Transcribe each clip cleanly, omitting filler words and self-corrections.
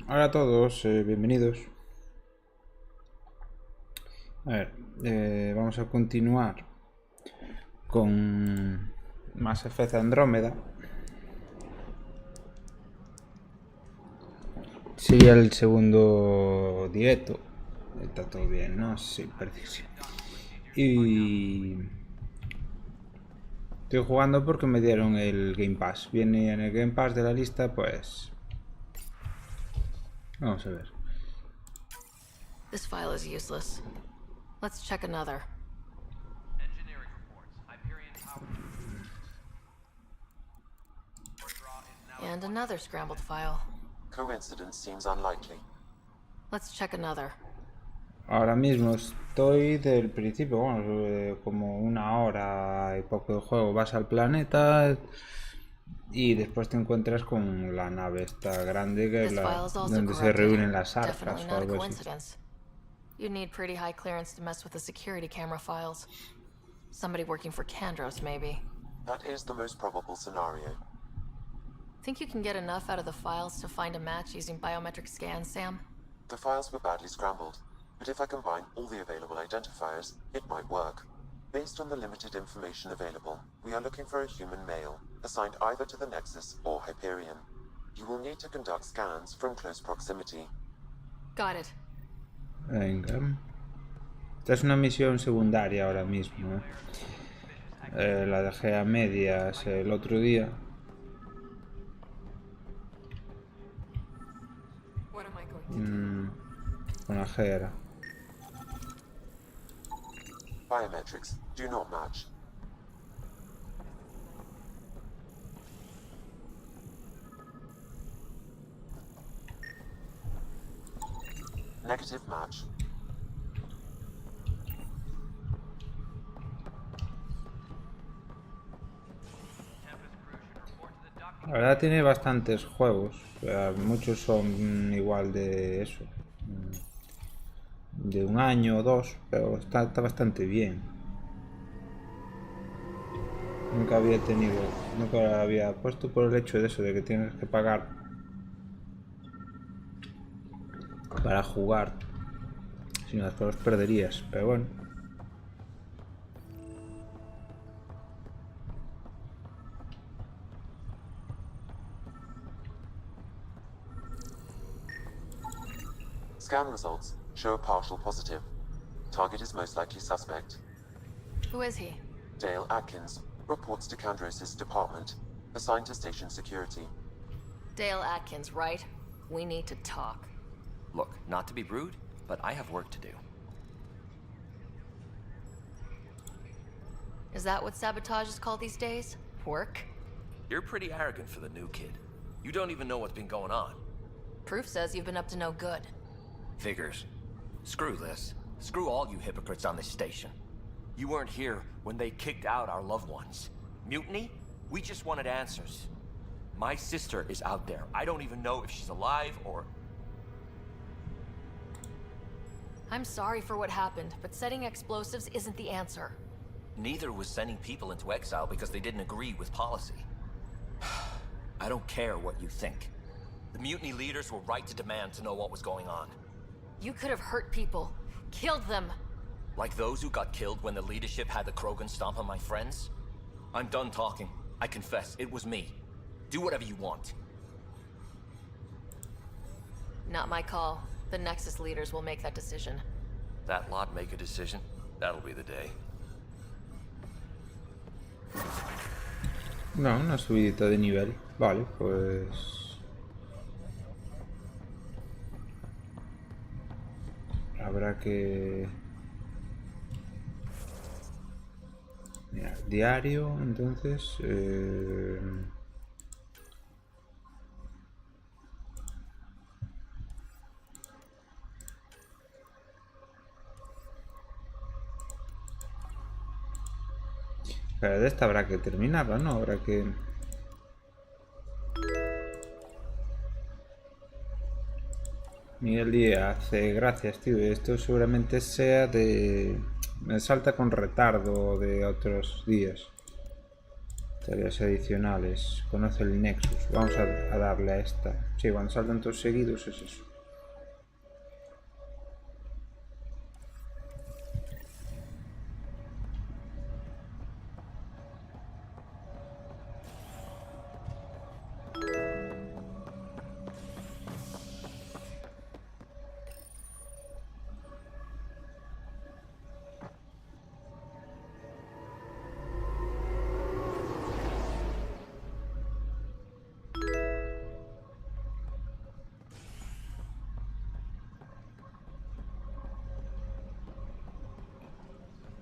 Hola a todos, bienvenidos. A ver, vamos a continuar con Masseffect Andromeda. Sería el segundo directo. Está todo bien, ¿no? Sí, parece que sí. Y estoy jugando porque me dieron el Game Pass. Viene en el Game Pass de la lista, pues vamos a ver. This file is useless. Let's check another. Engineering reports. Hyperion power. And another scrambled file. Coincidence seems unlikely. Let's check another. Ahora mismo estoy del principio, bueno, como una hora y poco de juego. Vas al planeta y después te encuentras con la nave esta grande que es This file is also donde se corrupted. reúnen las arcas Definitely o not a algo así. coincidence. You need pretty high clearance to mess with the security camera files. Somebody working for Kandros, maybe. That is the most probable scenario. Think you can get enough out of the files to find a match using biometric scans, Sam? The files were badly scrambled, but if I combine all the available identifiers, it might work. Based on the limited information available, we are looking for a human male, assigned either to the Nexus or Hyperion. You will need to conduct scans from close proximity. Got it. Venga. Esta es una misión secundaria ahora mismo. La dejé a medias el otro día. What am I going to do? Una jera. Biometrics do not match. Negative match. La verdad tiene bastantes juegos. Muchos son igual de eso. De un año o dos, pero está bastante bien. Nunca había puesto por el hecho de eso, de que tienes que pagar para jugar. Si no, después los perderías, pero bueno. Scan results show a partial positive. Target is most likely suspect. Who is he? Dale Atkins reports to Kandros' department, assigned to station security. Dale Atkins, right? We need to talk. Look, not to be rude, but I have work to do. Is that what sabotage is called these days? Work? You're pretty arrogant for the new kid. You don't even know what's been going on. Proof says you've been up to no good. Figures. Screw this. Screw all you hypocrites on this station. You weren't here when they kicked out our loved ones. Mutiny? We just wanted answers. My sister is out there. I don't even know if she's alive or... I'm sorry for what happened, but setting explosives isn't the answer. Neither was sending people into exile because they didn't agree with policy. I don't care what you think. The mutiny leaders were right to demand to know what was going on. You could have hurt people. Killed them. Like those who got killed when the leadership had the Krogan stomp on my friends? I'm done talking. I confess, it was me. Do whatever you want. Not my call. The Nexus leaders will make that decision. That lot make a decision? That'll be the day. No, una subidita de nivel. Vale, pues... habrá que... Mira, diario, entonces... Pero de esta habrá que terminarla, ¿no? Habrá que... Miguel Díaz, gracias, tío. Esto seguramente sea de... Me salta con retardo de otros días. Tareas adicionales. Conoce el Nexus. Vamos a darle a esta. Sí, cuando saltan todos seguidos es eso.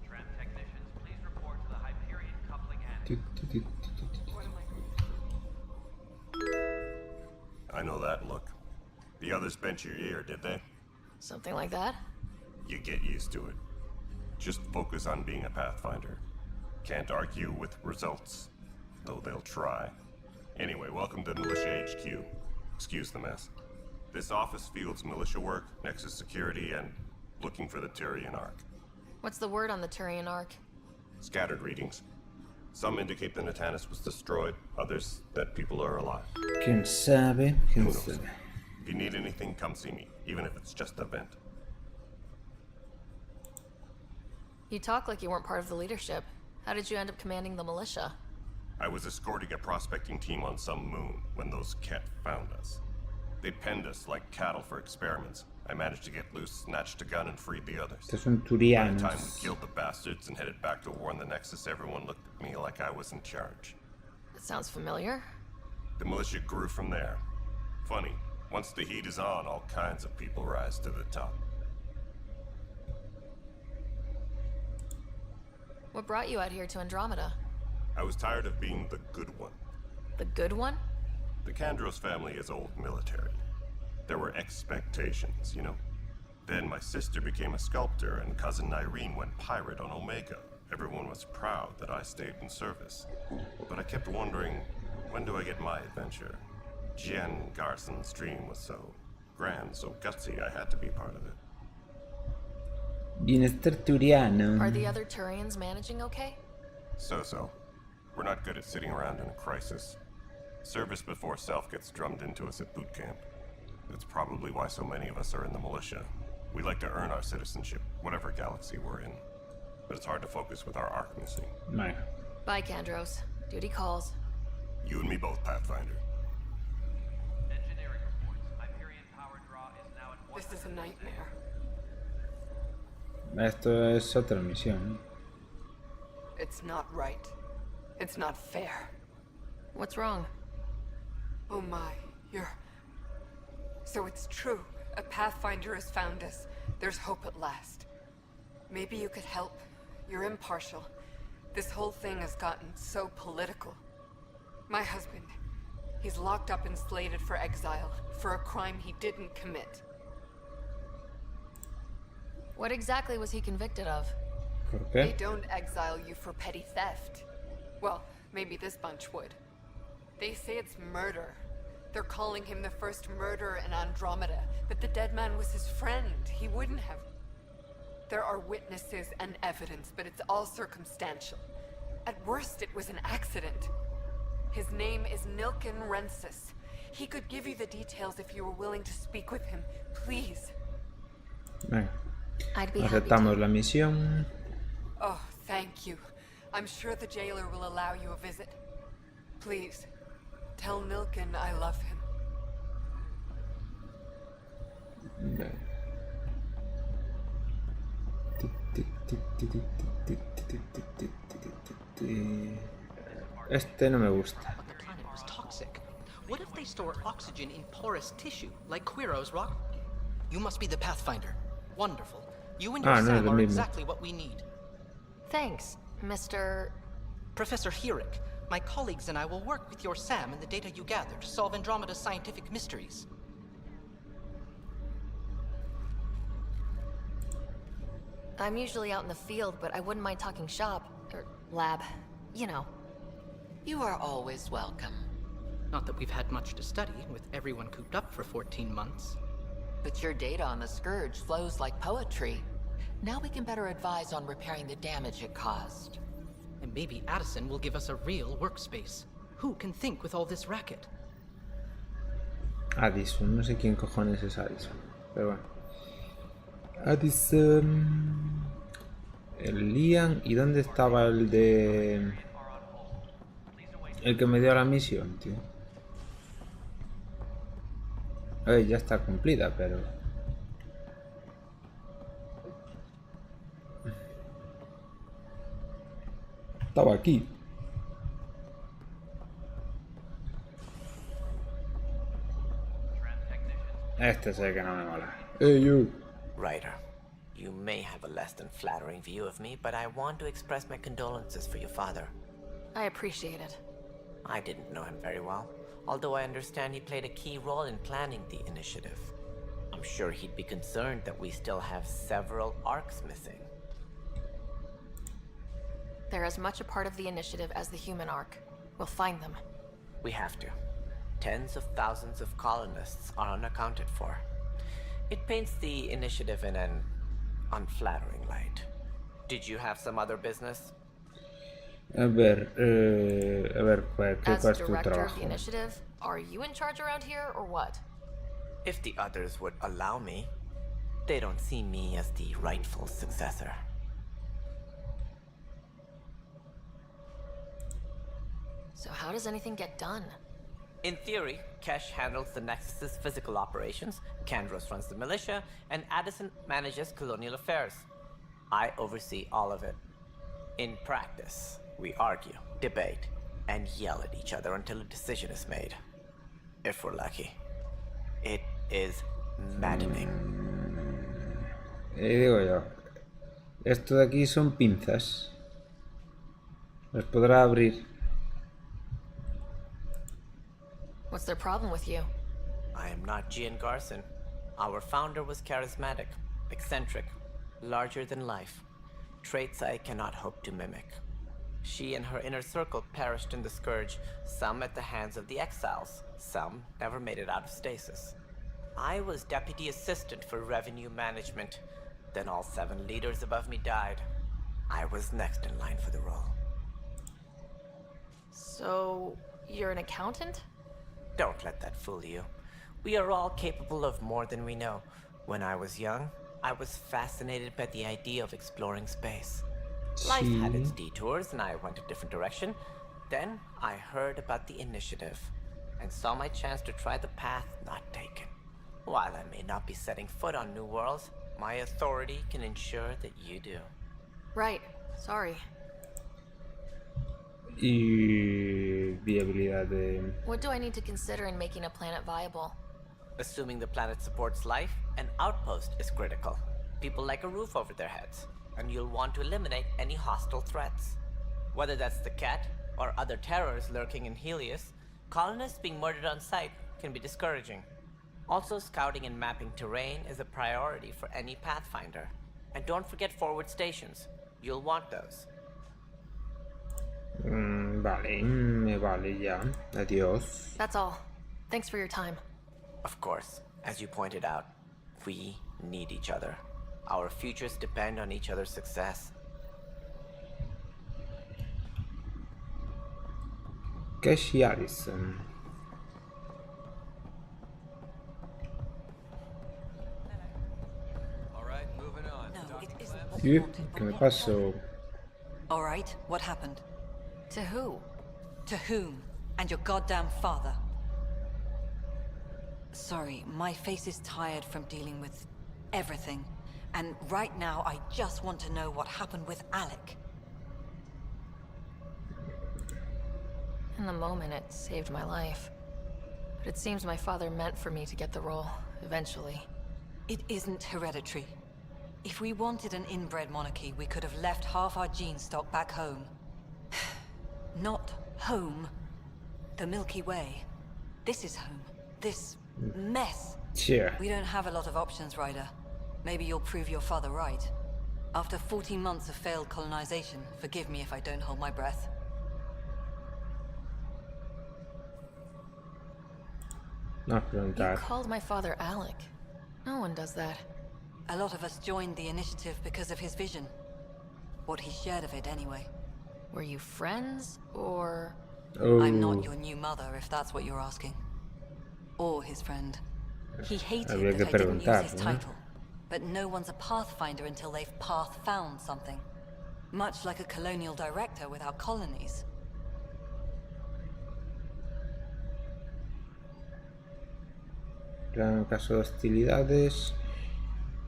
Tram technicians, please report to the Hyperion coupling and I know that look. The others bent your ear, did they? Something like that? You get used to it. Just focus on being a Pathfinder. Can't argue with results, though they'll try. Anyway, welcome to Militia HQ. Excuse the mess. This office fields militia work, Nexus security, and looking for the Turian Ark. What's the word on the Turian Ark? Scattered readings. Some indicate the Natanus was destroyed, others that people are alive. ¿Quién sabe? Who ¿Quién knows? sabe? If you need anything, come see me, even if it's just a vent. You talk like you weren't part of the leadership. How did you end up commanding the militia? I was escorting a prospecting team on some moon when those Ket found us. They penned us like cattle for experiments. I managed to get loose, snatched a gun, and freed the others. Estos son By the turianos. time we killed the bastards and headed back to warn the Nexus, everyone looked at me like I was in charge. That sounds familiar. The militia grew from there. Funny, once the heat is on, all kinds of people rise to the top. What brought you out here to Andromeda? I was tired of being the good one. The good one? The Kandros family is old military. There were expectations, you know? Then my sister became a sculptor and cousin Irene went pirate on Omega. Everyone was proud that I stayed in service. But I kept wondering, when do I get my adventure? Jen Garson's dream was so grand, so gutsy, I had to be part of it. Bienestar turiano. Are the other Turians managing okay? So. We're not good at sitting around in a crisis. Service before self gets drummed into us at boot camp. That's probably why so many of us are in the militia. We like to earn our citizenship, whatever galaxy we're in. But it's hard to focus with our arc missing. Vale. Bye, Kandros. Duty calls. You and me both, Pathfinder. engineering reports. Hyperion power draw is now at 1. This is a nightmare. Esto es otra misión. It's not right. It's not fair. What's wrong? Oh my, So it's true. A Pathfinder has found us. There's hope at last. Maybe you could help. You're impartial. This whole thing has gotten so political. My husband, he's locked up and slated for exile for a crime he didn't commit. What exactly was he convicted of? ¿Por They qué? don't exile you for petty theft. Well, maybe this bunch would. They say it's murder. They're calling him the first murderer in Andromeda, but the dead man was his friend. He wouldn't have. There are witnesses and evidence, but it's all circumstantial. At worst, it was an accident. His name is Nilken Rensis. He could give you the details if you were willing to speak with him. Please. Venga. I'd be happy Aceptamos to. la misión. Oh, thank you. I'm sure the jailer will allow you a visit. Please, tell Nilken I love him. Vale. Este no me gusta. But the planet was toxic. What if they store oxygen in porous tissue, like Quiro's rock? You must be the Pathfinder. Wonderful. You and your Ah, no, Sam lo are mismo. exactly what we need. Thanks, Mr. Professor Hirik, my colleagues and I will work with your Sam and the data you gather to solve Andromeda's scientific mysteries. I'm usually out in the field, but I wouldn't mind talking shop. Or lab. You know. You are always welcome. Not that we've had much to study, with everyone cooped up for 14 months. But your data on the Scourge flows like poetry. Now we can better advise on repairing the damage it caused. And maybe Addison will give us a real workspace. Who can think with all this racket? Addison, no sé quién cojones es Addison, pero bueno. Addison... El Liam, ¿y dónde estaba el de... el que me dio la misión, tío? A ver, ya está cumplida, pero... Estaba aquí. Este es el que no me mola. Hey, you. Ryder, you may have a less than flattering view of me, but I want to express my condolences for your father. I appreciate it. I didn't know him very well, although I understand he played a key role in planning the initiative. I'm sure he'd be concerned that we still have several arcs missing. They're as much a part of the initiative as the human arc. We'll find them. We have to. Tens of thousands of colonists are unaccounted for. It paints the initiative in an unflattering light. Did you have some other business? A ver, ¿cuál As es tu director of trabajo? the initiative, are you in charge around here or what? If the others would allow me, they don't see me as the rightful successor. So how does anything get done? In theory, Kesh handles the Nexus's physical operations, Kandros runs the militia, and Addison manages colonial affairs. I oversee all of it. In practice, we argue, debate, and yell at each other until a decision is made. If we're lucky. It is maddening. Digo yo, esto de aquí son pinzas. ¿Los podrá abrir? What's their problem with you? I am not Gian Garson. Our founder was charismatic, eccentric, larger than life. Traits I cannot hope to mimic. She and her inner circle perished in the Scourge, some at the hands of the Exiles, some never made it out of stasis. I was deputy assistant for revenue management. Then all 7 leaders above me died. I was next in line for the role. So, you're an accountant? Don't let that fool you. We are all capable of more than we know. When I was young, I was fascinated by the idea of exploring space. Life had its detours and I went a different direction. Then I heard about the initiative and saw my chance to try the path not taken. While I may not be setting foot on new worlds, my authority can ensure that you do. Right. Sorry. Y viabilidad de... What do I need to consider in making a planet viable? Assuming the planet supports life, an outpost is critical. People like a roof over their heads, and you'll want to eliminate any hostile threats. Whether that's the cat or other terrors lurking in Helios, colonists being murdered on sight can be discouraging. Also, scouting and mapping terrain is a priority for any Pathfinder. And don't forget forward stations. You'll want those. Vale, me vale ya. Adiós. That's all. Thanks for your time. Of course, as you pointed out, we need each other. Our futures depend on each other's success. Kesh y Addison. Alright, moving on. No, it isn't what Sí, we wanted. ¿qué me pasó? All right, what happened? To who? To whom? And your goddamn father. Sorry, my face is tired from dealing with everything. And right now, I just want to know what happened with Alec. In the moment, it saved my life. But it seems my father meant for me to get the role, eventually. It isn't hereditary. If we wanted an inbred monarchy, we could have left half our gene stock back home. Not home. The Milky Way. This is home. This mess. Yeah. We don't have a lot of options, Ryder. Maybe you'll prove your father right. After 14 months of failed colonization, forgive me if I don't hold my breath. No You preguntar. called my father Alec. No one does that. A lot of us joined the initiative because of his vision. What he shared of it, anyway. Were you friends, or...? I'm not your new mother, if that's what you're asking. Or his friend. He hated Habría that que I didn't use his preguntar, ¿no? title. But no one's a pathfinder until they've path-found something. Much like a colonial director without colonies. En caso de hostilidades...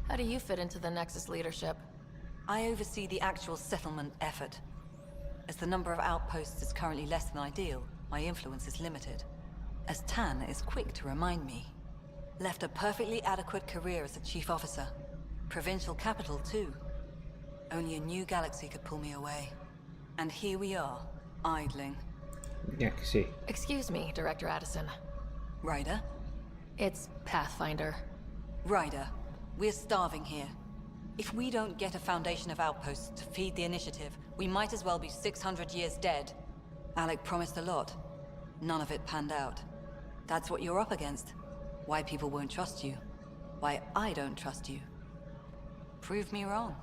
How do you fit into the Nexus leadership? I oversee the actual settlement effort. As the number of outposts is currently less than ideal, my influence is limited. As Tan is quick to remind me. Left a perfectly adequate career as a chief officer. Provincial capital, too. Only a new galaxy could pull me away. And here we are, idling. Ya que sí. Excuse me, Director Addison. Ryder? It's Pathfinder. Ryder, we're starving here. If we don't get a foundation of outposts to feed the initiative, we might as well be 600 years dead. Alec promised a lot. None of it panned out. That's what you're up against. Why people won't trust you. Why I don't trust you. Prove me wrong.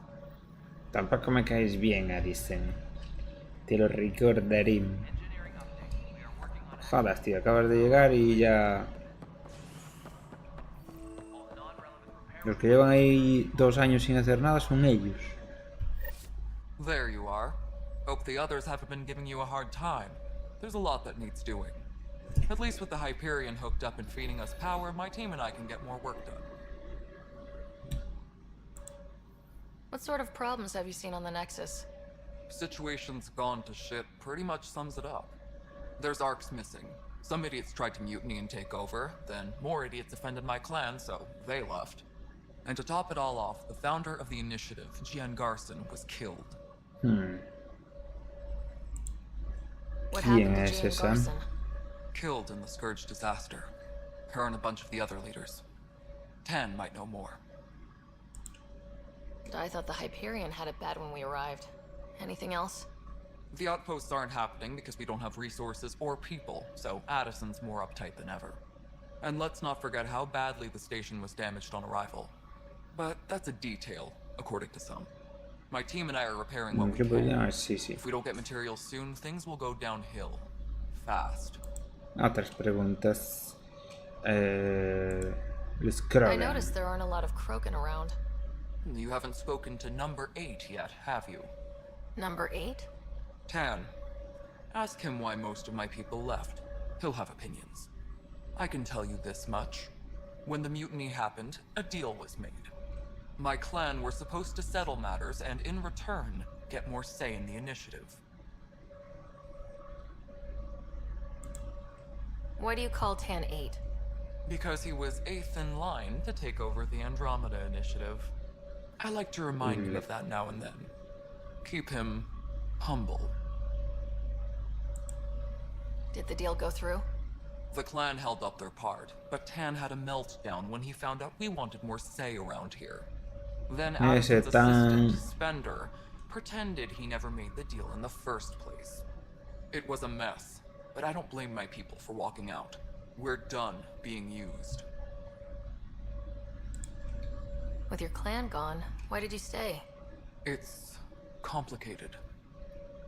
Tampoco me caes bien, Addison. Te lo recordaré. Jodas, tío, acabas de llegar y ya... Los que llevan ahí 2 años sin hacer nada son ellos. There you are. Hope the others haven't been giving you a hard time. There's a lot that needs doing. At least with the Hyperion hooked up and feeding us power, my team and I can get more work done. What sort of problems have you seen on the Nexus? Situation's gone to shit pretty much sums it up. There's arcs missing. Some idiots tried to mutiny and take over, then more idiots offended my clan, so they left. And to top it all off, the founder of the initiative, Jian Garson, was killed. What happened to Jian Garson? Killed in the Scourge disaster. Her and a bunch of the other leaders. Tan might know more. I thought the Hyperion had it bad when we arrived. Anything else? The outposts aren't happening because we don't have resources or people, so Addison's more uptight than ever. And let's not forget how badly the station was damaged on arrival. But that's a detail, according to some. My team and I are repairing what we can. If we don't get materials soon, things will go downhill. Fast. Otras preguntas. I noticed there aren't a lot of Krogan around. You haven't spoken to number 8 yet, have you? Number 8? Tan. Ask him why most of my people left. He'll have opinions. I can tell you this much. When the mutiny happened, a deal was made. My clan were supposed to settle matters and in return, get more say in the initiative. Why do you call Tan 8? Because he was 8th in line to take over the Andromeda initiative. I like to remind you of that now and then. Keep him humble. Did the deal go through? The clan held up their part, but Tan had a meltdown when he found out we wanted more say around here. Then Addison's assistant, Spender, pretended he never made the deal in the first place. It was a mess, but I don't blame my people for walking out. We're done being used. With your clan gone, why did you stay? It's complicated.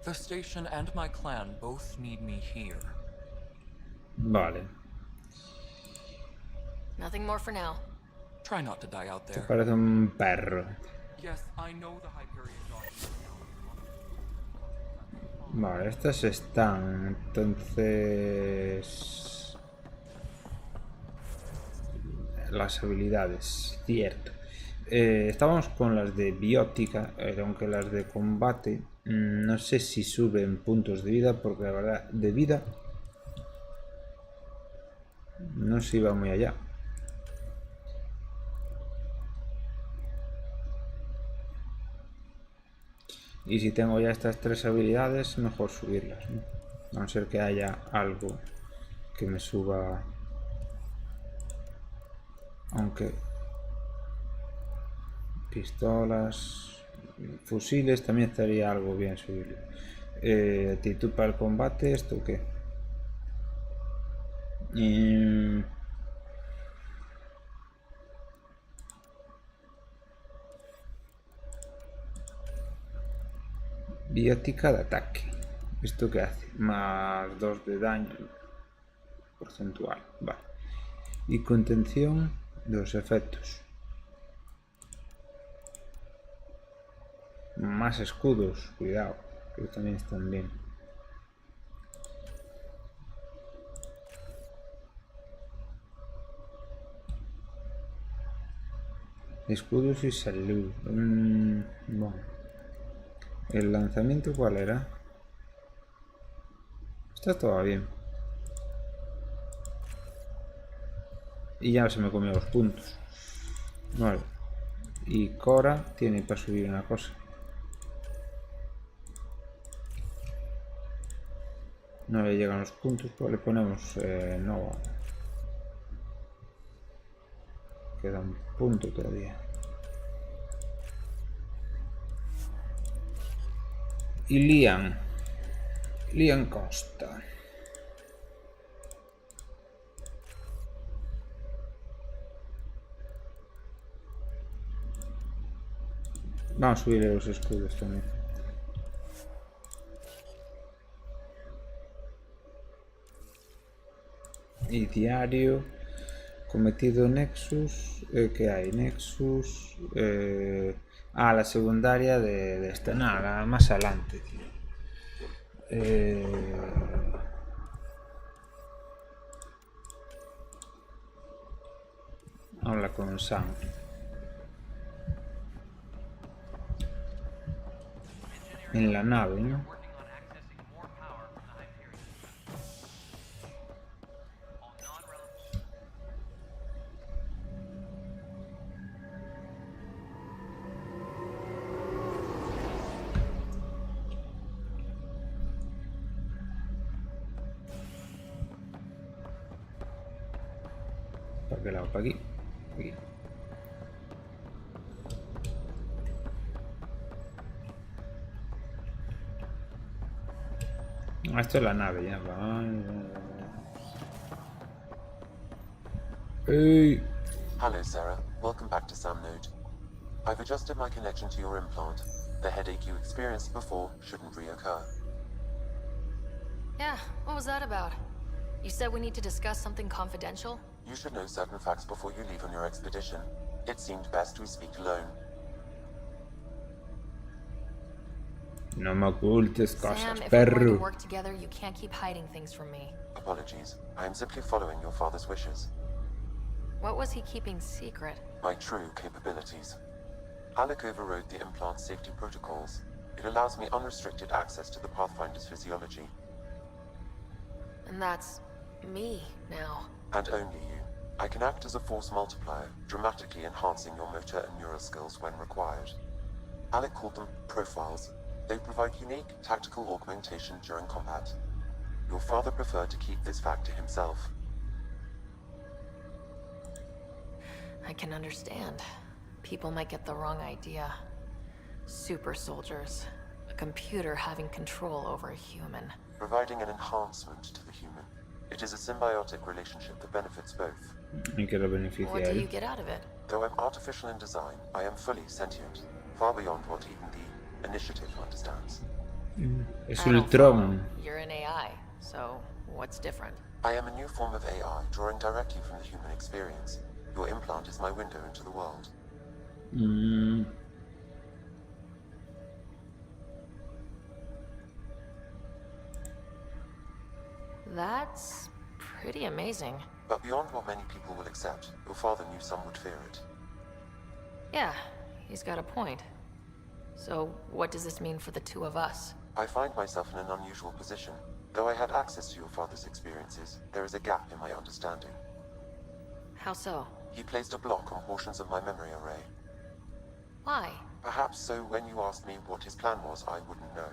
The station and my clan both need me here. Vale. Nothing more for now. Try not to die out Te there. parece un perro. Yes, I know the Hyperion Vale, estas están. Entonces. Las habilidades, cierto. Estábamos con las de biótica, aunque las de combate no sé si suben puntos de vida, porque la verdad de vida no se iba muy allá. Y si tengo ya estas 3 habilidades, mejor subirlas, ¿no? A no ser que haya algo que me suba. Aunque pistolas, fusiles también estaría algo bien subirlo. Actitud para el combate, ¿esto qué? Biótica de ataque. ¿Esto qué hace? Más 2 de daño porcentual. Vale. Y contención de los efectos. Más escudos, cuidado, que también están bien. Escudos y salud. Bueno. ¿El lanzamiento cuál era? Está todo bien. Y ya se me comió los puntos. Vale. Y Cora tiene para subir una cosa. No le llegan los puntos, pues le ponemos Nova. Queda un punto todavía. Y Liam Costa. Vamos a subirle los escudos también. Y diario. Cometido Nexus. ¿Qué hay? Nexus. La secundaria de esta. Nada, más adelante, tío. Habla con Sam. En la nave, ¿no? ¿Para qué lado? ¿Para aquí? Aquí. Esto es la nave, ya va. Hey. Hello, Sarah. Welcome back to Sam Node. I've adjusted my connection to your implant. The headache you experienced before shouldn't reoccur. Yeah, what was that about? You said we need to discuss something confidential? You should know certain facts before you leave on your expedition. It seemed best we speak alone. No me ocultes cosas, Sam, if we're perro. going to work together, you can't keep hiding things from me. Apologies. I am simply following your father's wishes. What was he keeping secret? My true capabilities. Alec overrode the implant safety protocols. It allows me unrestricted access to the Pathfinder's physiology. And that's me now. And only you. I can act as a force multiplier, dramatically enhancing your motor and neural skills when required. Alec called them profiles. They provide unique tactical augmentation during combat. Your father preferred to keep this fact to himself. I can understand. People might get the wrong idea. Super soldiers. A computer having control over a human. Providing an enhancement to the human. It is a symbiotic relationship that benefits both. ¿Y qué lo beneficia What a do él? you get out of it? Though I'm artificial in design, I am fully sentient, far beyond what even the Initiative understands. Es I don't Ultron. follow. You're an AI, so what's different? I am a new form of AI, drawing directly from the human experience. Your implant is my window into the world. That's pretty amazing. But beyond what many people will accept, your father knew some would fear it. Yeah, he's got a point. So, what does this mean for the two of us? I find myself in an unusual position. Though I had access to your father's experiences, there is a gap in my understanding. How so? He placed a block on portions of my memory array. Why? Perhaps so when you asked me what his plan was, I wouldn't know.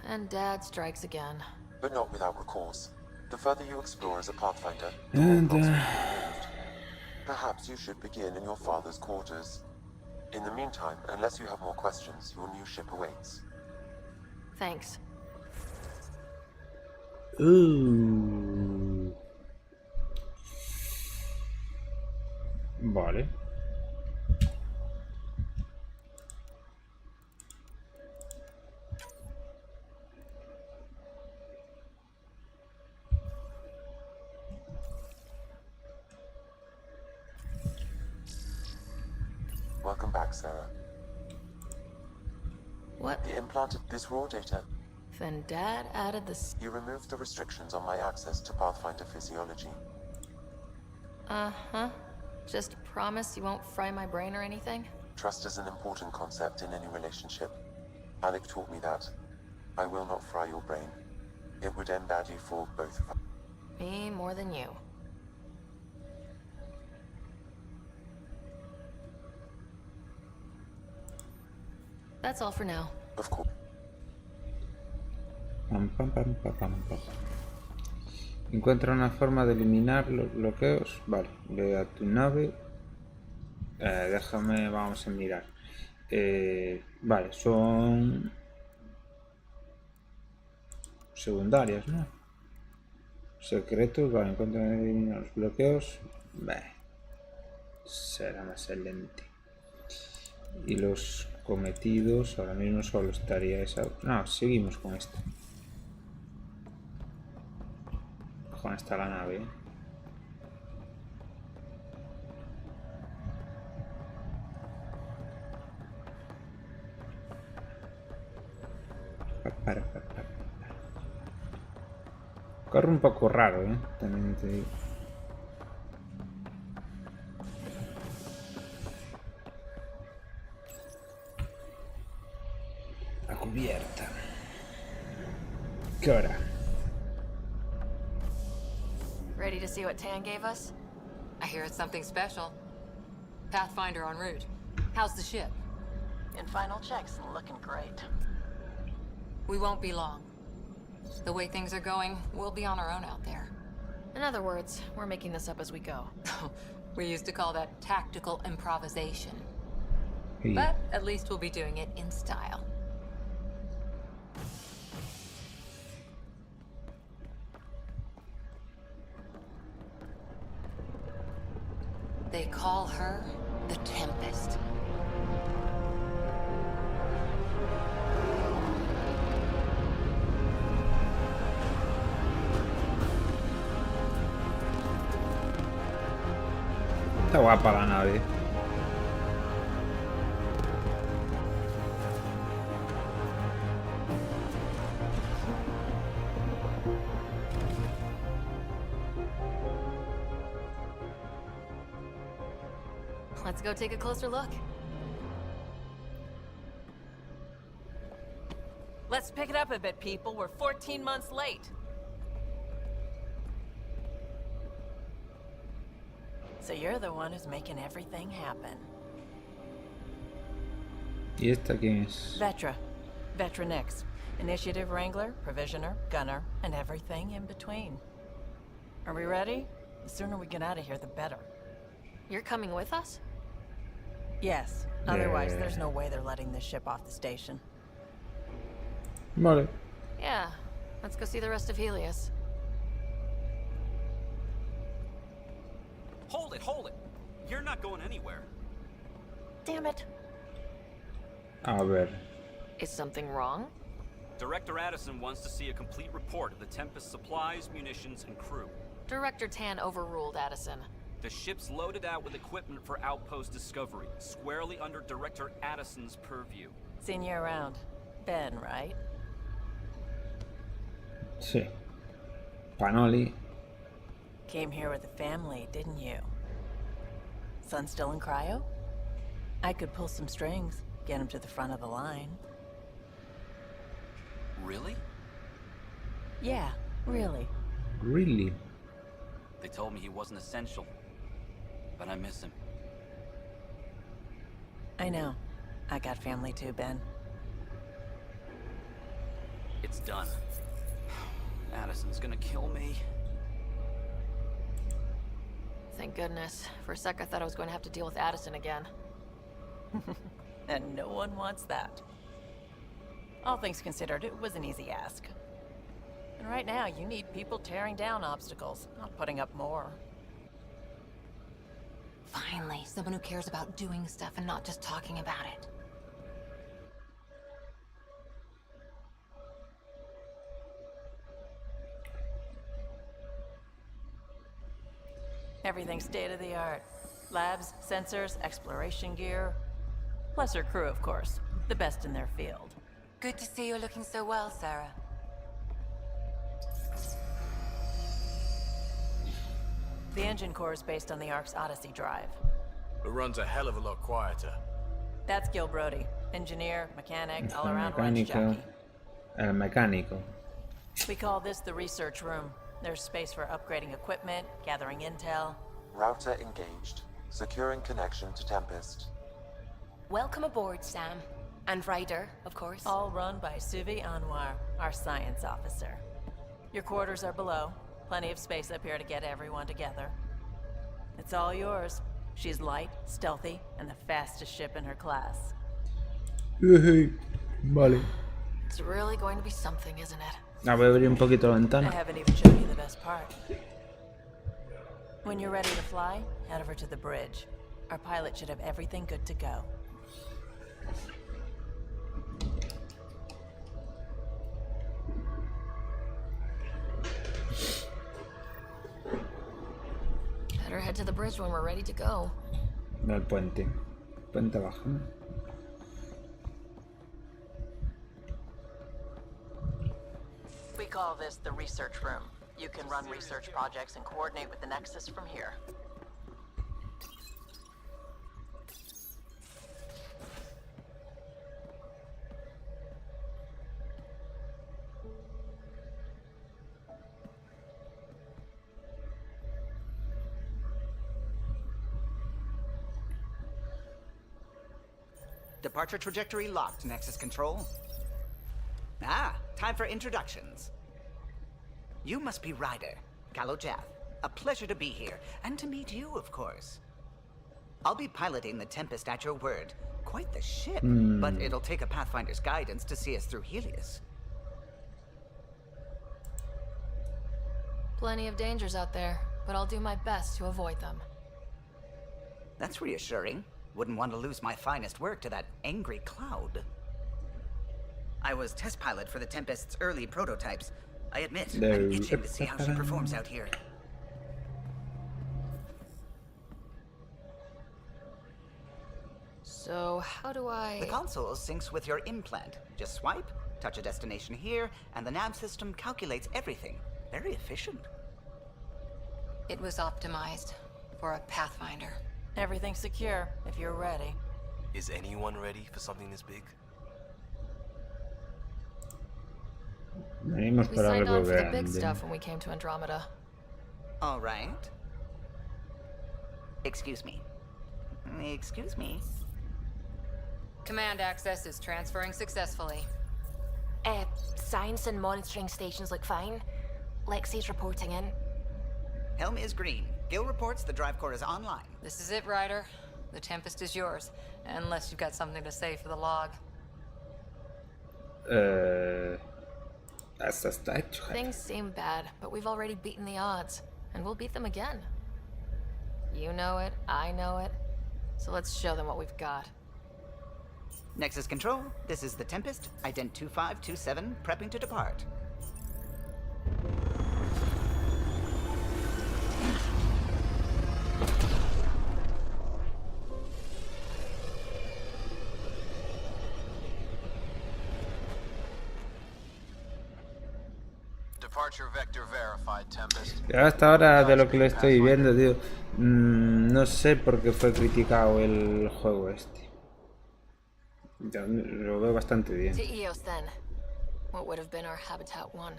And Dad strikes again. But not without recourse. The further you explore as a Pathfinder, the And, more blocks will be removed. Perhaps you should begin in your father's quarters. In the meantime, unless you have more questions, your new ship awaits. Thanks. Vale. back, Sarah. What? The implanted this raw data. Then Dad added this. You removed the restrictions on my access to Pathfinder physiology. Uh-huh. Just promise you won't fry my brain or anything? Trust is an important concept in any relationship. Alec taught me that. I will not fry your brain. It would end badly for both of us. Me more than you. That's all for now. Of course. Pam, pam, pam, pam, pam, pam. Encuentra una forma de eliminar los bloqueos. Vale, ve a tu nave. Déjame, vamos a mirar. Vale, son secundarias, ¿no? Secretos, vale, encuentra y eliminar los bloqueos. Vale. Será más excelente. Y los cometidos, ahora mismo solo estaría esa. No, seguimos con esto. Con esta la nave. Corre un poco raro, también te digo. La cubierta. ¿Qué hora? Ready to see what Tan gave us? I hear it's something special. Pathfinder en route. How's the ship? In final checks and looking great. We won't be long. The way things are going, we'll be on our own out there. In other words, we're making this up as we go. We used to call that tactical improvisation. Yeah. But at least we'll be doing it in style. They call her the Tempest. Está guapa la nave. Let's go take a closer look. Let's pick it up a bit, people. We're 14 months late. So you're the one who's making everything happen. ¿Y esta quién es? Vetra. Vetra Nix. Initiative Wrangler, Provisioner, Gunner, and everything in between. Are we ready? The sooner we get out of here, the better. You're coming with us? Yes. Otherwise, there's no way they're letting this ship off the station. Vale. Yeah. Let's go see the rest of Helios. Hold it, hold it! You're not going anywhere. Damn it. A ver. Is something wrong? Director Addison wants to see a complete report of the Tempest's supplies, munitions, and crew. Director Tan overruled Addison. The ship's loaded out with equipment for outpost discovery, squarely under Director Addison's purview. Seen you around. Ben, right? Sí. Panoli. Came here with a family, didn't you? Son still in cryo? I could pull some strings, get him to the front of the line. Really? Yeah, really. Really? They told me he wasn't essential, but I miss him. I know. I got family too, Ben. It's done. Addison's gonna kill me. Thank goodness. For a sec I thought I was going to have to deal with Addison again. And no one wants that. All things considered, it was an easy ask. And right now, you need people tearing down obstacles, not putting up more. Finally, someone who cares about doing stuff and not just talking about it. Everything's state-of-the-art. Labs, sensors, exploration gear. Plus her crew, of course. The best in their field. Good to see you're looking so well, Sarah. The engine core is based on the Ark's Odyssey drive. It runs a hell of a lot quieter. That's Gil Brody. Engineer, mechanic, El all-around wrench mecánico. jockey. El mecánico. We call this the research room. There's space for upgrading equipment, gathering intel. Router engaged. Securing connection to Tempest. Welcome aboard, Sam. And Ryder, of course. All run by Suvi Anwar, our science officer. Your quarters are below. Plenty of space up here to get everyone together. It's all yours. She's light, stealthy, and the fastest ship in her class. Vale. It's really going to be something, isn't it? Voy a abrir un poquito la I ventana. haven't even shown you the best part. When you're ready to fly, head over to the bridge. Our pilot should have everything good to go. Better head to the bridge when we're ready to go. No, el puente. Puente abajo, ¿no? We call this the research room. You can run research projects and coordinate with the Nexus from here. Departure trajectory locked, Nexus Control. Ah, time for introductions. You must be Ryder, Kalojath. A pleasure to be here, and to meet you, of course. I'll be piloting the Tempest at your word. Quite the ship, but it'll take a Pathfinder's guidance to see us through Helios. Plenty of dangers out there, but I'll do my best to avoid them. That's reassuring. Wouldn't want to lose my finest work to that angry cloud. I was test pilot for the Tempest's early prototypes. I admit, I'm itching to see how she performs out here. So, how do I... The console syncs with your implant. Just swipe, touch a destination here, and the nav system calculates everything. Very efficient. It was optimized for a Pathfinder. Everything's secure, if you're ready. Is anyone ready for something this big? Venimos We por signed algo on for the big grande. stuff when we came to Andromeda. All right. Excuse me. Excuse me. Command access is transferring successfully. Science and monitoring stations look fine. Lexi's reporting in. Helm is green. Gil reports the drive core is online. This is it, Ryder. The Tempest is yours, unless you've got something to say for the log. Hasta está hecho. Things seem bad, but we've already beaten the odds, and we'll beat them again. You know it, I know it, so let's show them what we've got. Nexus Control, this is the Tempest, ident 2527, prepping to depart. Departure vector verified, Tempest. Y hasta ahora de lo que le estoy viendo, tío, no sé por qué fue criticado el juego este. Yo lo veo bastante bien. To Eos then. What would have been our Habitat 1.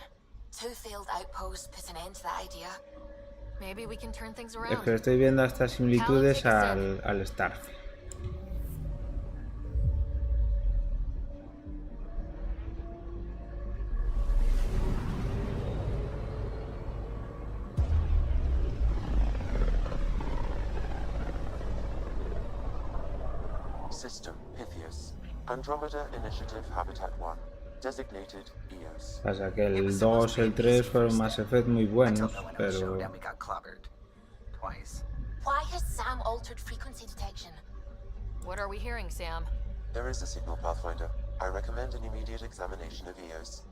2 failed outposts put an end to that idea. Maybe we can turn things Es around. que estoy viendo hasta similitudes al Starfield. System Pythias. Andromeda Initiative Habitat 1. Designated EOS. Pasa que el 2 y el 3 fueron Masseffect muy buenos, pero... Why has Sam altered frequency detection? What are we hearing, Sam? There is a signal, Pathfinder. I recommend an immediate examination of EOS.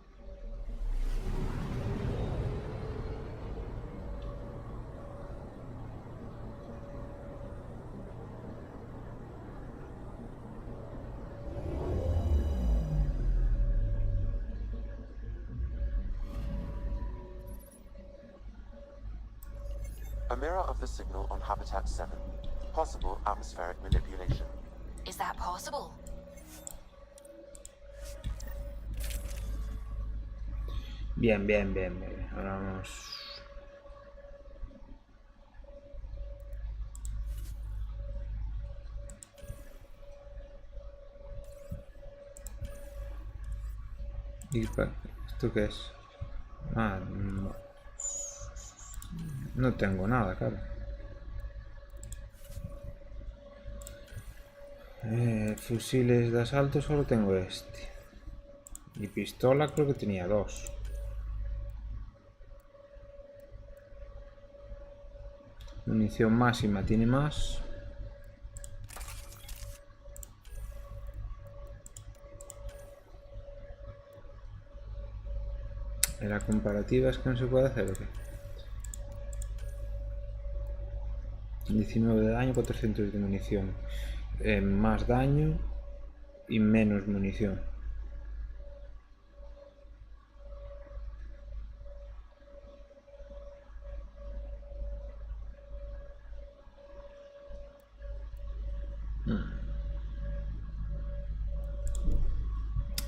A mirror of the signal on Habitat 7. Possible atmospheric manipulation. Is that possible? Bien, bien, bien, bien. Ahora vamos. ¿Esto qué es? Ah, no. No tengo nada, claro. Fusiles de asalto solo tengo este. Y pistola creo que tenía 2. Munición máxima tiene más. En la comparativa es que no se puede hacer, ¿o qué? 19 de daño, 400 de munición. Más daño y menos munición.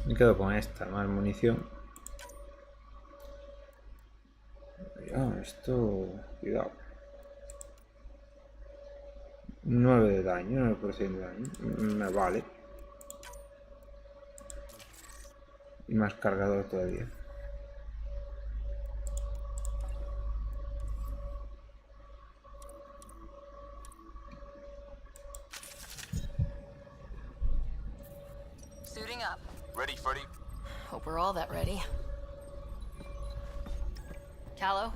Me quedo con esta, más munición. Esto... Cuidado. 9 de daño, 9% de daño. Me vale. Y más cargador todavía. Suiting up. Ready, Freddy? Hope we're all that ready. Callow?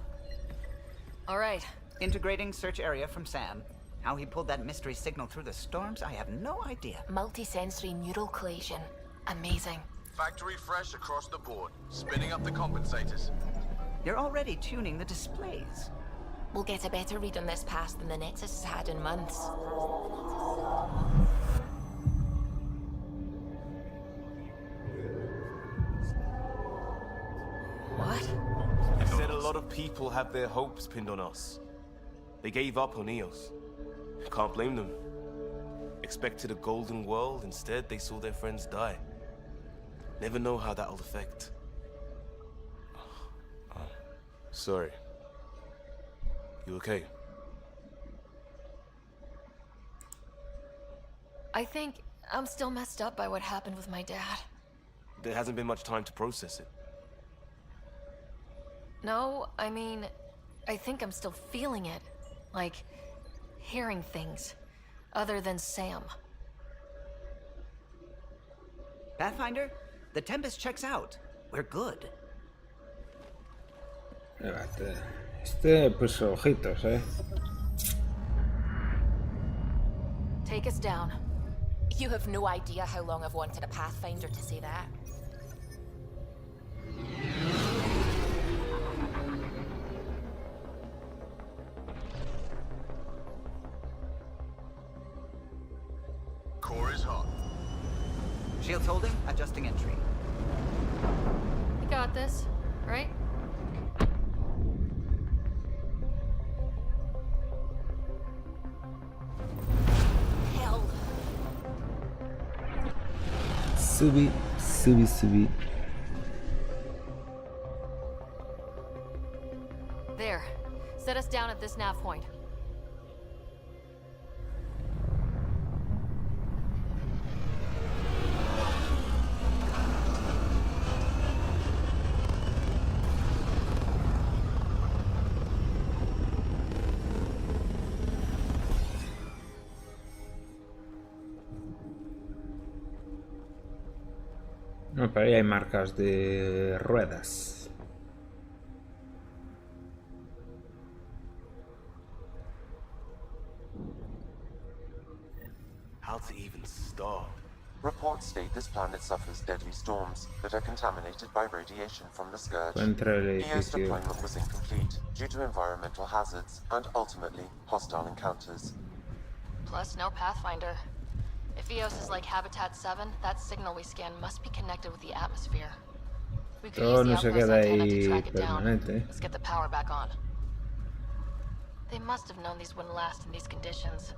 All right. Integrating search area from Sam. How he pulled that mystery signal through the storms, I have no idea. Multisensory neural collation. Amazing. Factory fresh across the board. Spinning up the compensators. You're already tuning the displays. We'll get a better read on this pass than the Nexus has had in months. What? I said a lot of people have their hopes pinned on us. They gave up on EOS. Can't blame them. Expected a golden world, instead they saw their friends die. Never know how that'll affect. Sorry. You okay? I think I'm still messed up by what happened with my dad. There hasn't been much time to process it. No, I mean, I think I'm still feeling it. Like, hearing things. Other than Sam. Pathfinder, the Tempest checks out. We're good. Pues ojitos, Take us down. You have no idea how long I've wanted a Pathfinder to say that. Core is hot. Shields holding, adjusting entry. You got this, right? Hell. Subí. There. Set us down at this nav point. No, pero ahí hay marcas de ruedas. How to even start? Reports state this planet suffers deadly storms that are contaminated by radiation from the Scourge. Entra el EO's edificio. deployment was incomplete due to environmental hazards and ultimately hostile encounters. Plus, no Pathfinder. If EOS is like Habitat 7, that signal we scan must be connected with the atmosphere. We could Todo use the no se outpost queda antenna to ahí track it down. permanente. Let's get the power back on. They must have known these wouldn't last in these conditions.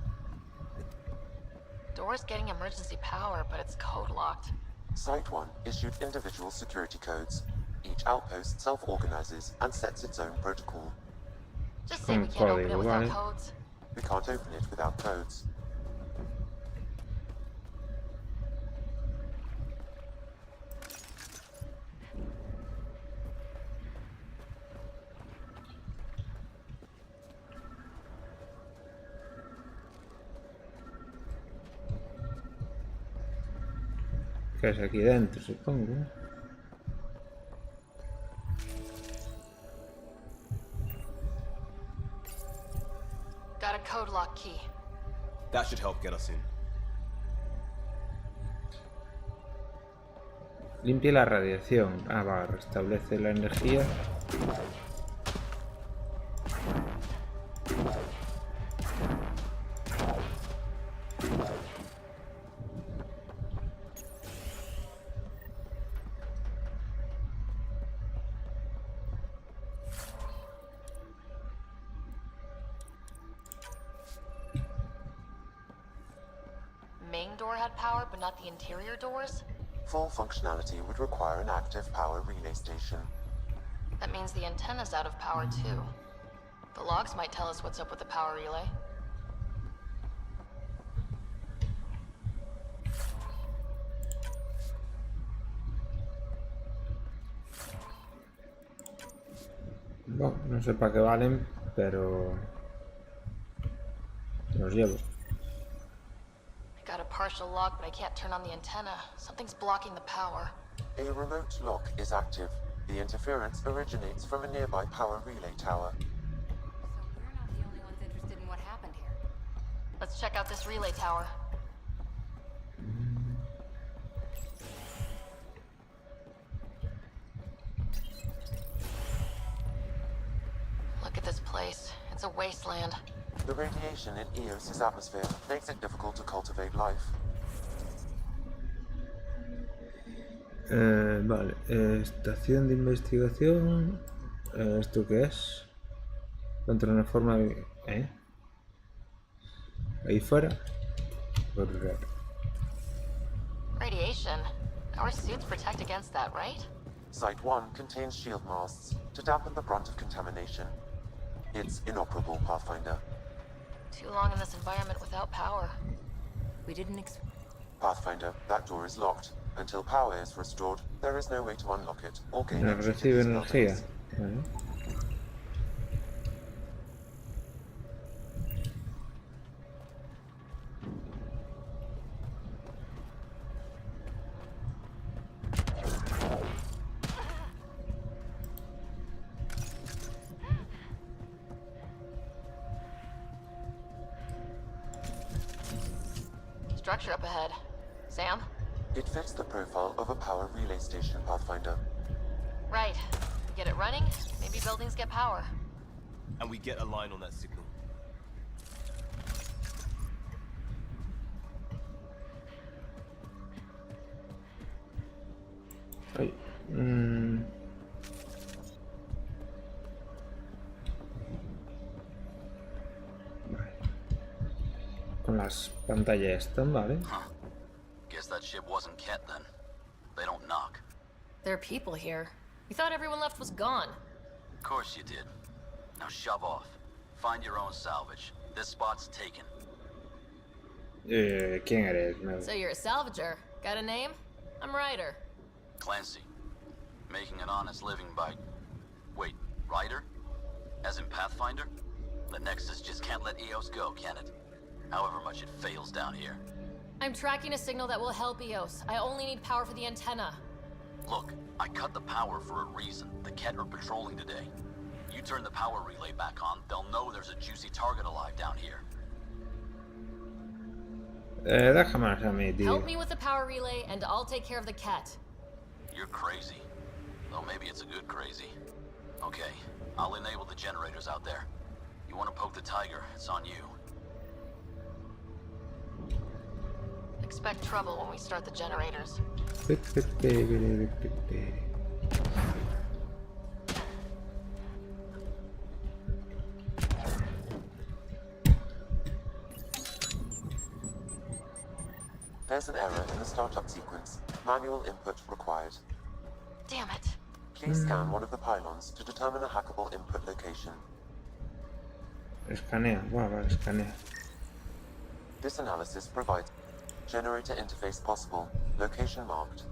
Door's getting emergency power, but it's code locked. Site 1 issued individual security codes. Each outpost self-organizes and sets its own protocol. Just say we can't open it without codes. We can't open it without codes. Que es aquí dentro, supongo. Got a code lock key. That should help get us in. Limpia la radiación. Ah, va, restablece la energía. Main door had power, but not the interior doors? Full functionality would require an active power relay station. That means the antenna's out of power too. The logs might tell us what's up with the power relay. Bueno, no sé para qué valen, pero los llevo. I got a partial lock, but I can't turn on the antenna. Something's blocking the power. A remote lock is active. The interference originates from a nearby power relay tower. So we're not the only ones interested in what happened here. Let's check out this relay tower. Look at this place. It's a wasteland. The radiation in Eos's atmosphere makes it difficult to cultivate life. Vale, estación de investigación. ¿Esto qué es? Contra una forma de... Ahí fuera. Radiation. Our suits protect against that, right? Site 1 contains shield masts to dampen the brunt of contamination. It's inoperable, Pathfinder. Too long in this environment without power. We didn't Pathfinder, that door is locked. Until power is restored, there is no way to unlock it or gain entry to Recibe these energía. buildings. Vale. Structure up ahead. Sam? It fits the profile of a power relay station, Pathfinder. Right. Get it running, maybe buildings get power. And we get a line on that signal. Ay. Vale. Con las pantallas están, ¿vale? Guess that ship wasn't Ket then. They don't knock. There are people here. We thought everyone left was gone. Of course you did. Now shove off. Find your own salvage. This spot's taken. ¿Quién eres? So you're a salvager. Got a name? I'm Ryder. Clancy. Making an honest living by... Wait, Ryder? As in Pathfinder? The Nexus just can't let Eos go, can it? However much it fails down here. I'm tracking a signal that will help Eos. I only need power for the antenna. Look, I cut the power for a reason. The Ket are patrolling today. You turn the power relay back on, they'll know there's a juicy target alive down here. Déjamelas a mí, tío. Help me with the power relay, and I'll take care of the Ket. You're crazy. Though maybe it's a good crazy. Okay, I'll enable the generators out there. You want to poke the tiger, it's on you. Expect trouble when we start the generators. There's an error in the startup sequence. Manual input required. Damn it. Please scan one of the pylons to determine a hackable input location. Escanea. Bueno, vale, escanea. This analysis provides generator interface possible. Location marked.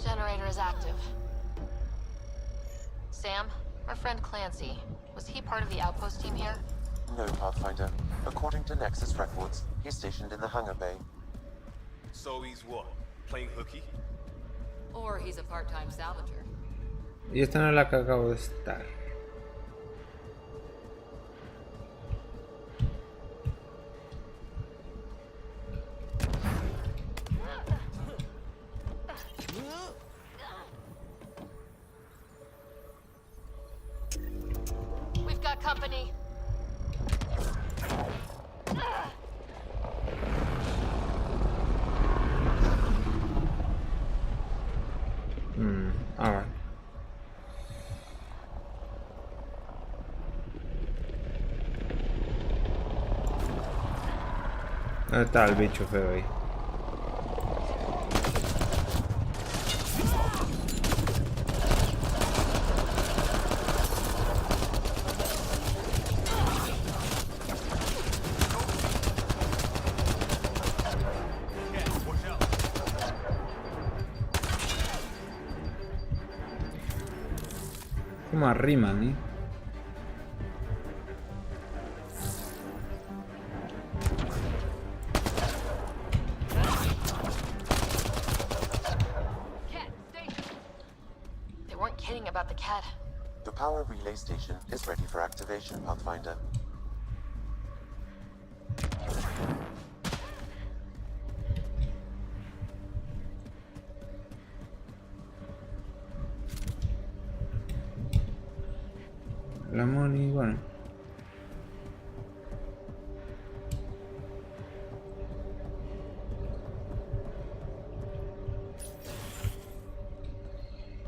Generator is active. Sam, our friend Clancy, was he part of the outpost team here? No, Pathfinder. According to Nexus records, he's stationed in the hangar bay. So he's what? Playing hooky? Or he's a part-time salvager. Y esta no es la que acabo de estar. We've got company. Vale. ¿Dónde está el bicho feo ahí? Como arriman, ¿eh? They weren't kidding about the cat. The power relay station is ready for activation, Pathfinder. La money, bueno.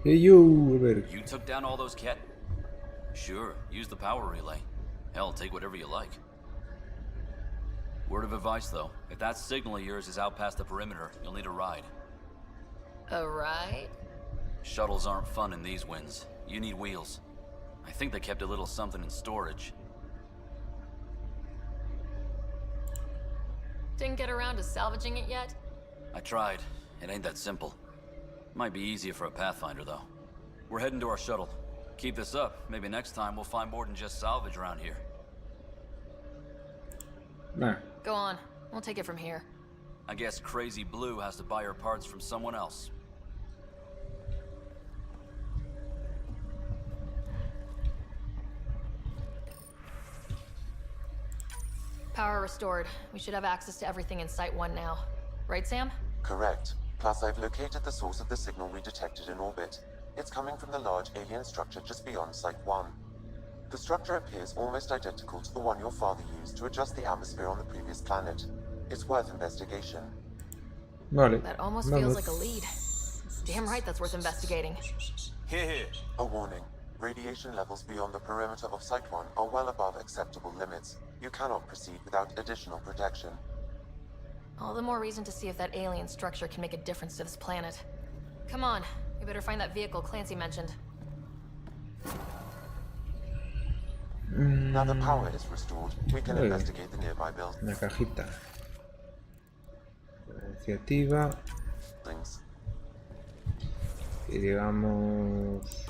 Hey, you, a ver. You took down all those cat... Sure, use the power relay. Hell, take whatever you like. Word of advice, though. If that signal of yours is out past the perimeter, you'll need a ride. A ride? Shuttles aren't fun in these winds. You need wheels. I think they kept a little something in storage. Didn't get around to salvaging it yet? I tried. It ain't that simple. Might be easier for a Pathfinder, though. We're heading to our shuttle. Keep this up. Maybe next time we'll find more than just salvage around here. Nah. Go on. We'll take it from here. I guess Crazy Blue has to buy her parts from someone else. Power restored. We should have access to everything in Site 1 now. Right, Sam? Correct. Plus, I've located the source of the signal we detected in orbit. It's coming from the large alien structure just beyond Site 1. The structure appears almost identical to the one your father used to adjust the atmosphere on the previous planet. It's worth investigation. Vale. That almost feels like a lead. Damn right that's worth investigating. Here. A warning. Radiation levels beyond the perimeter of Site 1 are well above acceptable limits. You cannot proceed without additional protection. All the more reason to see if that alien structure can make a difference to this planet. Come on, we better find that vehicle Clancy mentioned. Now the power is restored, we can investigate the nearby buildings. La cajita. Iniciativa. Y digamos...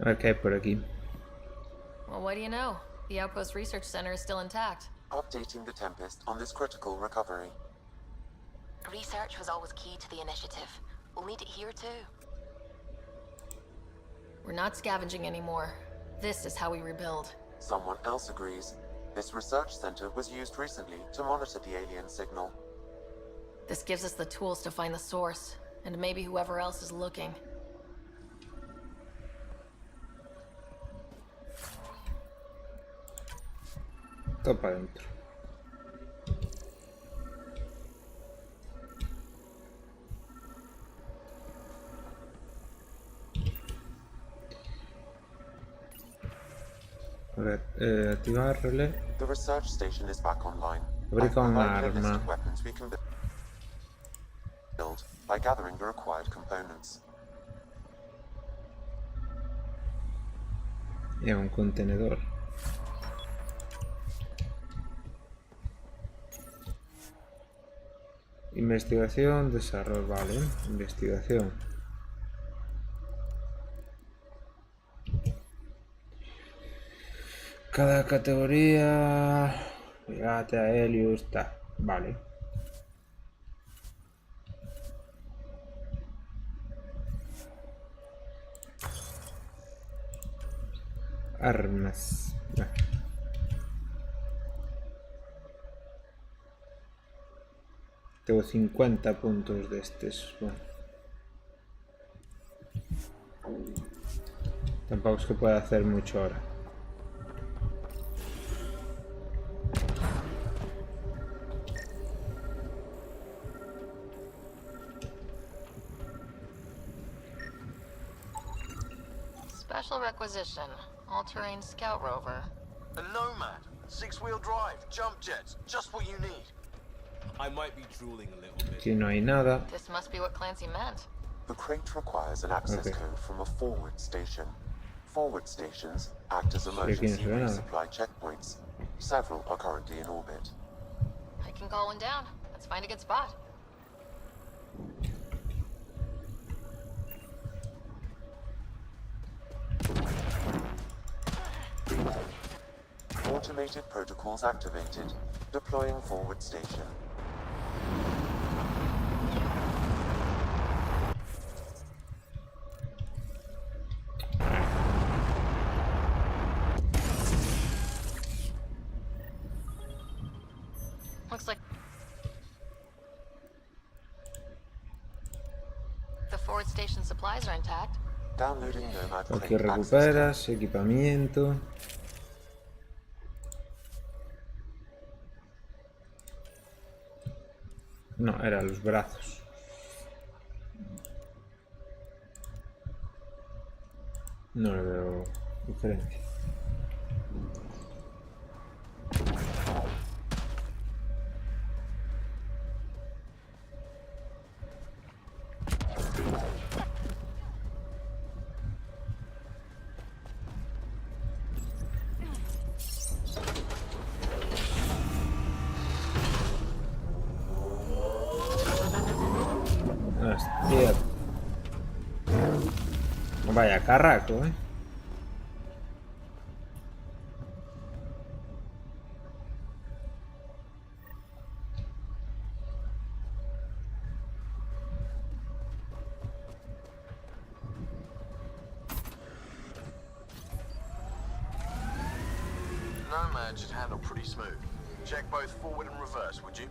A ver qué hay por aquí. Well, what do you know? The Outpost Research Center is still intact. Updating the Tempest on this critical recovery. Research was always key to the initiative. We'll need it here too. We're not scavenging anymore. This is how we rebuild. Someone else agrees. This research center was used recently to monitor the alien signal. This gives us the tools to find the source, and maybe whoever else is looking. Todo para adentro. Activar relé. The research station is back online. Fabrica un I've provided a list arma. of weapons we can build by gathering the required components. Y un contenedor. Investigación, desarrollo, vale. Investigación. Cada categoría. Fíjate a Helios, está. Vale. Armas. Vale. Tengo 50 puntos de estos. Bueno. Tampoco es que pueda hacer mucho ahora. Special requisition. All-terrain scout rover. A Nomad, 6-wheel drive, jump jets, just what you need. I might be drooling a little bit. Aquí no hay nada. This must be what Clancy meant. The crate requires an access code from a forward station. Forward stations act as emergency resupply checkpoints. Several are currently in orbit. I can call one down. Let's find a good spot. Automated protocols activated. Deploying forward station. Looks like the forward station supplies are intact. Downloading Nomad Aquí recuperas equipamiento. No, eran los brazos. No le veo diferencia. Hostia. Vaya carraco, Nomad should handle pretty smooth. Check both forward and reverse, would you?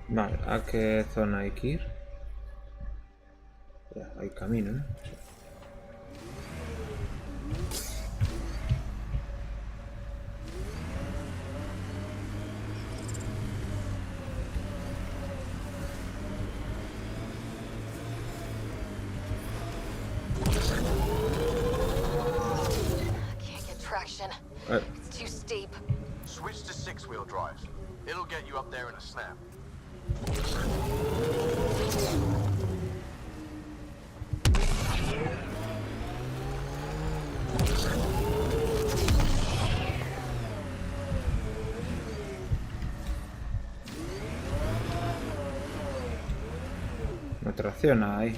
Vale, ¿a qué zona hay que ir? Ya, hay camino, ¿no? Can't get traction. It's too steep. Switch to 6-wheel drive. It'll get you up there in a snap. No tracciona ahí.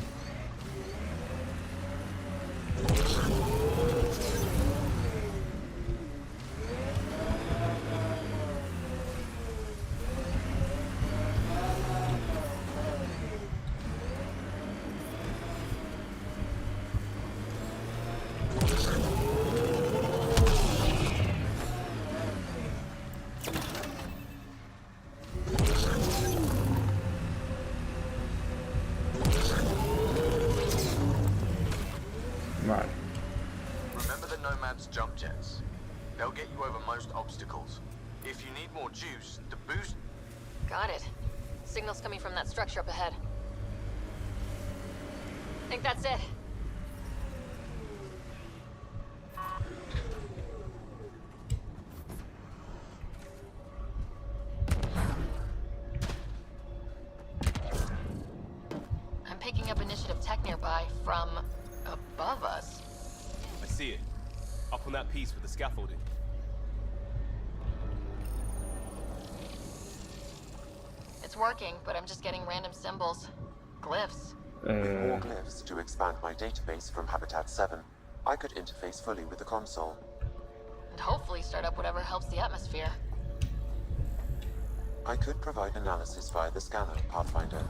Vale. Remember the Nomad's jump jets? They'll get you over most obstacles. If you need more juice, the boost... Got it. Signal's coming from that structure up ahead. Think that's it. I'm picking up initiative tech nearby from above us. I see it. Up on that piece with the scaffolding. It's working, but I'm just getting random symbols. Glyphs. With more glyphs to expand my database from Habitat 7, I could interface fully with the console. And hopefully start up whatever helps the atmosphere. I could provide analysis via the scanner, Pathfinder.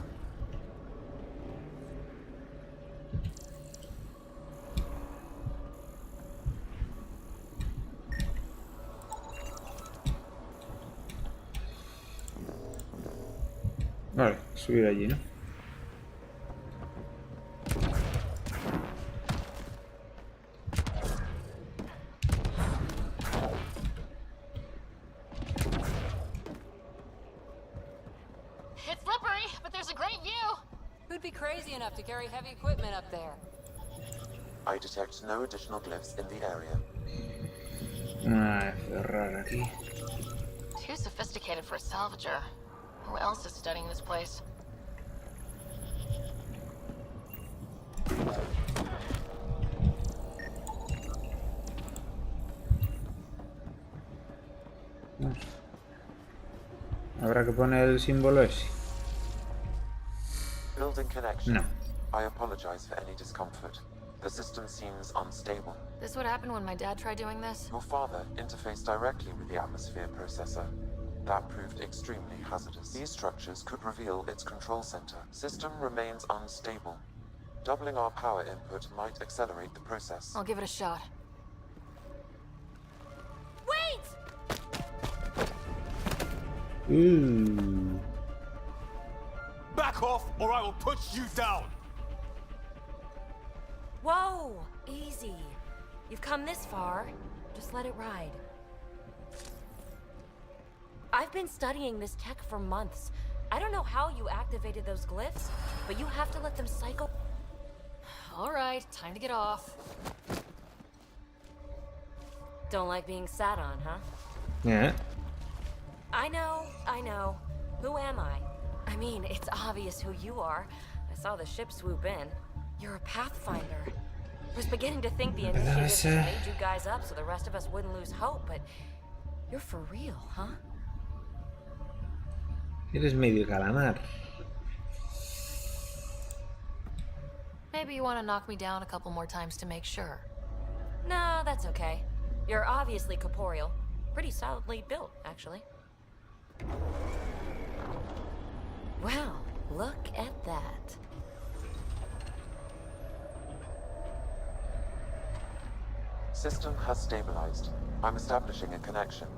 Vale, subir allí, ¿no? It's slippery, but there's a great view. Who'd be crazy enough to carry heavy equipment up there? I detect no additional glyphs in the area. Ah, cerrar aquí. Too sophisticated for a salvager. Who else is studying this place? Habrá que poner el símbolo ese. Building connection. No. I apologize for any discomfort. The system seems unstable. This would happen when my dad tried doing this? Your father interfaced directly with the atmosphere processor. That proved extremely hazardous. These structures could reveal its control center. System remains unstable. Doubling our power input might accelerate the process. I'll give it a shot. Wait! Ooh. Back off, or I will put you down! Whoa! Easy. You've come this far. Just let it ride. I've been studying this tech for months. I don't know how you activated those glyphs, but you have to let them cycle. Alright, time to get off. Don't like being sat on, huh? Yeah. I know. Who am I? I mean, it's obvious who you are. I saw the ship swoop in. You're a Pathfinder. I was beginning to think the initiative just made you guys up so the rest of us wouldn't lose hope, but you're for real, huh? Eres medio calamar. Maybe you want to knock me down a couple more times to make sure. No, that's okay. You're obviously corporeal. Pretty solidly built, actually. Wow, look at that. System has stabilized. I'm establishing a connection.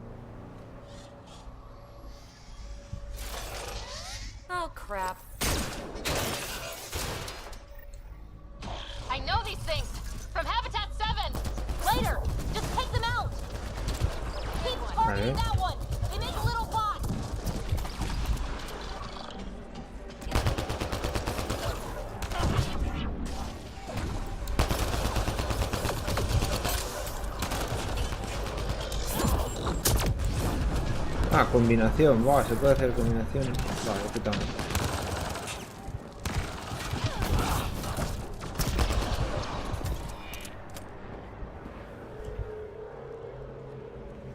Oh, crap. I know these things! From Habitat 7! Later! Just take them out! Keep targeting that one! They make little bots! Ah, combinación. Buah, se puede hacer combinación. Vale, quitamos.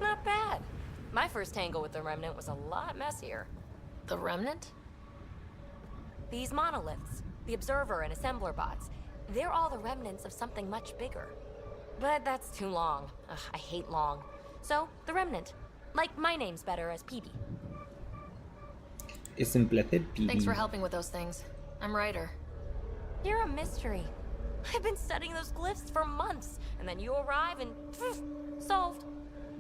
Not bad. My first tangle with the Remnant was a lot messier. The Remnant? These monoliths, the Observer and Assembler bots, they're all the remnants of something much bigger. But that's too long. Ugh, I hate long. So, the Remnant. Like, my name's better as PB. Es un placer, PB. Thanks for helping with those things. I'm Ryder. You're a mystery. I've been studying those glyphs for months, and then you arrive and poof, solved.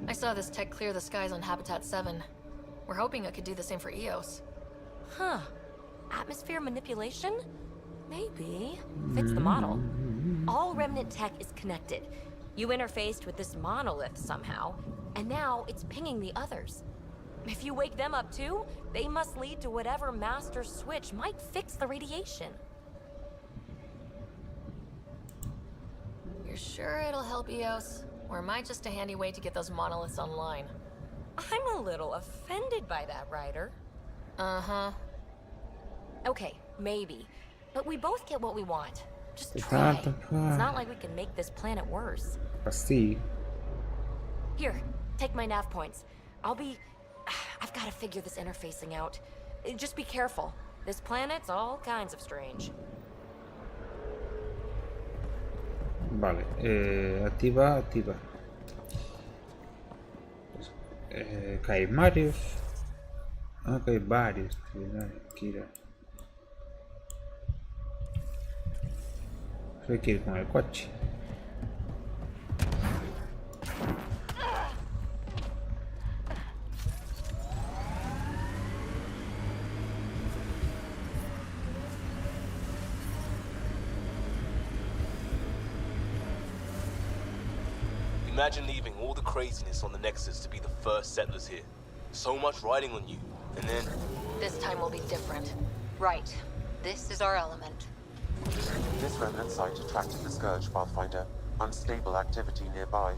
I saw this tech clear the skies on Habitat 7. We're hoping it could do the same for EOS. Huh. Atmosphere manipulation? Maybe. Fits the model. All remnant tech is connected. You interfaced with this monolith somehow, and now it's pinging the others. If you wake them up too, they must lead to whatever master switch might fix the radiation. You're sure it'll help Eos? Or am I just a handy way to get those monoliths online? I'm a little offended by that, Ryder. Uh-huh. Okay, maybe. But we both get what we want. Just try. It's not like we can make this planet worse. Así. Here, take my nav points. I've got to figure this interfacing out. Just be careful. This planet's all kinds of strange. Vale, activa. Pues, que hay varios. Ah, que hay varios. Kira. Hay que ir con el coche. Imagine leaving all the craziness on the Nexus to be the first settlers here. So much riding on you, and then... This time will be different. Right. This is our element. This remnant site attracted the Scourge, Pathfinder. Unstable activity nearby.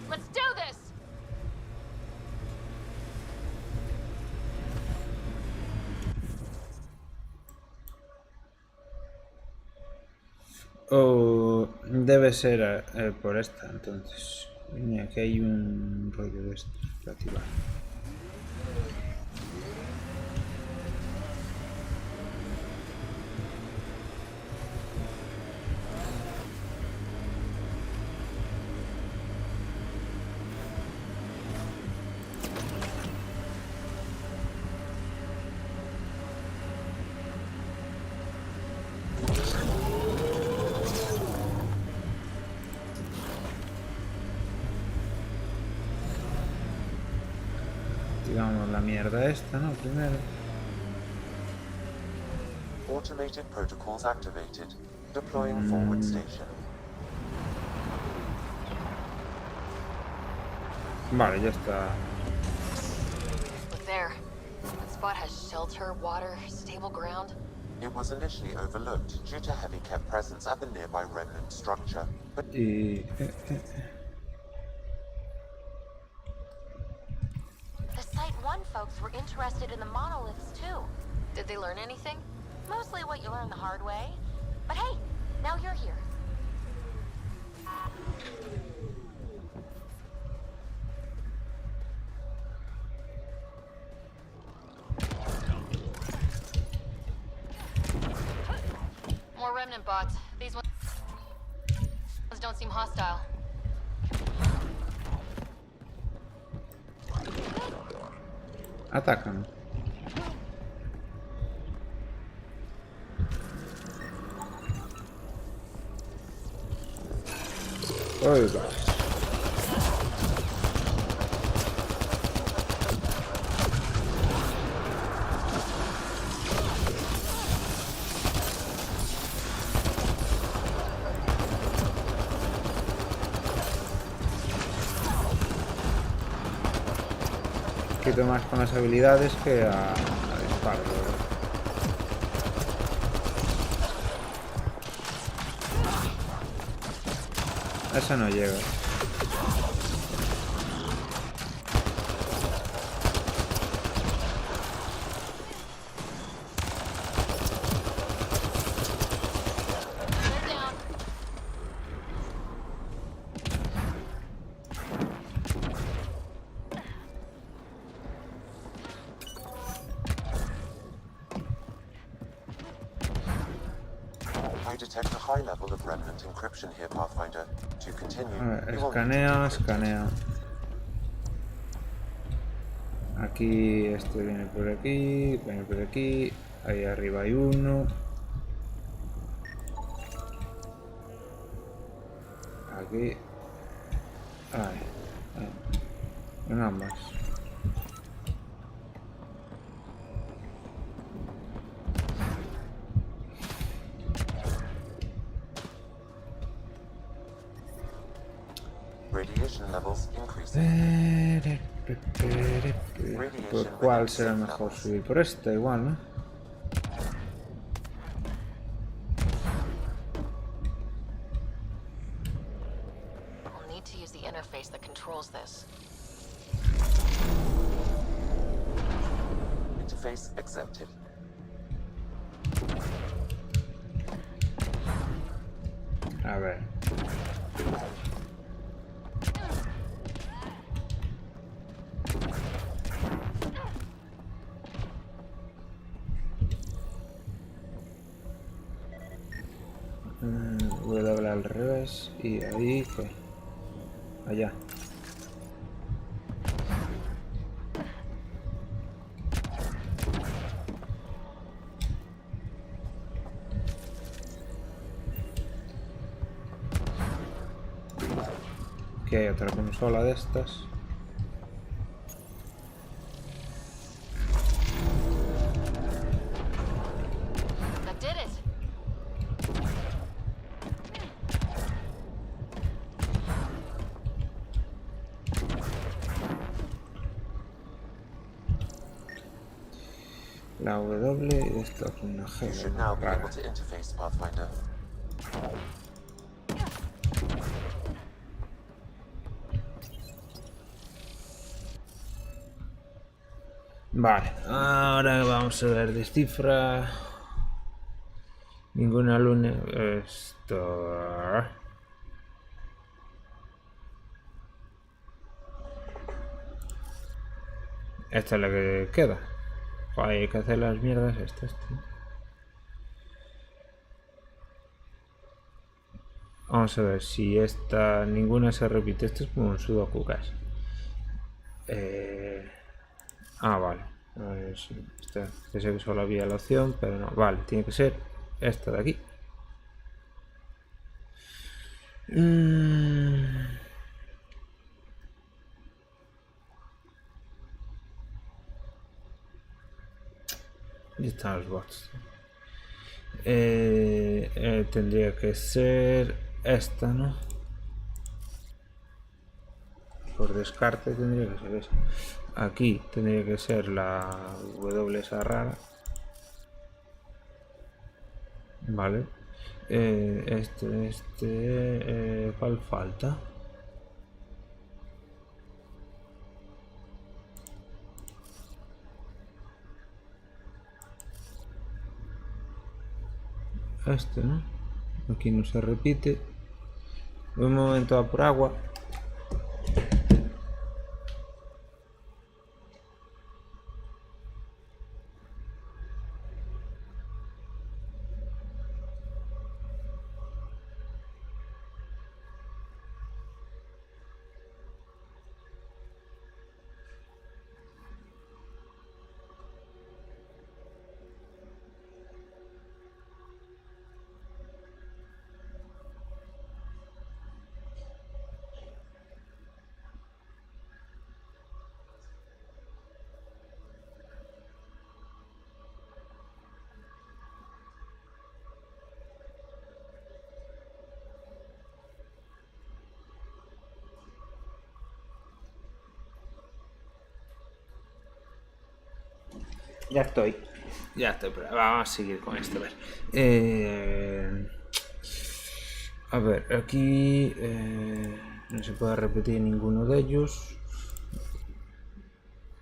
Let's do this! O debe ser por esta, entonces. Mira, aquí hay un rollo de esto. Activar. Digamos la mierda esta, ¿no? Primero. Automated protocols activated. Deploying forward station. Vale, ya está. Look there. That spot has shelter, water, stable ground. It was initially overlooked due to heavy kept presence at the nearby remnant structure, but... The Site 1 folks were interested in the monoliths too. Did they learn anything? Mostly what you learn the hard way. But hey, now you're here. More remnant bots. These ones don't seem hostile. Atacan. Oiga. Un poquito más con las habilidades que a disparo. Esa no llega. I detect a high level of remnant encryption here, Pathfinder. To continue, Escanea. Aquí, este viene por aquí, ahí arriba hay uno. aquí. Ahí. Una más. Radiation levels increasing. ¿Por cuál será mejor subir? Por esta igual, ¿no? We'll need to use the interface that controls this. Interface accepted. A ver. Voy a doblar al revés y ahí que allá. Aquí hay otra consola de estas. That did it. La W y esto con una G. You should now be able to interface, Pathfinder. Vale, ahora vamos a ver, descifra ninguna luna. Esto. Esta es la que queda. Joder, hay que hacer las mierdas estas, tío. Vamos a ver si esta ninguna se repite. Esto es como un sudoku casi. Vale. Sí, pensé que solo había la opción, pero no. Vale, tiene que ser esta de aquí. Y están los bots. Tendría que ser esta, ¿no? Por descarte tendría que ser esa. Aquí tendría que ser la W esa rara. Vale. ¿Cuál falta? Este, ¿no? Aquí no se repite. Un momento a por agua. Ya estoy, pero vamos a seguir con esto. A ver, aquí no se puede repetir ninguno de ellos.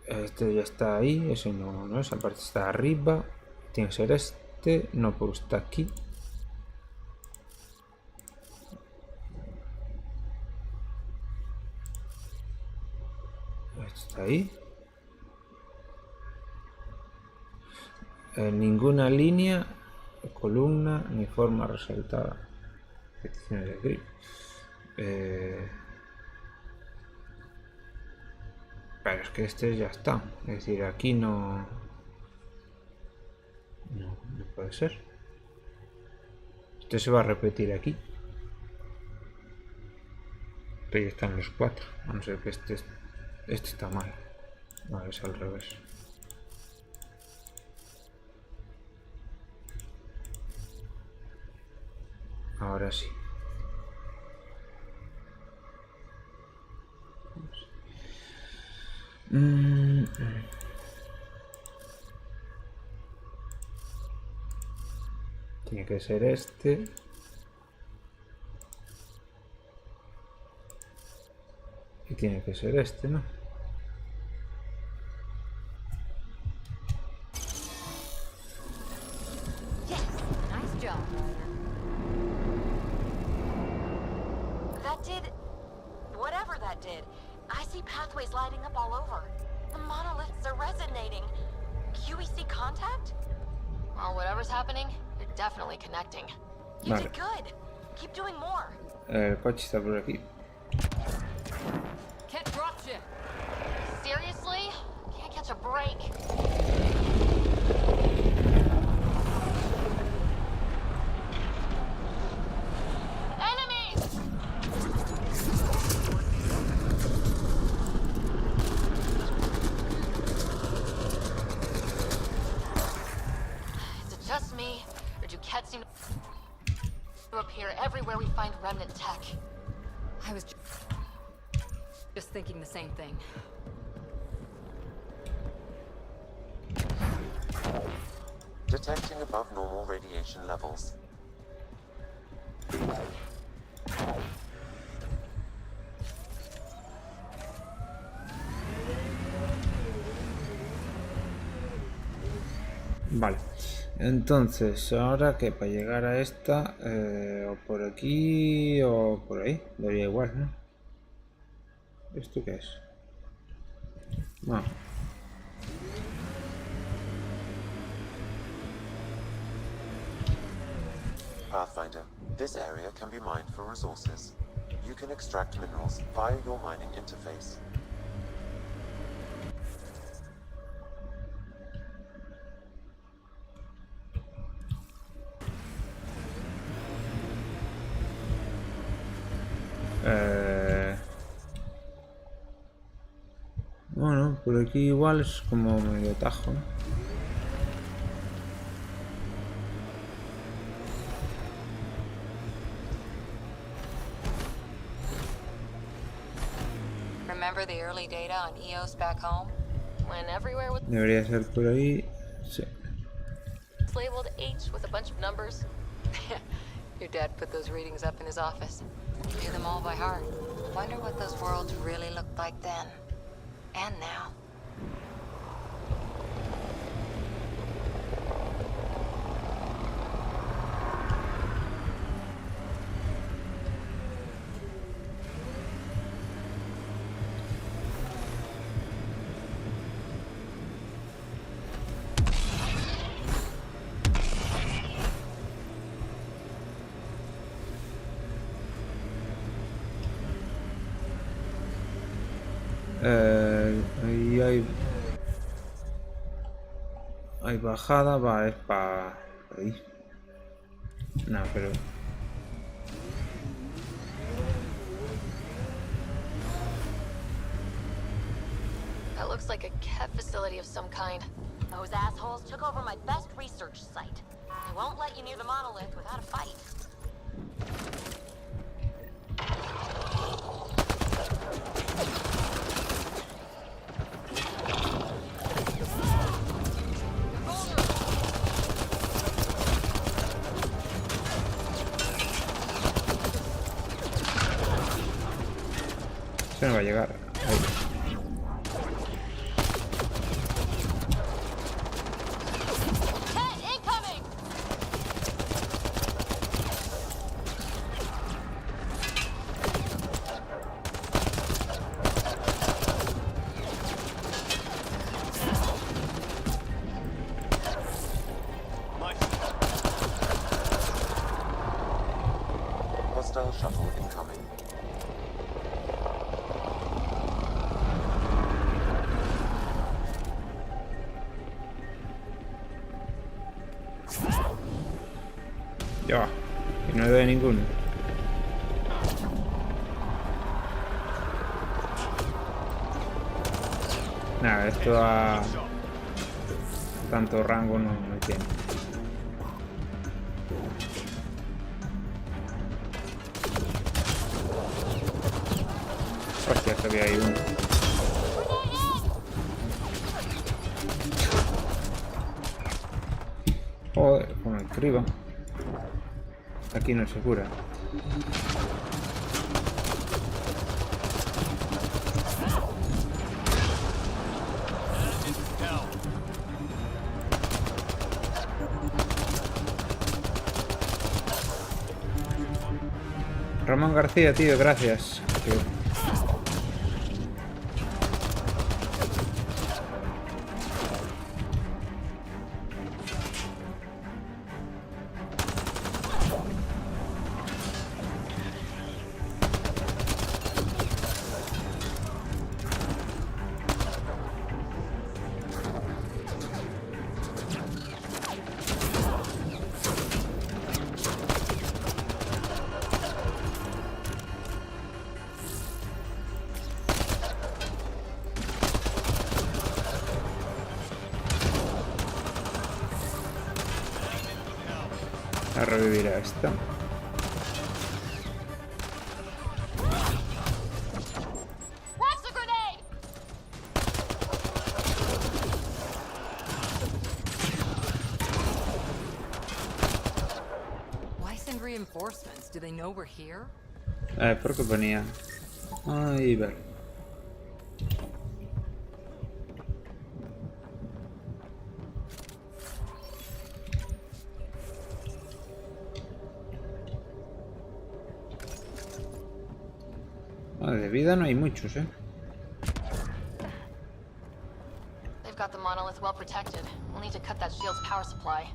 Este ya está ahí, ese no, esa parte está arriba. Tiene que ser este, no, pues está aquí. Este está ahí. Ninguna línea, columna ni forma resaltada. Peticiones de grip. Pero es que este ya está. Es decir, aquí no puede ser. Este se va a repetir aquí. que ya están los 4. A no ser que este está mal. Vale, es al revés. Ahora sí. Tiene que ser este. Y tiene que ser este, ¿no? Yes, nice job. That did whatever that did. I see pathways lighting up all over. The monoliths are resonating. QEC contact? Well, whatever's happening, you're definitely connecting. You Vale. did good. Keep doing more. El coche está por aquí. Can't drop ship. Seriously? Can't catch a break. Enemies! Is it just me, or do cats seem to appear everywhere we find remnant tech? I was just thinking the same thing. Detecting above normal radiation levels. Vale. Entonces, ahora que para llegar a esta, o por aquí o por ahí, daría igual, ¿no? ¿Esto qué es? No. Pathfinder, this area can be mined for resources. You can extract minerals via your mining interface. Bueno, por aquí igual es como medio tajo, ¿no? Remember the early data on EOS back home? When everywhere was Debería ser por ahí. Sí. labeled H with a bunch of numbers. Your dad put those readings up in his office. Knew them all by heart. Wonder what those worlds really looked like then. And now. Ahí hay bajada, va, es para ahí. No, pero That looks like a cat facility of some kind. Those assholes took over my best research site. They won't let you near the monolith without a fight. se me va a llegar. Ahí. Hostile shuttle incoming. Ya va. Y no doy ninguno. Nada, esto a tanto rango no tiene. Hostia, que había ahí uno. Joder, con el criba. Aquí no se cura. Ramón García, tío, gracias. A revivir a esta. Why send reinforcements? Do they know we're here? ¿Por qué ponía? Ahí ver. De vida no hay muchos, They've got the monolith well protected. We'll need to cut that shield's power supply.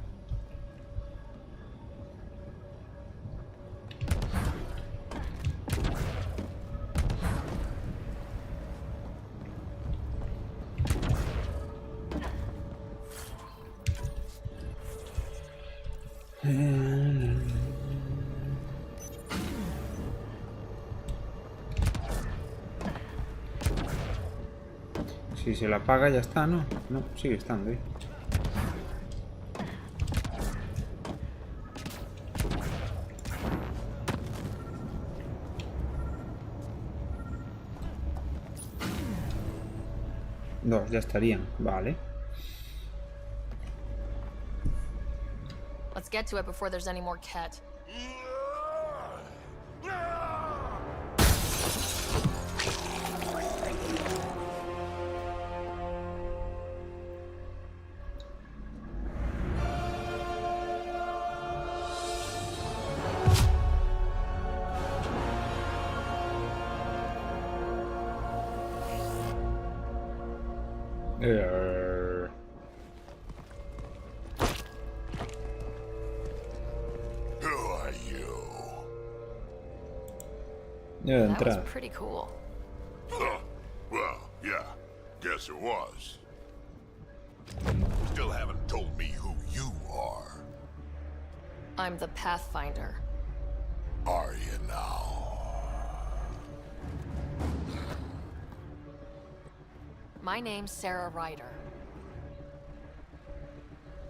Si se la apaga ya está, ¿no? No, sigue estando ahí. Dos, ya estarían, vale. Let's get to it before there's any more Ket. That was pretty cool. Well, yeah, guess it was. Still haven't told me who you are. I'm the Pathfinder. Are you now? My name's Sarah Ryder.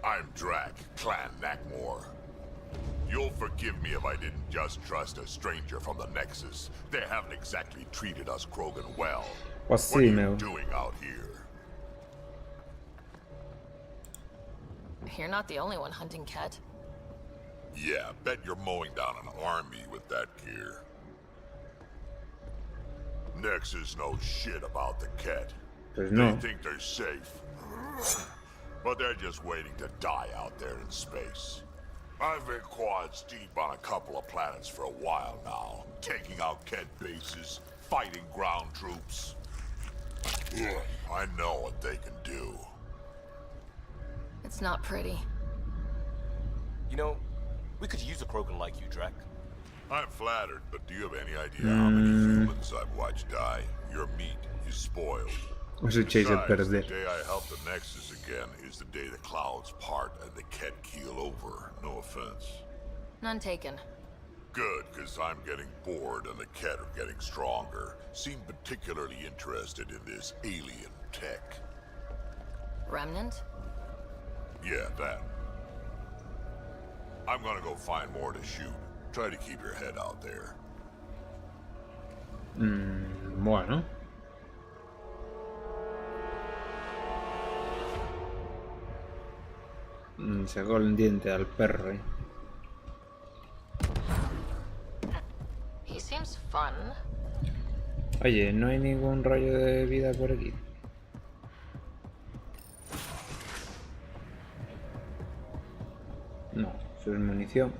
I'm Drac, Clan Nakmor. You'll forgive me if I didn't just trust a stranger from the Nexus. They haven't exactly treated us Krogan well. What are you doing out here? You're not the only one hunting Ket. Yeah, bet you're mowing down an army with that gear. Nexus knows shit about the Ket. Pues They no. think they're safe. But they're just waiting to die out there in space. I've been quads deep on a couple of planets for a while now, taking out Ket bases, fighting ground troops. I know what they can do. It's not pretty. You know, we could use a Krogan like you, Drac. I'm flattered, but do you have any idea how many humans I've watched die? Your meat is spoiled. Os echéis a Besides, the perder. day I help the Nexus again is the day the clouds part and the Ket keel over. No offense. None taken. Good, because I'm getting bored and the Kett are getting stronger. Seem particularly interested in this alien tech. Remnant? Yeah, that. I'm gonna go find more to shoot. Try to keep your head out there. Bueno. Sacó el diente al perro, ¿eh? He seems fun. Oye, ¿no hay ningún rayo de vida por aquí? No, eso es munición.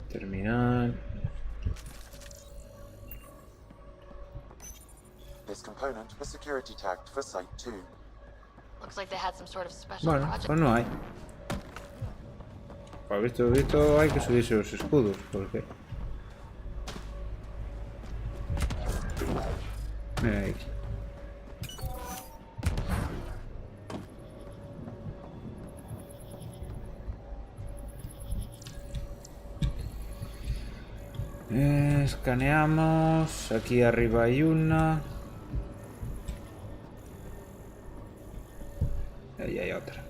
Terminal. This component was security tagged for Site 2. Looks like they had some sort of special Bueno, project. pues no hay. Pues visto hay que subirse los escudos, porque... Mira ahí. Escaneamos. Aquí arriba hay una. Ahí hay otra.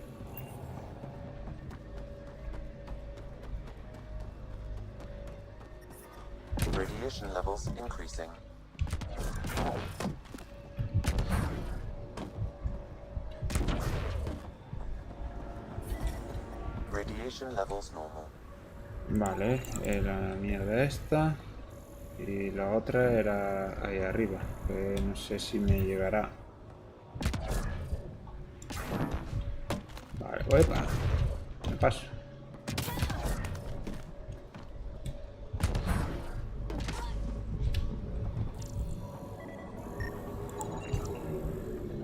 Radiation levels increasing. Radiation levels normal. Vale, la mierda esta. Y la otra era ahí arriba, que no sé si me llegará. Vale, ¡epa! Me paso.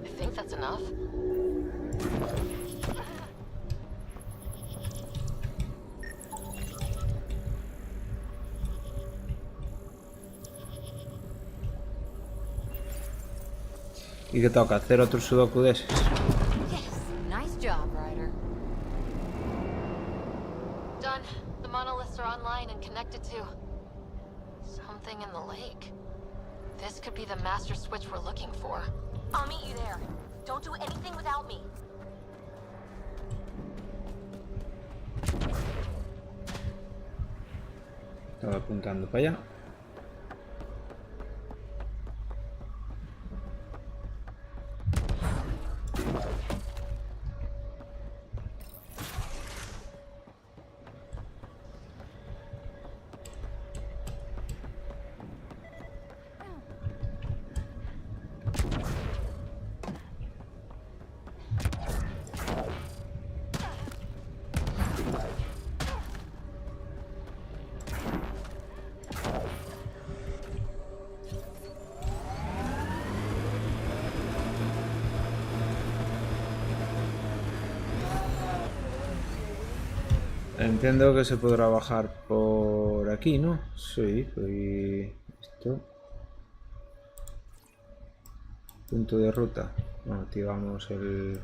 I think that's enough. ¿Y qué toca? ¿Hacer otro sudoku de esos? Nice job, Ryder. Done. The monoliths are online and connected to something in the lake. This could be the master switch we're looking for. I'll meet you there. Don't do anything without me. Estaba apuntando para allá. Entiendo que se podrá bajar por aquí, ¿no? Sí, y esto. Punto de ruta. Bueno, activamos el...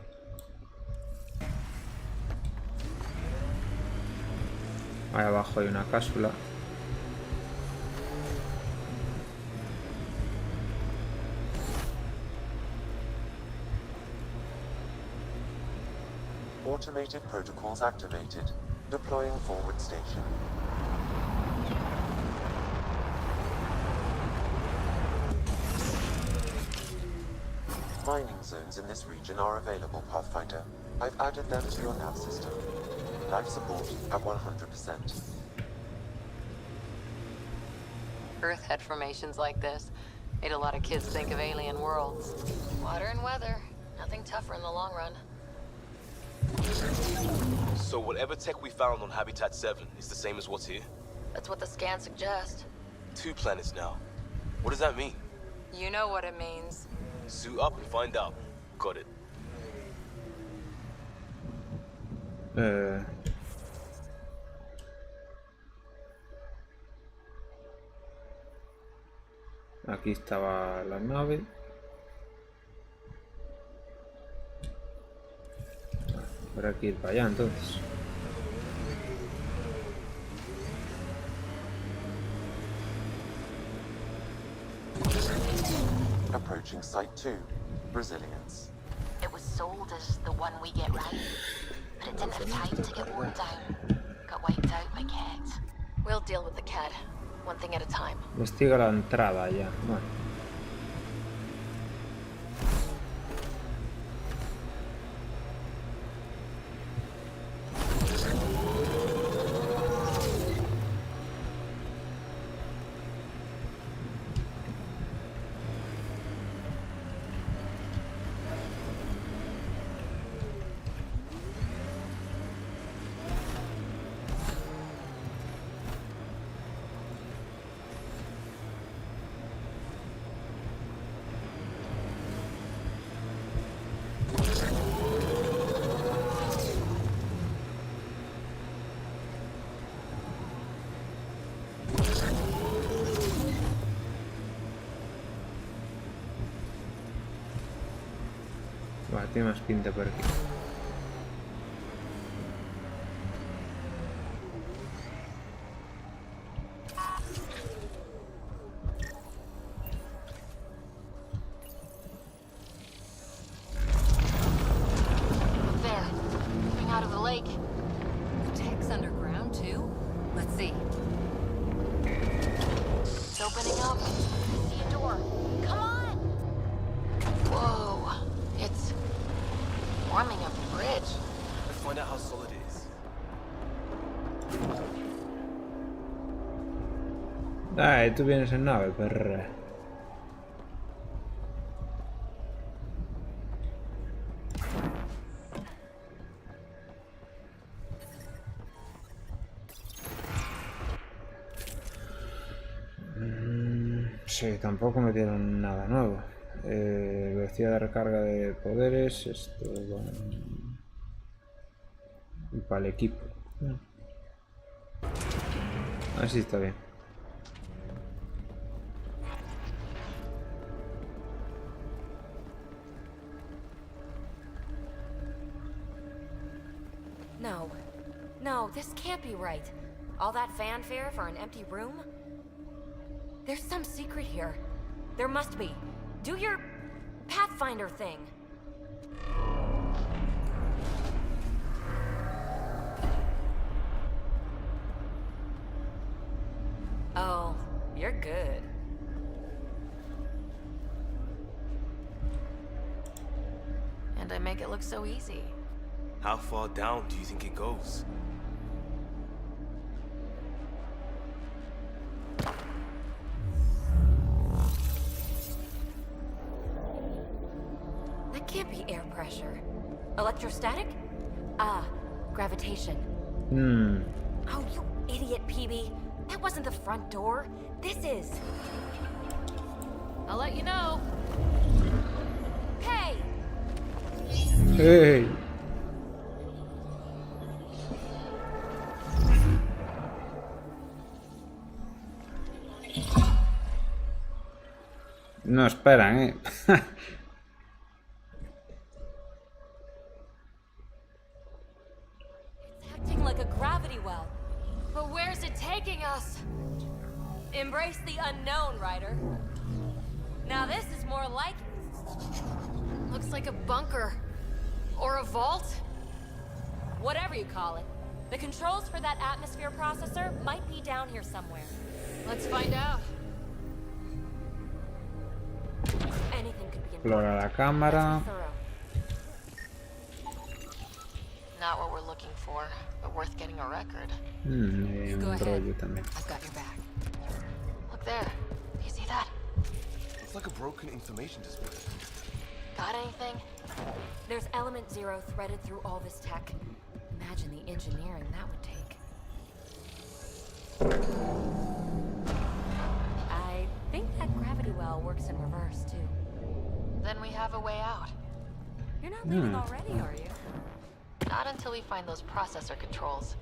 Ahí abajo hay una cápsula. Automated protocols activated. Deploying forward station. Mining zones in this region are available, Pathfinder. I've added them to your nav system. Life support at 100%. Earth had formations like this. Made a lot of kids think of alien worlds. Water and weather. Nothing tougher in the long run. So whatever tech we found on Habitat 7 is the same as what's here? That's what the scans suggest. 2 planets now. What does that mean? You know what it means. Suit up and find out. Got it. Aquí estaba la nave. Habrá que ir para allá entonces. Approaching Site 2, Resilience. It was sold as the one we get right, but it didn't have time to get worn down. Got wiped out by Ket. We'll deal with the Ket, one thing at a time. Investiga la entrada ya. Bueno. Vale, tiene más pinta por aquí. There, moving out of the lake. The tech's underground too? Let's see. It's opening up. I see a door. Come on! Whoa, it's forming a bridge. Let's find out how solid it is. Ay, tú vienes en nave, perra. Sí, tampoco me dieron nada nuevo. Velocidad de recarga de poderes, esto bueno. Y para el equipo. Así está bien. No, this can't be right. All that fanfare for an empty room? There's some secret here. There must be. Do your Pathfinder thing. Oh, you're good. And I make it look so easy. How far down do you think it goes? That can't be air pressure. Electrostatic? Ah, gravitation. Oh, you idiot, PB. That wasn't the front door. This is. I'll let you know. Hey! Hey. No esperan, It's acting like a gravity well. But where's it taking us? Embrace the unknown, Ryder. Now this is more like it. Looks like a bunker. Or a vault? Whatever you call it. The controls for that atmosphere processor might be down here somewhere. Let's find out. Anything could be Explora la cámara. Not what we're looking for, but worth getting a record. Un rollo también. I've got your back. Look there. You see that? It's like a broken information display. Got anything? There's element 0 threaded through all this tech. Imagine the engineering that would take. I think that gravity well works in reverse, too. Then we have a way out. You're not leaving already, are you? Not until we find those processor controls.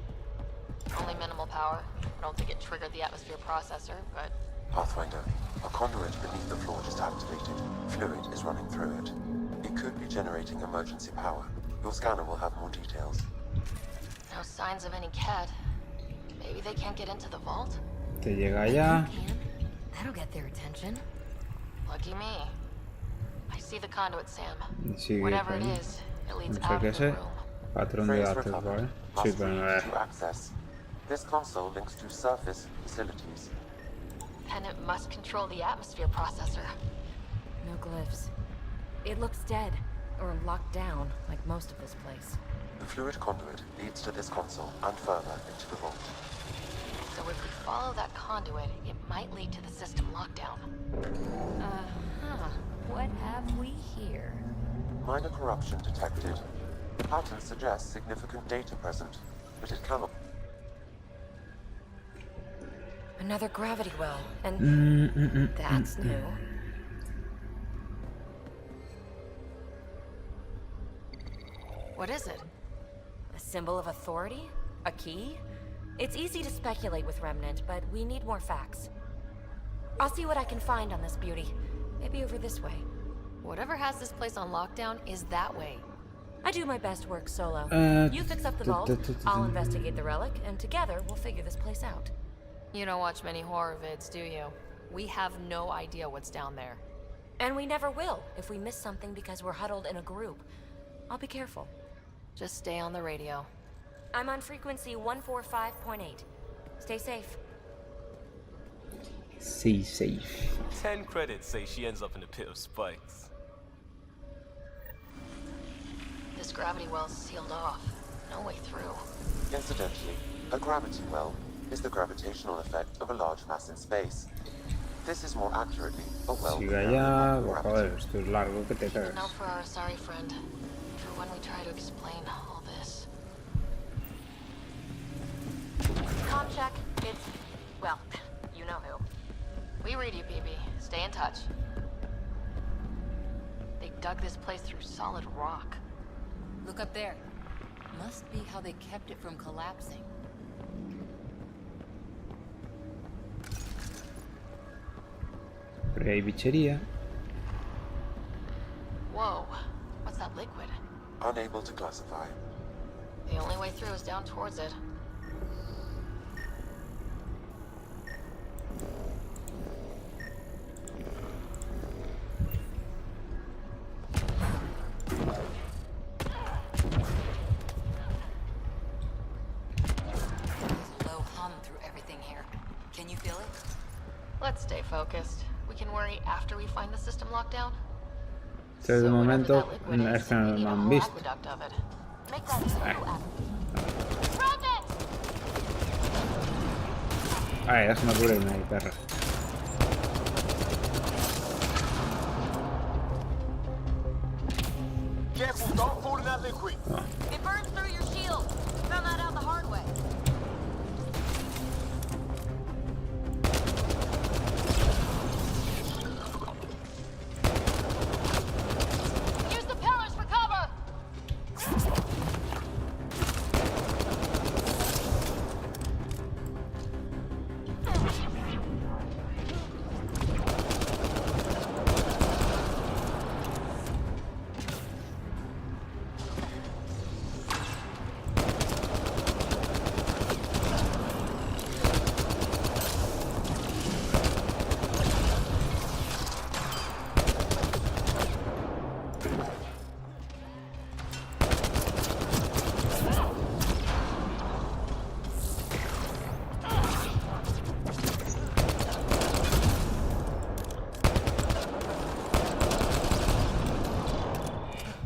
Only minimal power. I don't think it triggered the atmosphere processor, but... Pathfinder, a conduit beneath the floor just activated. Fluid is running through it. It could be generating emergency power. Your scanner will have more details. No signs of any cat. Maybe they can't get into the vault? Te llega ya. That'll get their attention. Lucky me. I see the conduit, Sam. Sigue Whatever it ahí. is, it leads No sé out qué of the sé. room. Patrón de Phrase datos, recovered. ¿vale? Sí, Must pero read to access. This console links to surface facilities. Pennant must control the atmosphere processor. No glyphs. It looks dead, or locked down, like most of this place. The fluid conduit leads to this console and further into the vault. So if we follow that conduit, it might lead to the system lockdown. What have we here? Minor corruption detected. Pattern suggests significant data present, but it cannot. Another gravity well, and that's new. What is it? A symbol of authority? A key? It's easy to speculate with Remnant, but we need more facts. I'll see what I can find on this beauty. Maybe over this way. Whatever has this place on lockdown is that way. I do my best work solo. You fix up the vault, I'll investigate the relic, and together we'll figure this place out. You don't watch many horror vids, do you? We have no idea what's down there. And we never will if we miss something because we're huddled in a group. I'll be careful. Just stay on the radio. I'm on frequency 145.8. Stay safe. Stay safe. 10 credits say she ends up in a pit of spikes. This gravity well's sealed off. No way through. Incidentally, a gravity well is the gravitational effect of a large mass in space. This is more accurately a well. Sigue allá. Joder, esto es largo que te cagas. Now for our sorry friend. For when we try to explain all this. Com check. It's, well, you know who. We read you, BB. Stay in touch. They dug this place through solid rock. Look up there. Must be how they kept it from collapsing. Pero hay bichería. Whoa. What's that liquid? Unable to classify. The only way through is down towards it. Low hum through everything here. Can you feel it? Let's stay focused. We can worry after we find the system lockdown. Pero de momento es que no lo han visto. Aqueduct of it. Make that into Ay, déjame cubrirme ahí, perra. Careful, don't fall in that liquid. It burns through your shield. Found that out the hard way. Use the pillars for cover.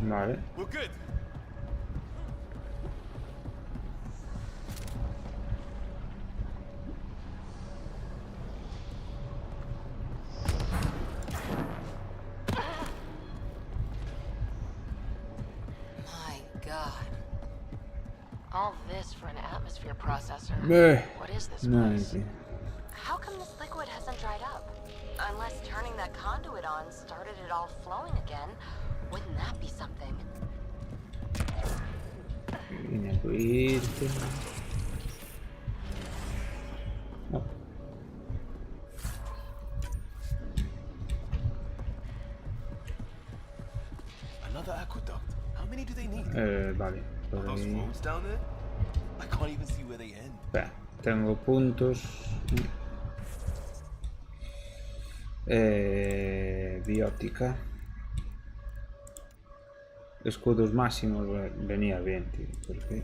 Vale. We're good. My God. All this for an atmosphere processor. What is this No, place? tío. How come this liquid hasn't dried up? Unless turning that conduit on started it all flowing again. Wouldn't that be something? Vine a cubrirte. Oh. Another aqueduct. How many do they need? Vale. Por Those ahí. roads down there? I can't even see where they end. Espera, tengo puntos. Biótica. Escudos máximos venía bien, tío. Porque...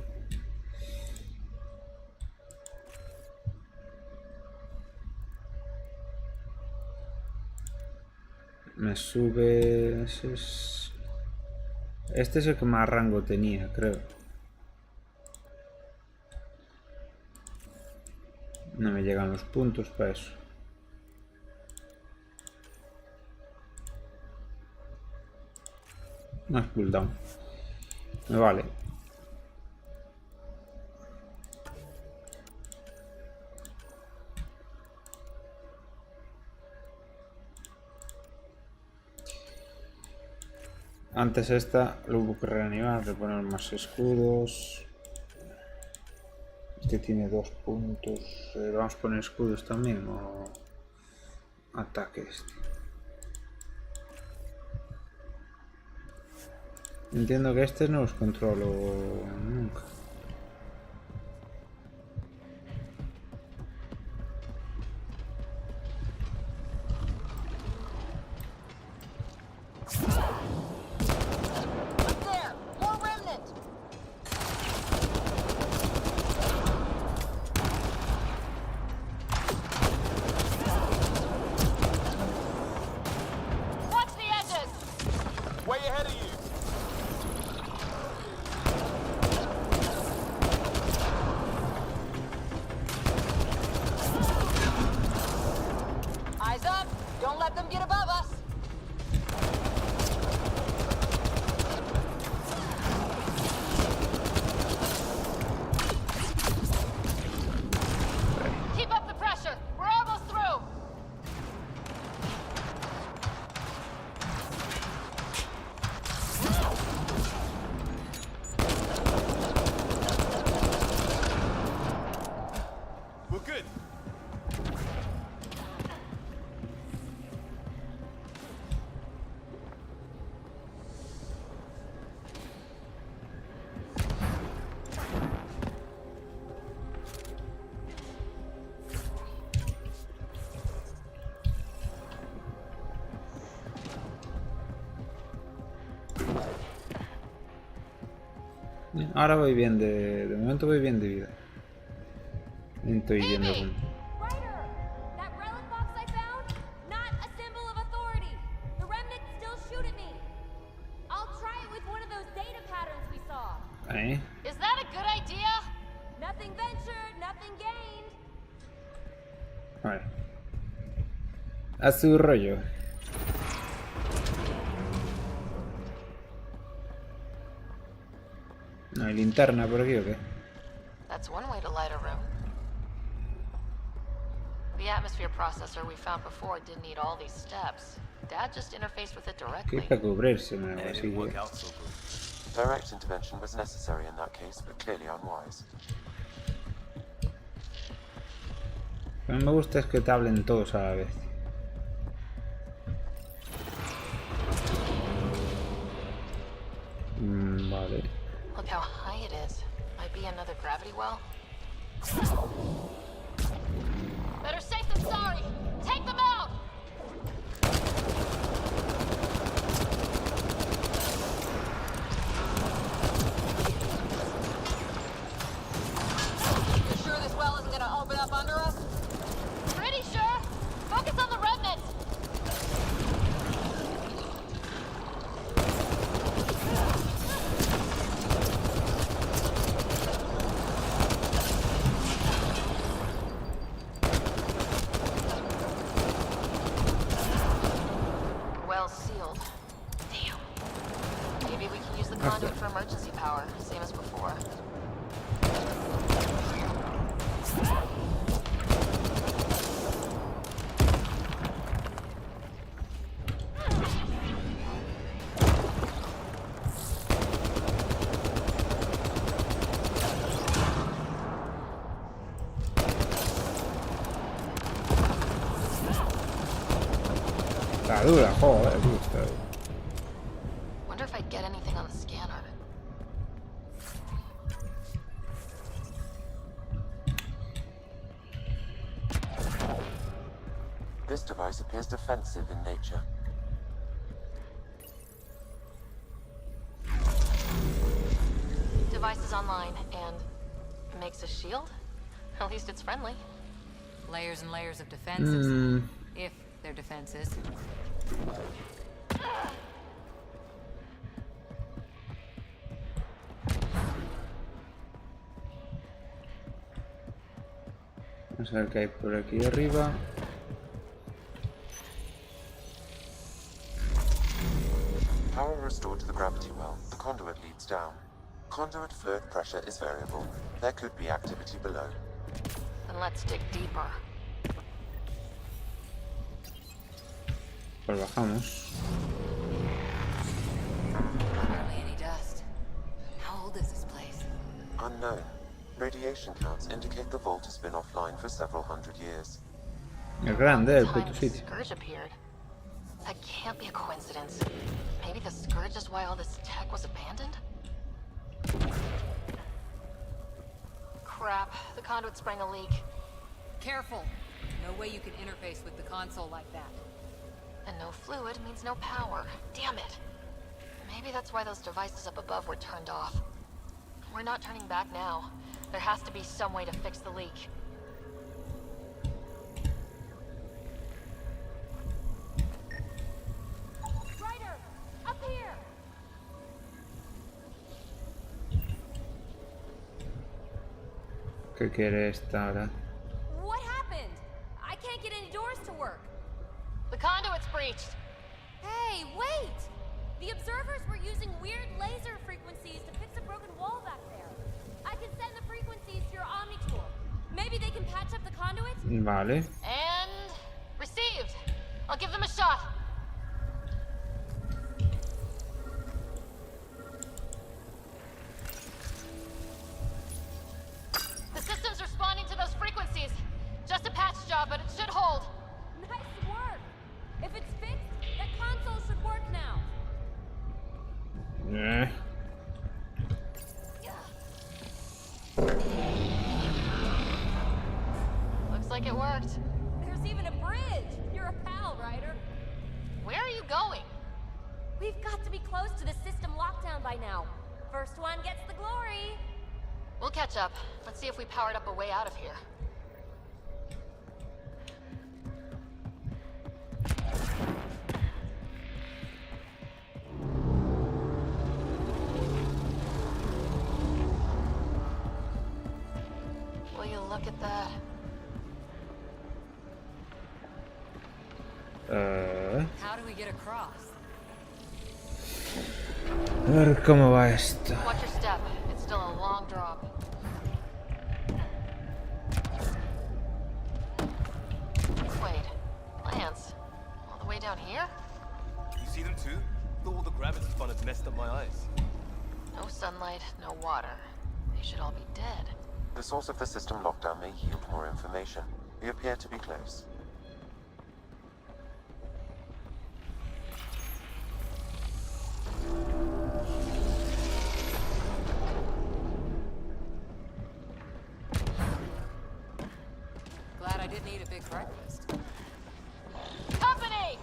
me sube... Este es el que más rango tenía, creo. No me llegan los puntos para eso. No es cooldown. Me vale. Antes esta lo hubo que reanimar, de poner más escudos. Este tiene 2 puntos. ¿Vamos a poner escudos también o ataque este? Entiendo que este no los controlo nunca. Ahora voy bien de momento voy bien de vida. Estoy yendo con... That relic box I found, not a symbol of authority. The remnants still shoot at me. I'll try it with one of those data patterns we saw. Is that a good idea? Nothing ventured, nothing gained. Vale. A su rollo. ¿No hay linterna por aquí o qué? That's one way to light a room. The atmosphere processor we found before didn't need all these steps. Dad just interfaced with it directly. ¿Qué para cubrirse? Así que... Direct intervention was necessary in that case, but clearly unwise. Lo que me gusta es que te hablen todos a la vez. Vale. Look how high it is. Might be another gravity well. Better safe than sorry. Take them out! You sure this well isn't gonna open up under us? Pretty sure. Focus on the remnants. Sealed. Damn. Maybe we can use the conduit for emergency power, same as before. Está dura, joder, Wonder if I'd get anything on the scanner. This device appears defensive in nature. Device is online and makes a shield? At least it's friendly. Layers and layers of defenses. If they're defenses. Vamos a ver qué hay por aquí arriba. Power restored to the gravity well. The conduit leads down. Conduit fluid pressure is variable. There could be activity below. Then let's dig deeper. Pues bajamos. Hardly any dust. How old is this place? Unknown. Radiation counts indicate the vault has been offline for several hundred years. Es grande el puto sitio. Scourge appeared. That can't be a coincidence. Maybe the Scourge is why all this tech was abandoned? Crap, the conduit sprang a leak. Careful. No way you can interface with the console like that. And no fluid means no power. Damn it. Maybe that's why those devices up above were turned off. We're not turning back now. There has to be some way to fix the leak. Ryder! Up here! ¿Qué quiere esta ahora? What happened? I can't get any doors to work. The conduit's breached. Hey, wait! The observers were using weird laser frequencies to fix a broken wall back there. I can send the frequencies to your Omni tool. Maybe they can patch up the conduit? Vale. And received. I'll give them a shot. The system's responding to those frequencies. Just a patch job, but it should hold. Nice work! If it's fixed, that console should work now. Looks like it worked. There's even a bridge! You're a pal, Ryder. Where are you going? We've got to be close to the system lockdown by now. First one gets the glory. We'll catch up. Let's see if we powered up a way out of here. Will you look at that? How do we get across? A ver cómo va esto. Watch your step. It's still a long drop. Wait, Lance, all the way down here? You see them too? Thought all the gravity fun had messed up my eyes. No sunlight, no water. They should all be dead. The source of the system lockdown may yield more information. We appear to be close. Glad I didn't eat a big breakfast. Company!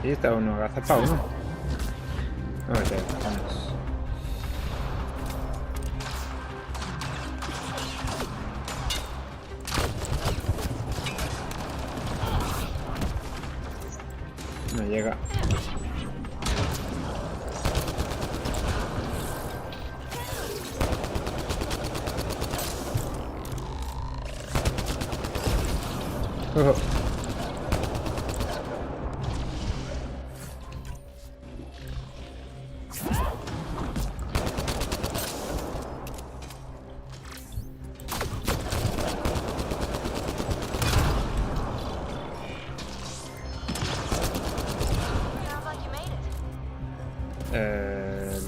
Ahí está uno agazapado, ¿no? A ver, vamos. No llega. Oh.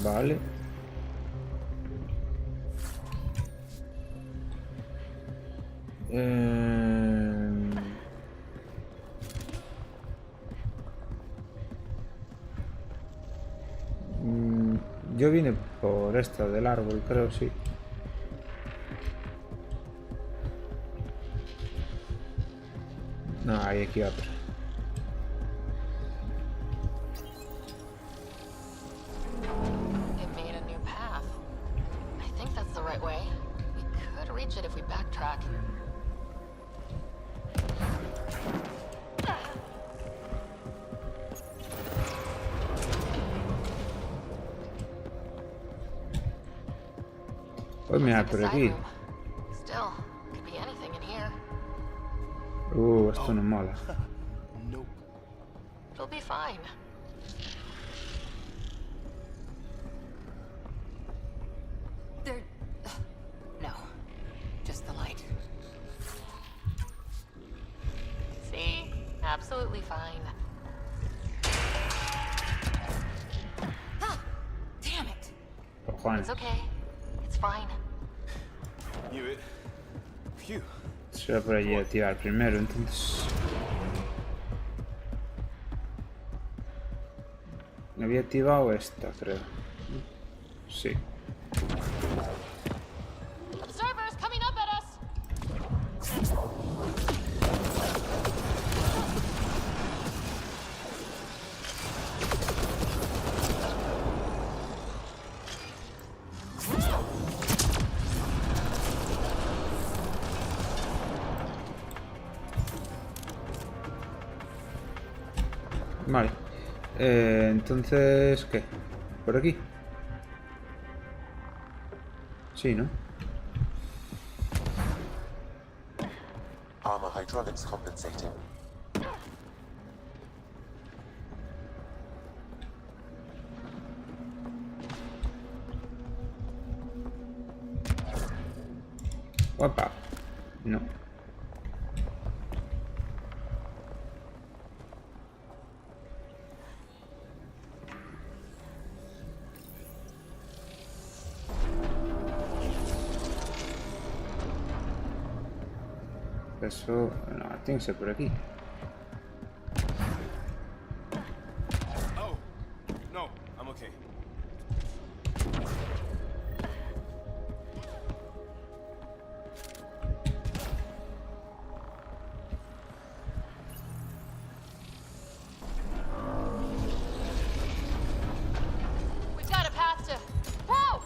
Vale. Yo vine por esta del árbol, creo, sí. No, hay aquí otra. It made a new path. I think that's the right way. We could reach it if we backtrack. Pues mira, por aquí. Still, could be anything in here. Esto no mola. It'll be fine. There... No. Just the light. See? Absolutely fine. Ah! Damn it! Cojones. It's okay. It's fine. Knew it. Phew. Será por allí a tirar primero, entonces. Me había activado esta, creo. Sí. Observers coming up at us! Vale. Entonces, ¿qué? ¿Por aquí? Sí, ¿no? Armor hydraulics compensating. Opa. No. Eso... No, tiene que ser por aquí. Oh, no, I'm okay. We've got a path to... Whoa!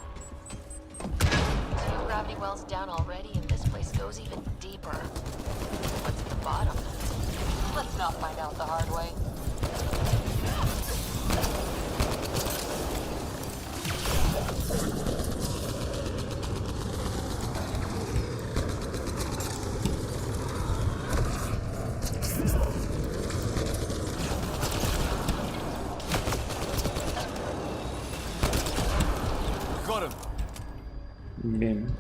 2 gravity wells down already, and this place goes even deeper. What's at the bottom? Let's not find out the hard way. Got him. Bien.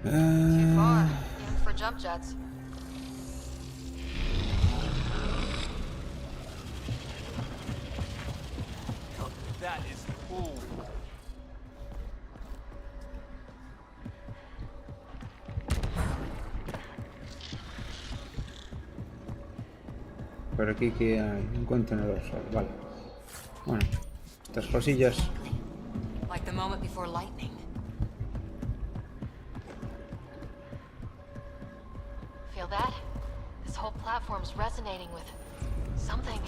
Too far. Aim for jump jets. That is cool. Por aquí que hay un contenedor solo. Vale. Bueno, estas cosillas. Like the moment before lightning. Feel that? This whole platform's resonating with something.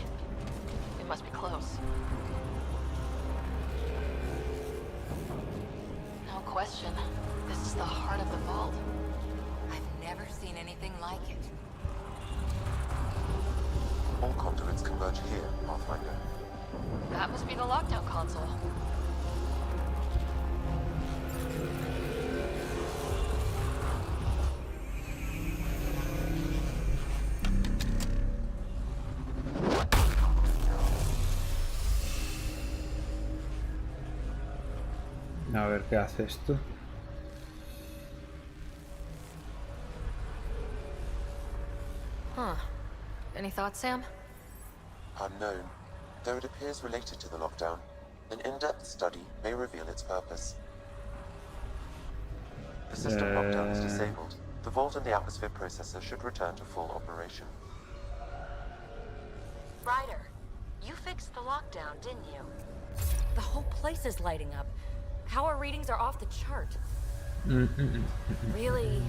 It must be close. No question. This is the heart of the vault. I've never seen anything like it. All conduits converge here, Pathfinder. That must be the lockdown console. A ver qué hace esto. Huh. Any thoughts, Sam? Unknown. Though it appears related to the lockdown, an in-depth study may reveal its purpose. The system lockdown is disabled. The vault and the atmosphere processor should return to full operation. Ryder, you fixed the lockdown, didn't you? The whole place is lighting up. Power readings are off the chart. Really,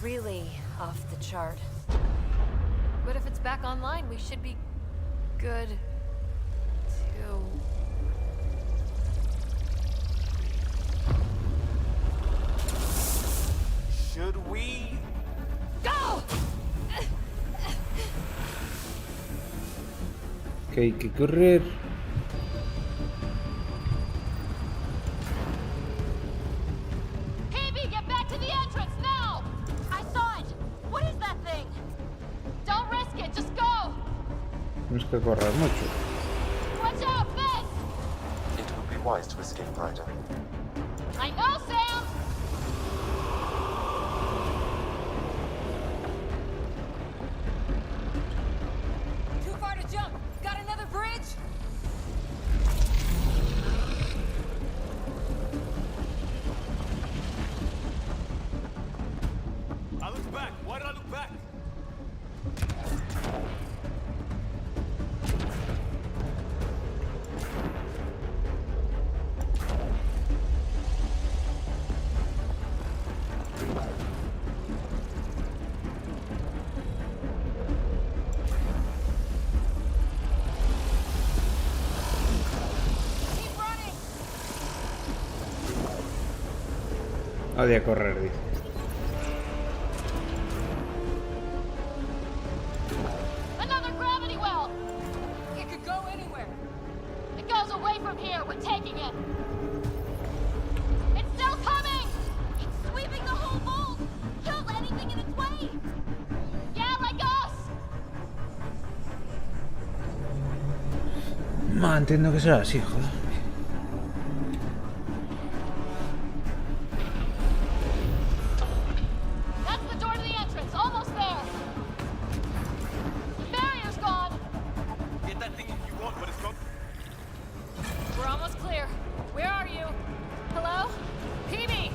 really off the chart. But if it's back online, we should be good too. Should we? Go! Que hay que correr. PB, get back to the entrance now! I saw it! What is that thing? Don't risk it, just go! Tienes que correr mucho. Watch out, Ben! It would be wise to escape, Ryder. I know, Sam! Too far to jump. Got another bridge? I looked back. Why did I look back? Odia correr, dice. Another gravity well! It could go anywhere. It goes away from here. We're taking it. It's still coming! It's sweeping the whole vault! Kills anything in its way! Yeah, like us! Ma, entiendo que será así, joder. That's the door to the entrance. Almost there. The barrier's gone. Get that thing if you want, but it's gone. We're almost clear. Where are you? Hello? PB!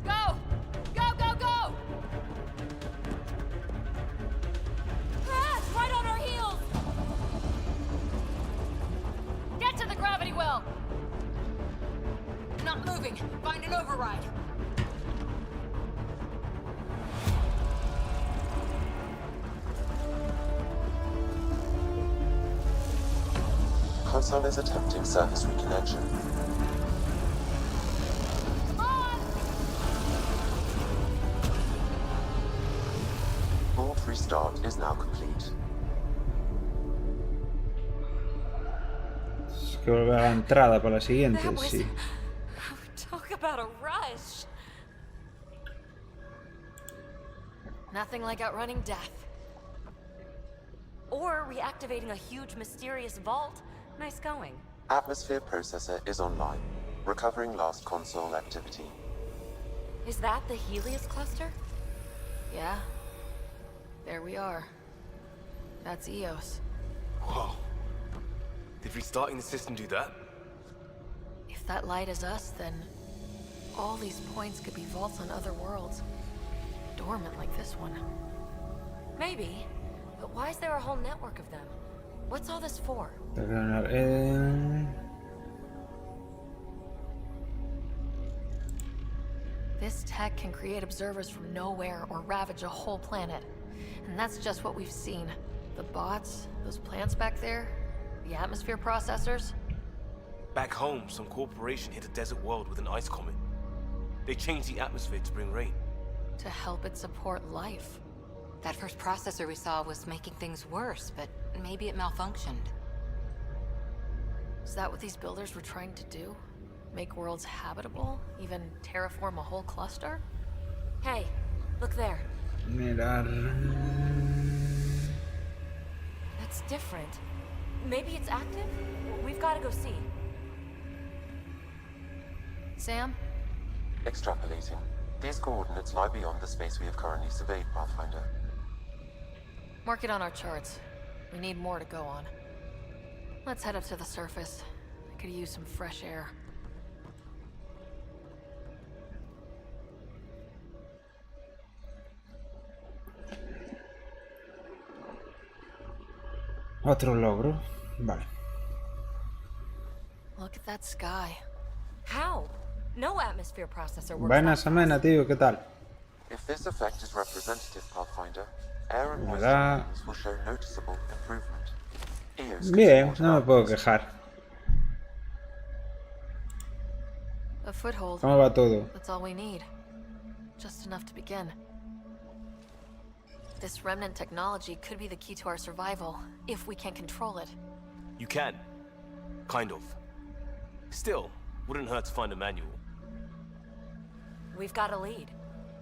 Go! Go, go, go! Ah, it's right on our heels! Get to the gravity well! Not moving. Find an override. Console is attempting surface reconnection. Come on! Vault restart is now complete. Es que volver a la entrada para la siguiente, That was... sí. Talk about a rush. Nothing like outrunning death. Or reactivating a huge mysterious vault. Nice going. Atmosphere processor is online, recovering last console activity. Is that the Helios cluster? Yeah. There we are. That's Eos. Whoa. Did restarting the system do that? If that light is us, then all these points could be vaults on other worlds. Dormant like this one. Maybe. But why is there a whole network of them? What's all this for? This tech can create observers from nowhere or ravage a whole planet. And that's just what we've seen. The bots, those plants back there, the atmosphere processors. Back home, some corporation hit a desert world with an ice comet. They changed the atmosphere to bring rain. To help it support life. That first processor we saw was making things worse, but maybe it malfunctioned. Is that what these builders were trying to do? Make worlds habitable? Even terraform a whole cluster? Hey, look there. Mirar. That's different. Maybe it's active? We've got to go see. Sam? Extrapolating. These coordinates lie beyond the space we have currently surveyed, Pathfinder. Mark it on our charts. We need more to go on. Let's head up to the surface. I could use some fresh air. Otro logro. Vale. Look at that sky. How? No atmosphere processor works. Buenas, Amena, tío, ¿qué tal? If this effect is representative, Pathfinder, air and moisture Hola. levels will show noticeable improvement. EOS Bien, no me puedo quejar. A foothold. ¿Cómo va todo? That's all we need. Just enough to begin. This remnant technology could be the key to our survival, if we can control it. You can. Kind of. Still, wouldn't hurt to find a manual. We've got a lead.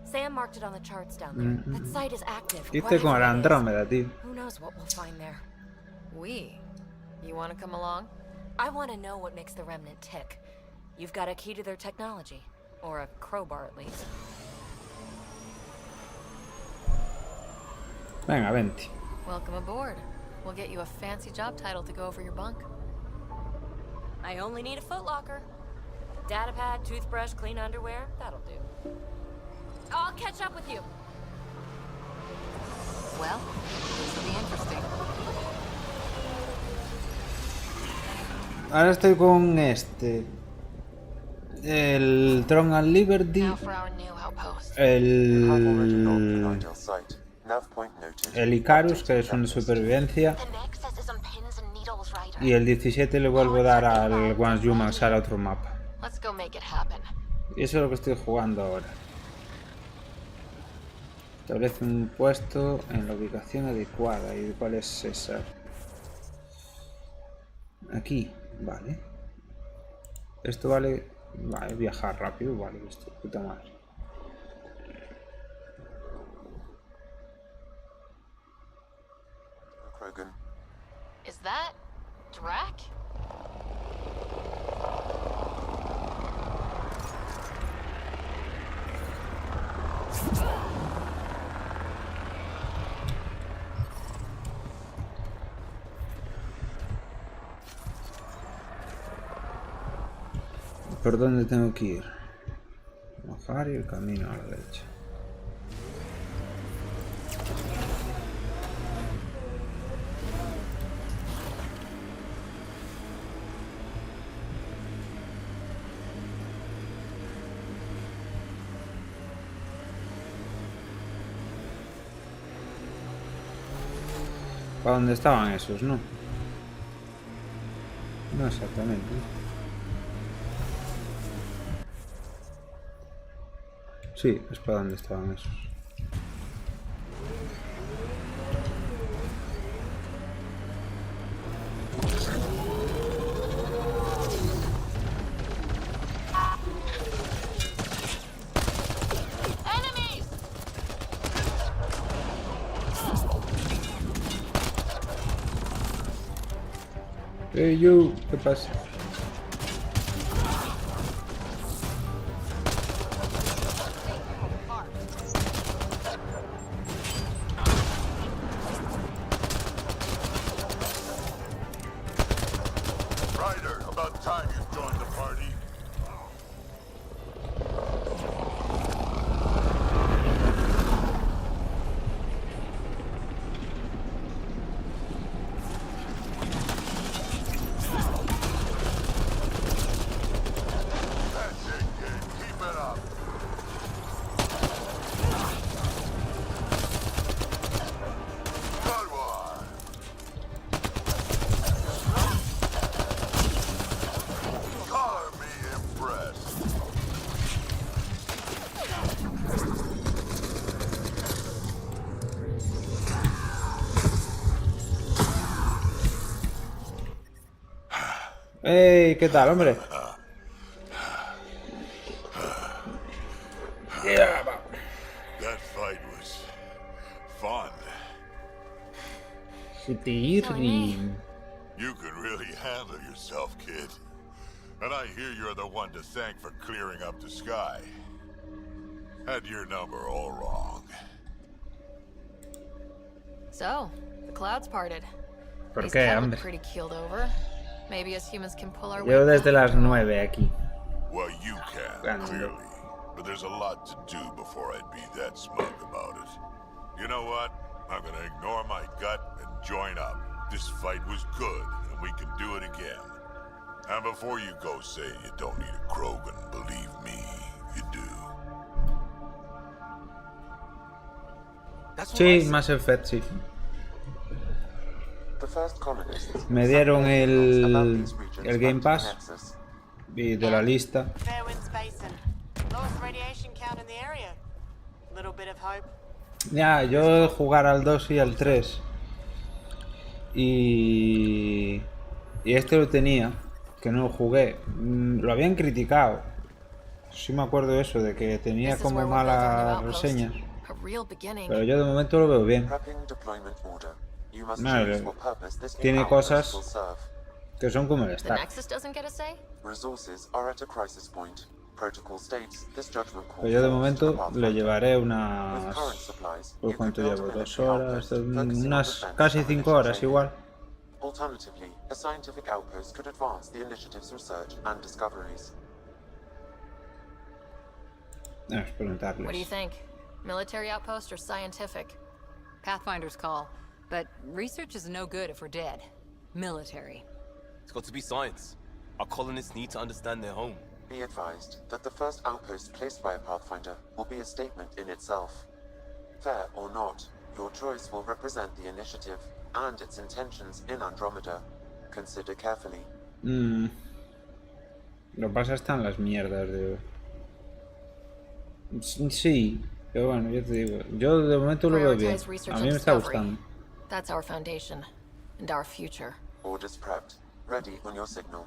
Sam marked it on the charts down there. That site is active. Hice con el Andromeda, tío. Who knows what we'll find there? We? You want to come along? I want to know what makes the remnant tick. You've got a key to their technology. Or a crowbar, at least. Venga, vente. Welcome aboard. We'll get you a fancy job title to go over your bunk. I only need a footlocker. Data pad, toothbrush, clean underwear. That'll do. I'll catch up with you. Well, this will be interesting. Ahora estoy con este. El Throne and Liberty. El Icarus, que es una supervivencia. Y el 17 le vuelvo a dar al Once You Max al otro mapa. Y eso es lo que estoy jugando ahora. Establece un puesto en la ubicación adecuada. ¿Y cuál es esa? Aquí, vale. Esto vale. Vale, viajar rápido, vale, esto, puta madre. Krogan. Is that Drac? ¿Por dónde tengo que ir? Bajar y el camino a la derecha. ¿Para dónde estaban esos, no? No exactamente. Sí, es para dónde estaban esos. Hey, you, ¿qué pasa? Ryder, about time you joined the party. ¡Ey! ¿Qué tal, hombre? Yeah. That fight was fun. You can really handle yourself, kid. And I hear you're the one to thank for clearing up the sky. Had your number all wrong. So, the clouds parted. ¿Por These qué, Ket look hombre? pretty keeled over. Maybe us humans can pull our Llevo weight desde back. las 9 aquí. Well, you can, clearly. But there's a lot to do before I'd be that smug about it. You know what? I'm gonna ignore my gut and join up. This fight was good, and we can do it again. And before you go saying you don't need a Krogan, believe me, you do. Sí, masseffect, sí. The first colonists Me dieron el Game Pass y de la lista. Fairwind's Basin. Lowest radiation count in the area. Little bit of hope. Ya, yo jugar al 2 y al 3. Y este lo tenía, que no lo jugué. Lo habían criticado. Sí me acuerdo de eso, de que tenía como malas reseñas. Pero yo de momento lo veo bien. No, tiene cosas que son como el The Star. Nexus doesn't get a say? Resources are at a crisis point. Protocol states this judgment call Pero yo de falls to the momento Pathfinder. le llevaré With unas... current supplies, ¿Por you cuánto could build llevo? a 2 military horas, outpost focusing on unas defense casi and 5 horas training. igual. Alternatively, a scientific outpost could advance the initiative's research and discoveries. Vamos a preguntarles. What do you think? Military outpost or scientific? Pathfinder's call. But research is no good if we're dead. Military. It's got to be science. Our colonists need to understand their home. Be advised that the first outpost placed by a Pathfinder will be a statement in itself. Fair or not, your choice will represent the initiative and its intentions in Andromeda. Consider carefully. Lo que pasa están las mierdas de... Sí, pero bueno, yo te digo, yo de momento lo veo bien. Prioritize research A mí and me está discovery. gustando. That's our foundation. And our future. Orders prepped. Ready on your signal.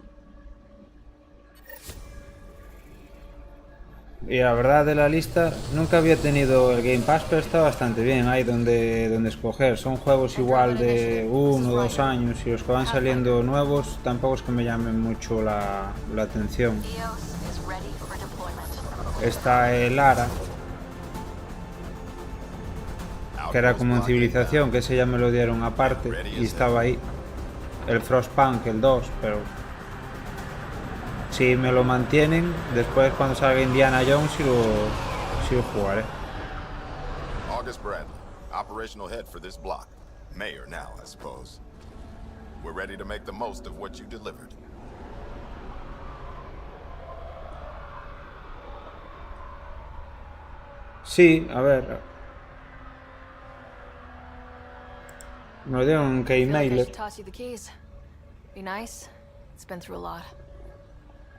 Y la verdad de la lista, nunca había tenido el Game Pass, pero está bastante bien. Hay donde escoger. Son juegos igual de 1 o 2 años y los que van saliendo nuevos tampoco es que me llamen mucho la atención. Está el Ara, que era como en Civilización, que ese ya me lo dieron aparte y estaba ahí. El Frostpunk, el 2, pero... Si me lo mantienen, después cuando salga Indiana Jones sí lo jugaré. August Bradley, operational head for this block. Mayor now, I suppose. We're ready to make the most of what you delivered. Sí, a ver. Me lo dieron un I feel like I K-Mailer. should toss you the keys. Be nice. It's been through a lot.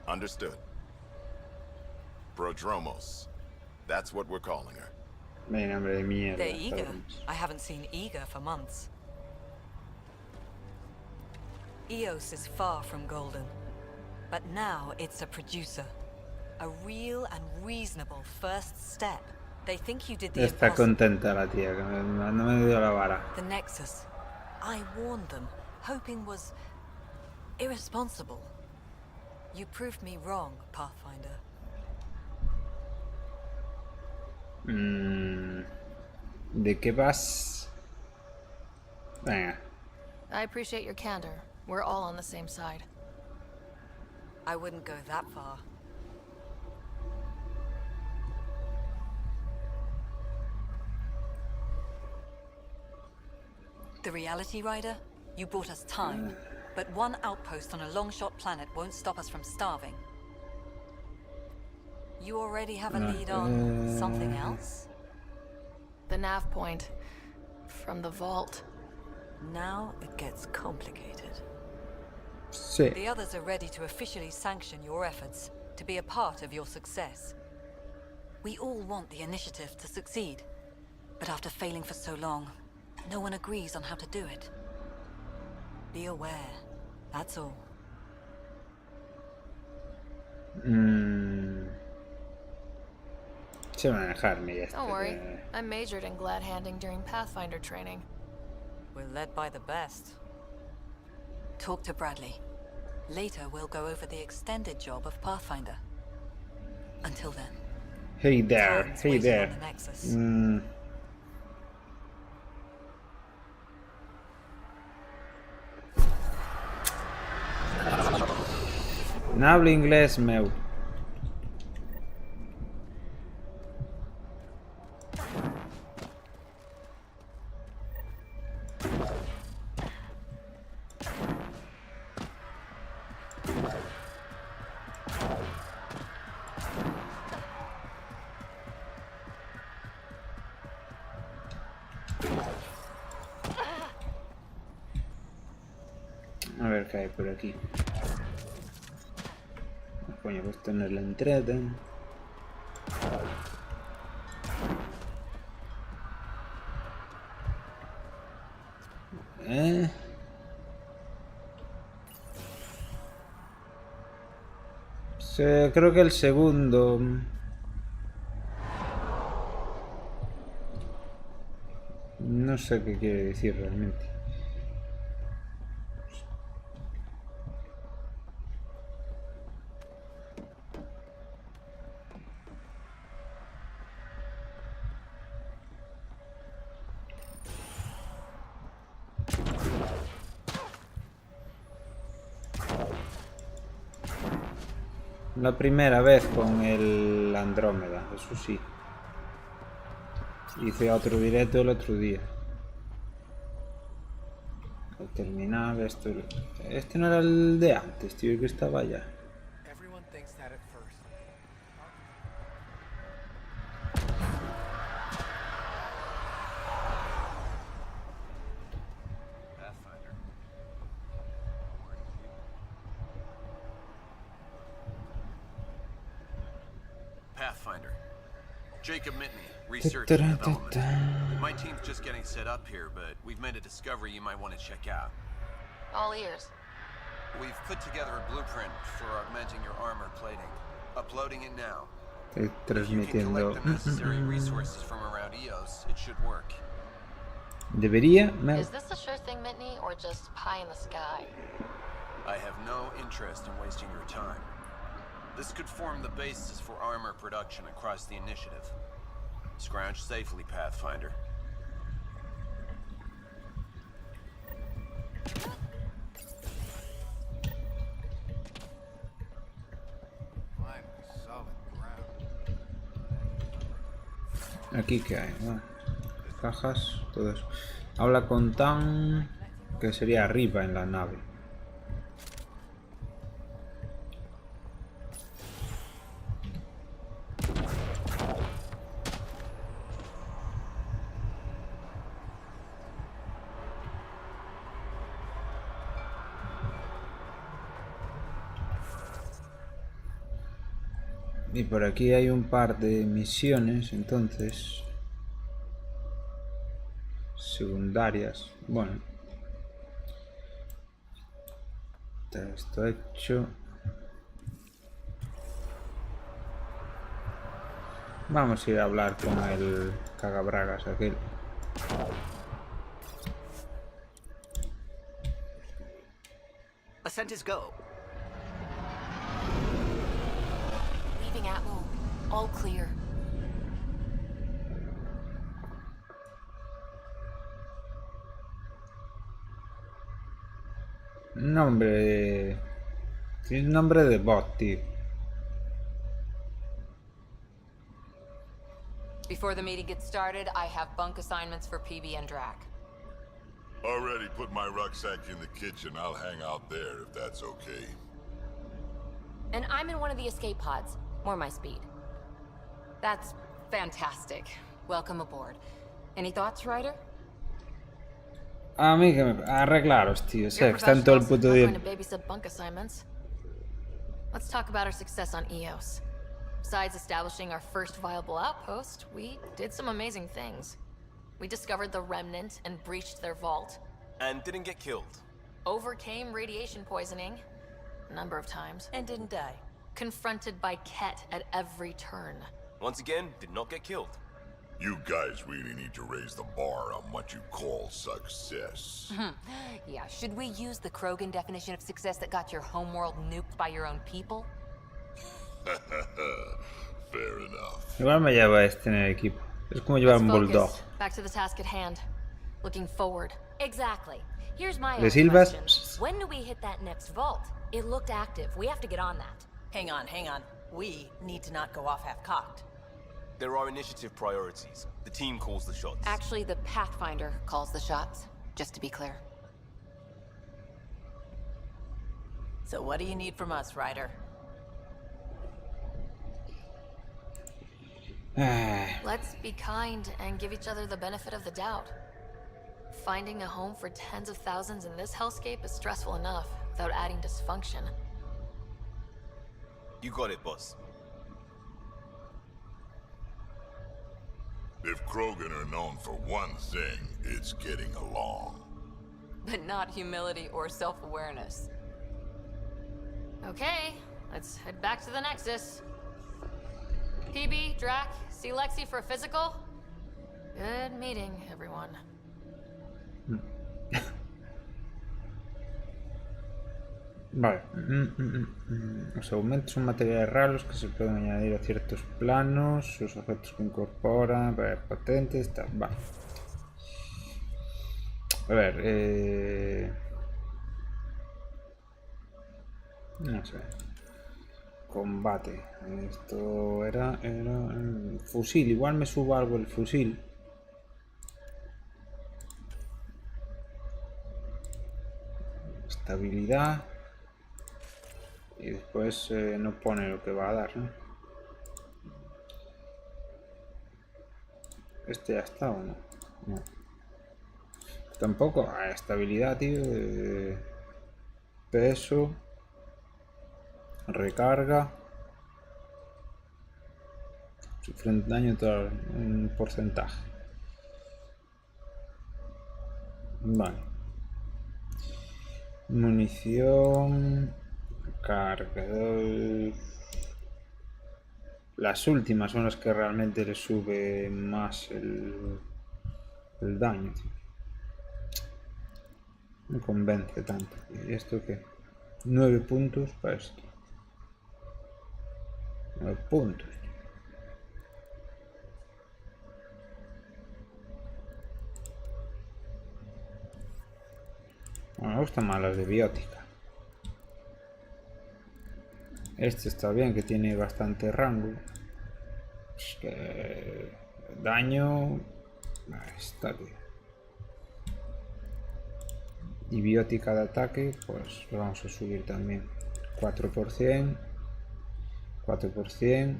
Understood. Prodromos. That's what we're calling her. Venga, hombre de mierda. They're eager. cabrones. I haven't seen eager for months. Eos is far from golden. But now it's a producer. A real and reasonable first step. They think you did the Está impossible. contenta la tía, que no me dio la vara. The Nexus. I warned them, hoping was irresponsible. You proved me wrong, Pathfinder. ¿De qué vas? Venga. I appreciate your candor. We're all on the same side. I wouldn't go that far. The Reality Rider? You bought us time. But one outpost on a long-shot planet won't stop us from starving. You already have a lead on something else? The nav point. From the vault. Now it gets complicated. Sí. The others are ready to officially sanction your efforts, to be a part of your success. We all want the initiative to succeed. But after failing for so long, no one agrees on how to do it. Be aware. That's all. Se van a dejarme ya. Don't worry. I majored in glad handing during Pathfinder training. We're led by the best. Talk to Bradley. Later, we'll go over the extended job of Pathfinder. Until then. Hey there, Tarn's hey waiting there. on the Nexus. No hablo inglés, meu. A ver qué hay por aquí. Coño, pues tener la entrada. Sí, creo que el segundo. No sé qué quiere decir realmente. La primera vez con el Andrómeda, eso sí. Hice otro directo el otro día. Al terminar esto... Este no era el de antes, tío, el que estaba allá. Pathfinder. Jacob Mitney, research and development. My team's just getting set up here, but we've made a discovery you might want to check out. All ears. We've put together a blueprint for augmenting your armor plating. Uploading it now. If you can collect the necessary resources from around EOS, it should work. Debería. Is this a sure thing, Mitney, or just pie in the sky? I have no interest in wasting your time. This could form the basis for armor production across the initiative. Scrounge safely, Pathfinder. Aquí que hay, bueno, cajas, todo eso. Habla con Tan, que sería arriba en la nave. Y por aquí hay un par de misiones, entonces, secundarias. Bueno, está esto hecho. Vamos a ir a hablar con el cagabragas aquel. Ascent is go. Atmo. All clear. Nombre... Tiene nombre de bot, tío. Before the meeting gets started, I have bunk assignments for PB and Drac. Already put my rucksack in the kitchen. I'll hang out there if that's okay. And I'm in one of the escape pods. More my speed. That's fantastic. Welcome aboard. Any thoughts, Ryder? A mí que me... Arreglaros, tío. Sé que está en todo el puto día. Babysit bunk assignments. Let's talk about our success on EOS. Besides establishing our first viable outpost, we did some amazing things. We discovered the Remnant and breached their vault. And didn't get killed. Overcame radiation poisoning. A number of times. And didn't die. Confronted by Ket at every turn. Once again, did not get killed. You guys really need to raise the bar on what you call success. Yeah, should we use the Krogan definition of success that got your homeworld nuked by your own people? Igual me lleva este en el equipo. Es como llevar un bulldog. Back to the task at hand. Looking forward. Exactly. Here's my ¿Le silbas? question. When do we hit that next vault? It looked active. We have to get on that. Hang on, hang on. We need to not go off half-cocked. There are initiative priorities. The team calls the shots. Actually, the Pathfinder calls the shots, just to be clear. So what do you need from us, Ryder? Let's be kind and give each other the benefit of the doubt. Finding a home for tens of thousands in this hellscape is stressful enough, without adding dysfunction. You got it, boss. If Krogan are known for one thing, it's getting along. But not humility or self-awareness. Okay, let's head back to the Nexus. PB, Drac, see Lexi for a physical? Good meeting, everyone. Vale. Los aumentos son materiales raros que se pueden añadir a ciertos planos. Sus objetos que incorporan, patentes, tal. Vale. A ver, no sé. Combate. Esto era fusil. Igual me subo algo el fusil. Estabilidad. Y después no pone lo que va a dar, ¿no? Este ya está o no. No. Tampoco. Estabilidad, tío. Peso. Recarga. Sufren daño todo un porcentaje. Vale. Munición. Cargador. Las últimas son las que realmente le sube más el daño. No me convence tanto. ¿Y esto qué? 9 puntos para esto. 9 puntos. Bueno, me gustan más las de biótica. Este está bien, que tiene bastante rango. Es que daño está bien. Y biótica de ataque, pues lo vamos a subir también. 4%, 4%,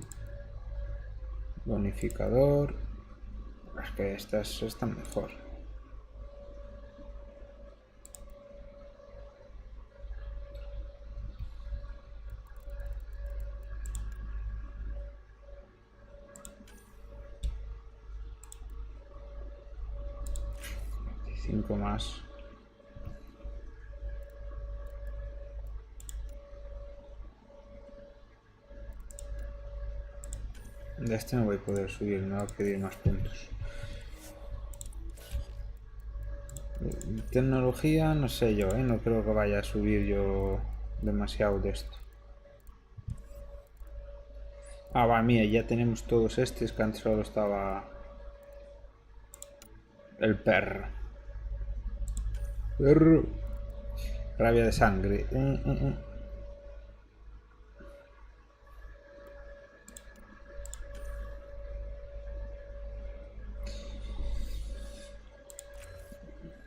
bonificador. Es que estas están mejor. Más. De este no voy a poder subir, me va a pedir más puntos. Tecnología, no sé yo, no creo que vaya a subir yo demasiado de esto. Ah, va, mira, ya tenemos todos estos, que antes solo estaba el perro. Rabia de sangre.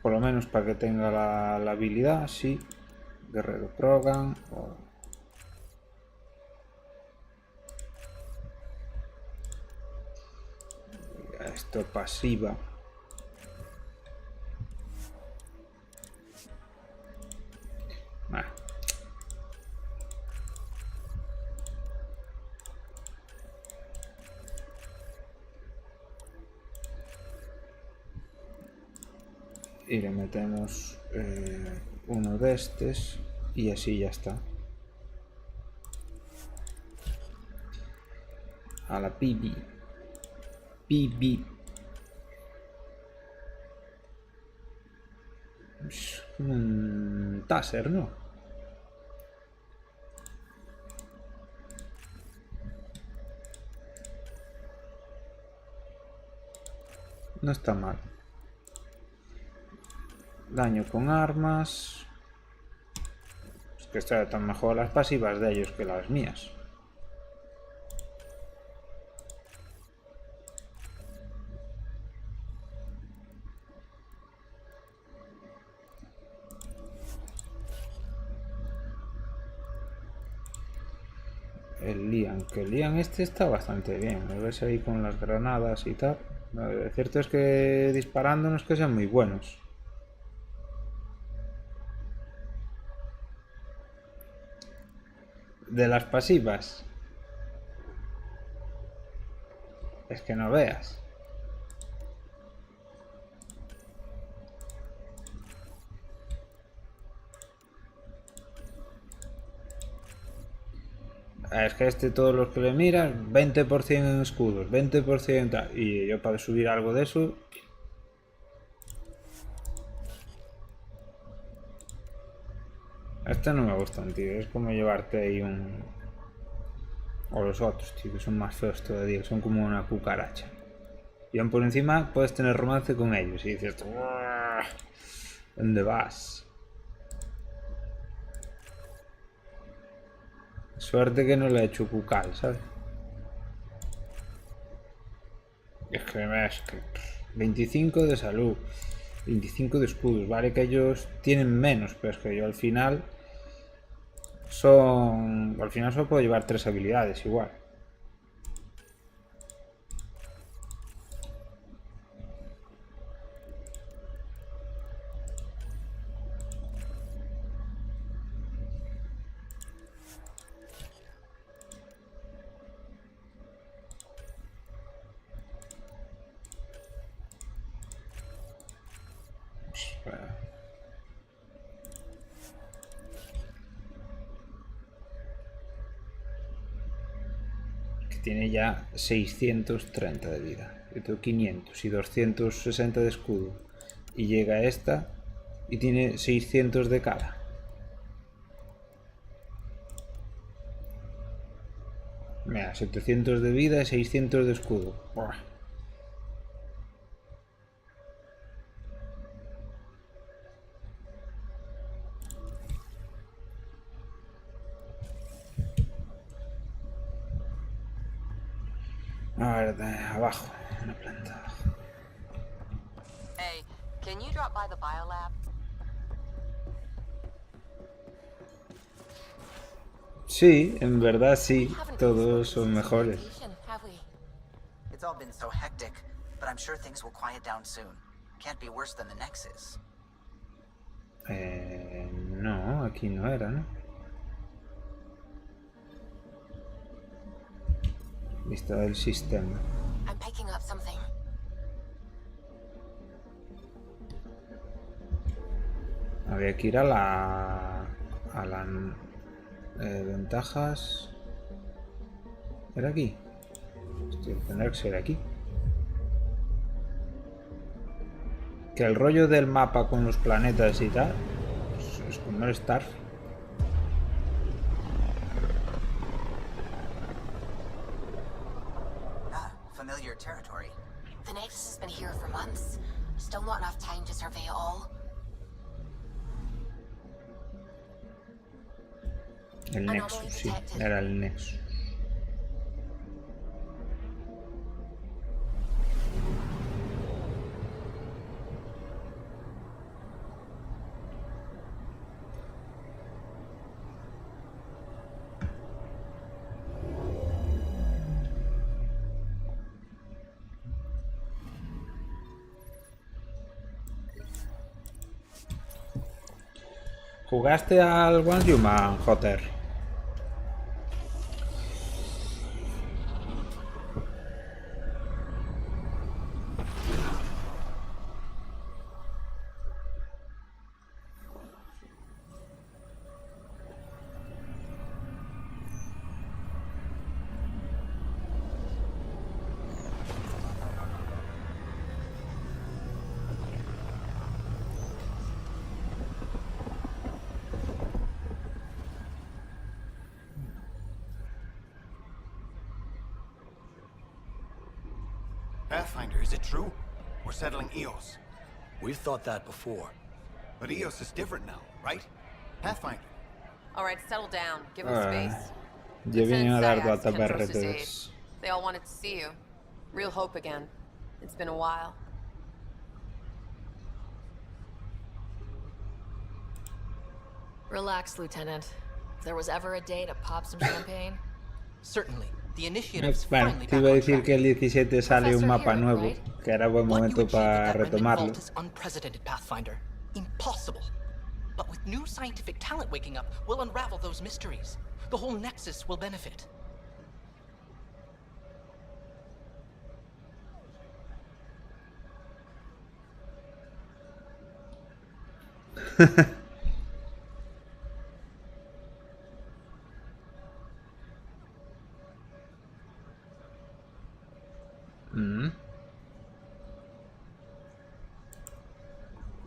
Por lo menos para que tenga la habilidad, sí. Guerrero Progan. Esto pasiva. Y le metemos uno de estos y así ya está. A la PB. PB. Es un taser, ¿no? No está mal. Daño con armas. Es que están mejor las pasivas de ellos que las mías. El Lian, que el Lian este está bastante bien. Me ves ahí con las granadas y tal. Lo cierto es que disparando no es que sean muy buenos. De las pasivas. Es que no veas. Es que este, todos los que le miras, 20% en escudos, 20% en tal. Y yo para subir algo de eso... Este no me gustan, tío. Es como llevarte ahí un... O los otros, tío, que son más feos todavía. Son como una cucaracha. Y aún por encima puedes tener romance con ellos. Y dices... ¿Dónde vas? Suerte que no le he hecho cucal, ¿sabes? Es que 25 de salud, 25 de escudos, vale que ellos tienen menos, pero es que yo al final solo puedo llevar 3 habilidades igual. Que tiene ya 630 de vida. Yo tengo 500 y 260 de escudo. Y llega esta y tiene 600 de cara. Mira, 700 de vida y 600 de escudo. Buah. A ver, de abajo, una planta abajo. Hey, can you drop by the biolab? Sí, en verdad sí, todos son mejores. It's all been so hectic, but I'm sure things will quiet down soon. Can't be worse than the Nexus. No, aquí no era, ¿no? Lista del sistema. I'm picking up something. Había que ir a la ventajas. ¿Era aquí? Hostia, tendrá que ser aquí. Que el rollo del mapa con los planetas y tal es como el Star. Familiar territory. The Nexus has been here for months. Still not enough time to survey it all. El Nexus, sí, era el Nexus. ¿Jugaste al One Human, Jotter? Pathfinder, is it true? We're settling Eos. We've thought that before. But Eos is different now, right? Pathfinder. All right, settle down. Give them space. Yo vine a dar Lieutenant data Sayas can't trust his BR3. aide. They all wanted to see you. Real hope again. It's been a while. Relax, Lieutenant. If there was ever a day to pop some champagne. Certainly. The initiative's Bueno, finally te back iba a on decir track. que el 17 sale un mapa Hero, nuevo, right? que era buen What you momento achieved para at that remnant retomarlo. vault is unprecedented, Pathfinder. Impossible. But with new scientific talent waking up, we'll unravel those mysteries. The whole Nexus will benefit.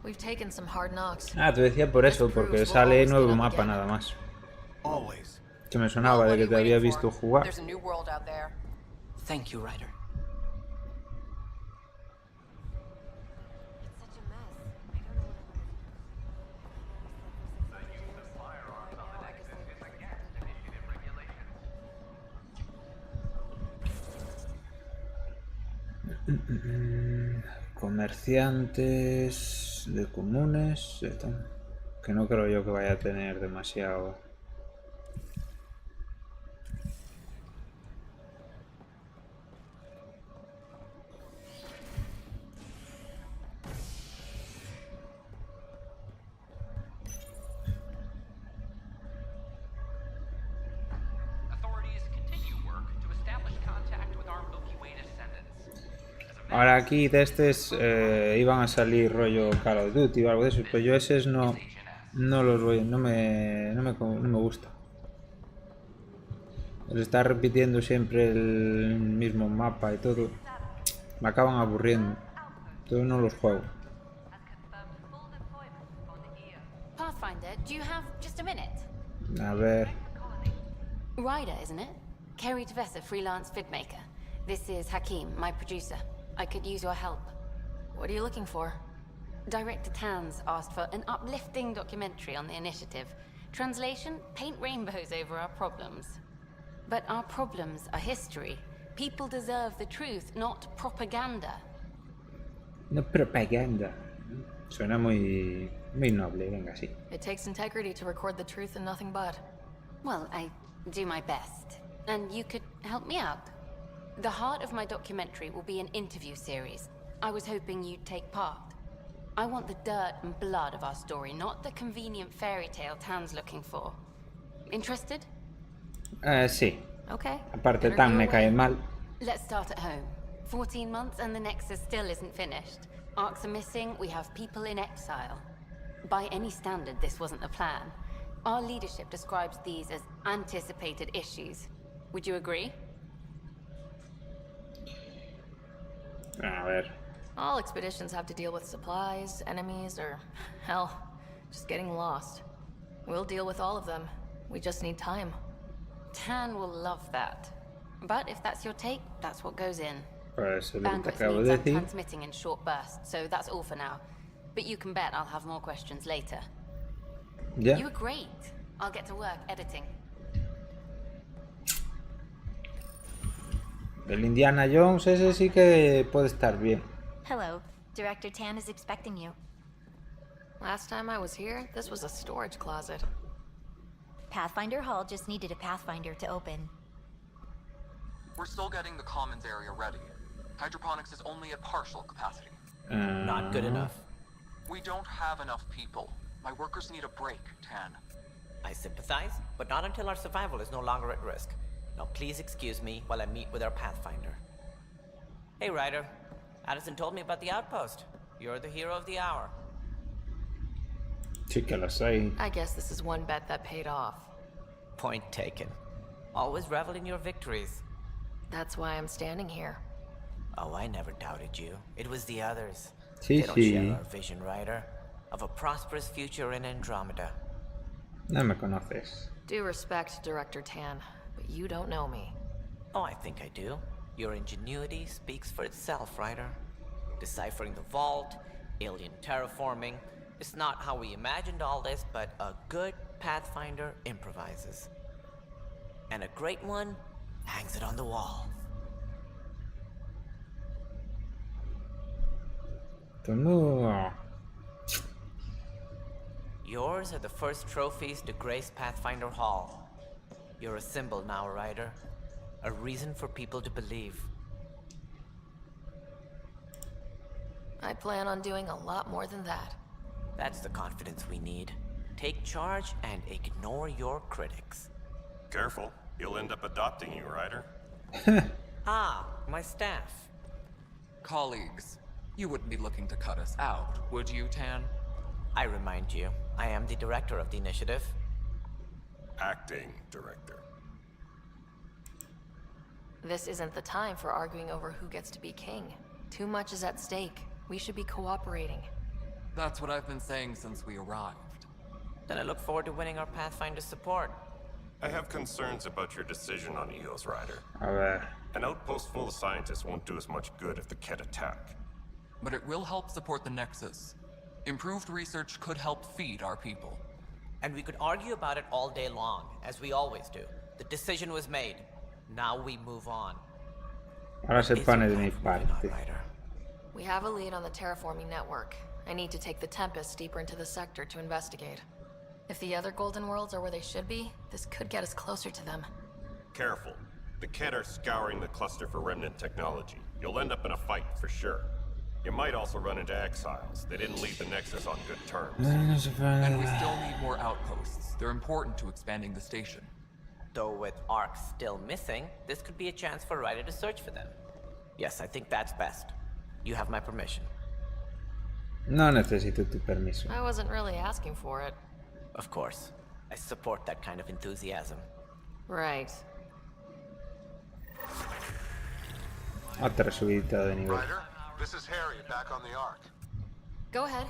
We've taken some hard knocks. Ah, te decía por eso, porque sale nuevo mapa nada más. Always. Que me sonaba de que te había visto jugar. There's a new world out there. Thank you, Ryder. Comerciantes de comunes, que no creo yo que vaya a tener demasiado. Authorities continue work to establish contact with our Milky Way descendants. Ahora aquí de estos iban a salir rollo Call of Duty o algo de eso, pero yo esos no los voy, no me gusta. El estar repitiendo siempre el mismo mapa y todo me acaban aburriendo. Entonces no los juego. Pathfinder, do you have just a minute? A ver. Ryder, isn't it? Kerry Tvessa, freelance vidmaker. This is Hakim, my producer. I could use your help. What are you looking for? Director Tanz asked for an uplifting documentary on the initiative. Translation, paint rainbows over our problems. But our problems are history. People deserve the truth, not propaganda. No propaganda. Suena muy noble, venga, sí. It takes integrity to record the truth and nothing but. Well, I do my best. And you could help me out. The heart of my documentary will be an interview series. I was hoping you'd take part. I want the dirt and blood of our story, not the convenient fairy tale Tan's looking for. Interested? Sí. Okay. Aparte Tan me cae mal. Let's start at home. 14 months and the Nexus still isn't finished. Arcs are missing, we have people in exile. By any standard, this wasn't the plan. Our leadership describes these as anticipated issues. Would you agree? A ver. All expeditions have to deal with supplies, enemies, or, hell, just getting lost. We'll deal with all of them. We just need time. Tan will love that. But if that's your take, that's what goes in. Pues lo que te Bandwidth acabo means de I'm decir. transmitting in short bursts, so that's all for now. But you can bet I'll have more questions later. Yeah. You were great. I'll get to work editing. El Indiana Jones ese sí que puede estar bien. Hello. Director Tan is expecting you. Last time I was here, this was a storage closet. Pathfinder Hall just needed a Pathfinder to open. We're still getting the commons area ready. Hydroponics is only at partial capacity. Not good enough. We don't have enough people. My workers need a break, Tan. I sympathize, but not until our survival is no longer at risk. Now please excuse me while I meet with our Pathfinder. Hey, Ryder. Addison told me about the outpost. You're the hero of the hour. Sí que lo sé. I guess this is one bet that paid off. Point taken. Always revel in your victories. That's why I'm standing here. Oh, I never doubted you. It was the others. Sí, They don't sí. share our vision, Ryder, of a prosperous future in Andromeda. No me conoces. Due respect, Director Tan, but you don't know me. Oh, I think I do. Your ingenuity speaks for itself, Ryder. deciphering the vault, alien terraforming. It's not how we imagined all this, but a good Pathfinder improvises. And a great one hangs it on the wall. Yours are the first trophies to grace Pathfinder Hall. You're a symbol now, Ryder. A reason for people to believe. I plan on doing a lot more than that. That's the confidence we need. Take charge and ignore your critics. Careful, you'll end up adopting you, Ryder. Ah, my staff. Colleagues, you wouldn't be looking to cut us out, would you, Tan? I remind you, I am the director of the initiative. Acting director. This isn't the time for arguing over who gets to be king. Too much is at stake. We should be cooperating. That's what I've been saying since we arrived. Then I look forward to winning our Pathfinder support. I have concerns about your decision on Eos, Ryder. A ver. An outpost full of scientists won't do us much good if the Kett attack. But it will help support the Nexus. Improved research could help feed our people. And we could argue about it all day long, as we always do. The decision was made. Now we move on. Ahora se pone de mi parte. We have a lead on the terraforming network. I need to take the Tempest deeper into the sector to investigate. If the other Golden Worlds are where they should be, this could get us closer to them. Careful. The Kett are scouring the cluster for remnant technology. You'll end up in a fight for sure. You might also run into exiles. They didn't leave the Nexus on good terms. And we still need more outposts. They're important to expanding the station. Though with Ark still missing, this could be a chance for Ryder to search for them. Yes, I think that's best. You have my permission. No necesito tu permiso. I wasn't really asking for it. Of course. I support that kind of enthusiasm. Right. Otra subida de nivel. Ryder, this is Harry, back on the Ark. Go ahead.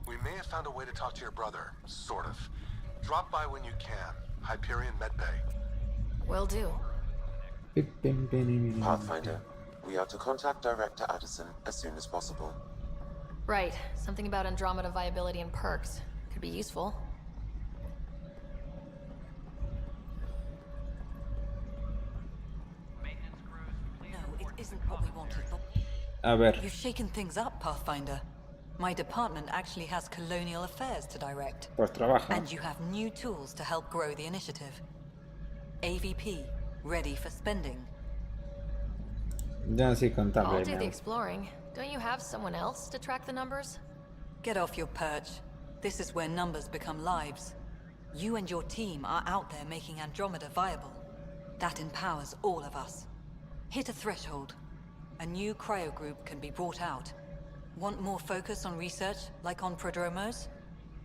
We may have found a way to talk to your brother, sort of. Drop by when you can. Hyperion Medbay. Will do. Pathfinder, we are to contact Director Addison as soon as possible. Right. Something about Andromeda viability and perks. Could be useful. No, it isn't what we wanted, but... A ver. You've shaken things up, Pathfinder. My department actually has colonial affairs to direct. Pues trabaja. And you have new tools to help grow the initiative. AVP, ready for spending. Ya sí contable. I'll do the exploring. Don't you have someone else to track the numbers? Get off your perch. This is where numbers become lives. You and your team are out there making Andromeda viable. That empowers all of us. Hit a threshold. A new cryo group can be brought out. Want more focus on research, like on prodromos?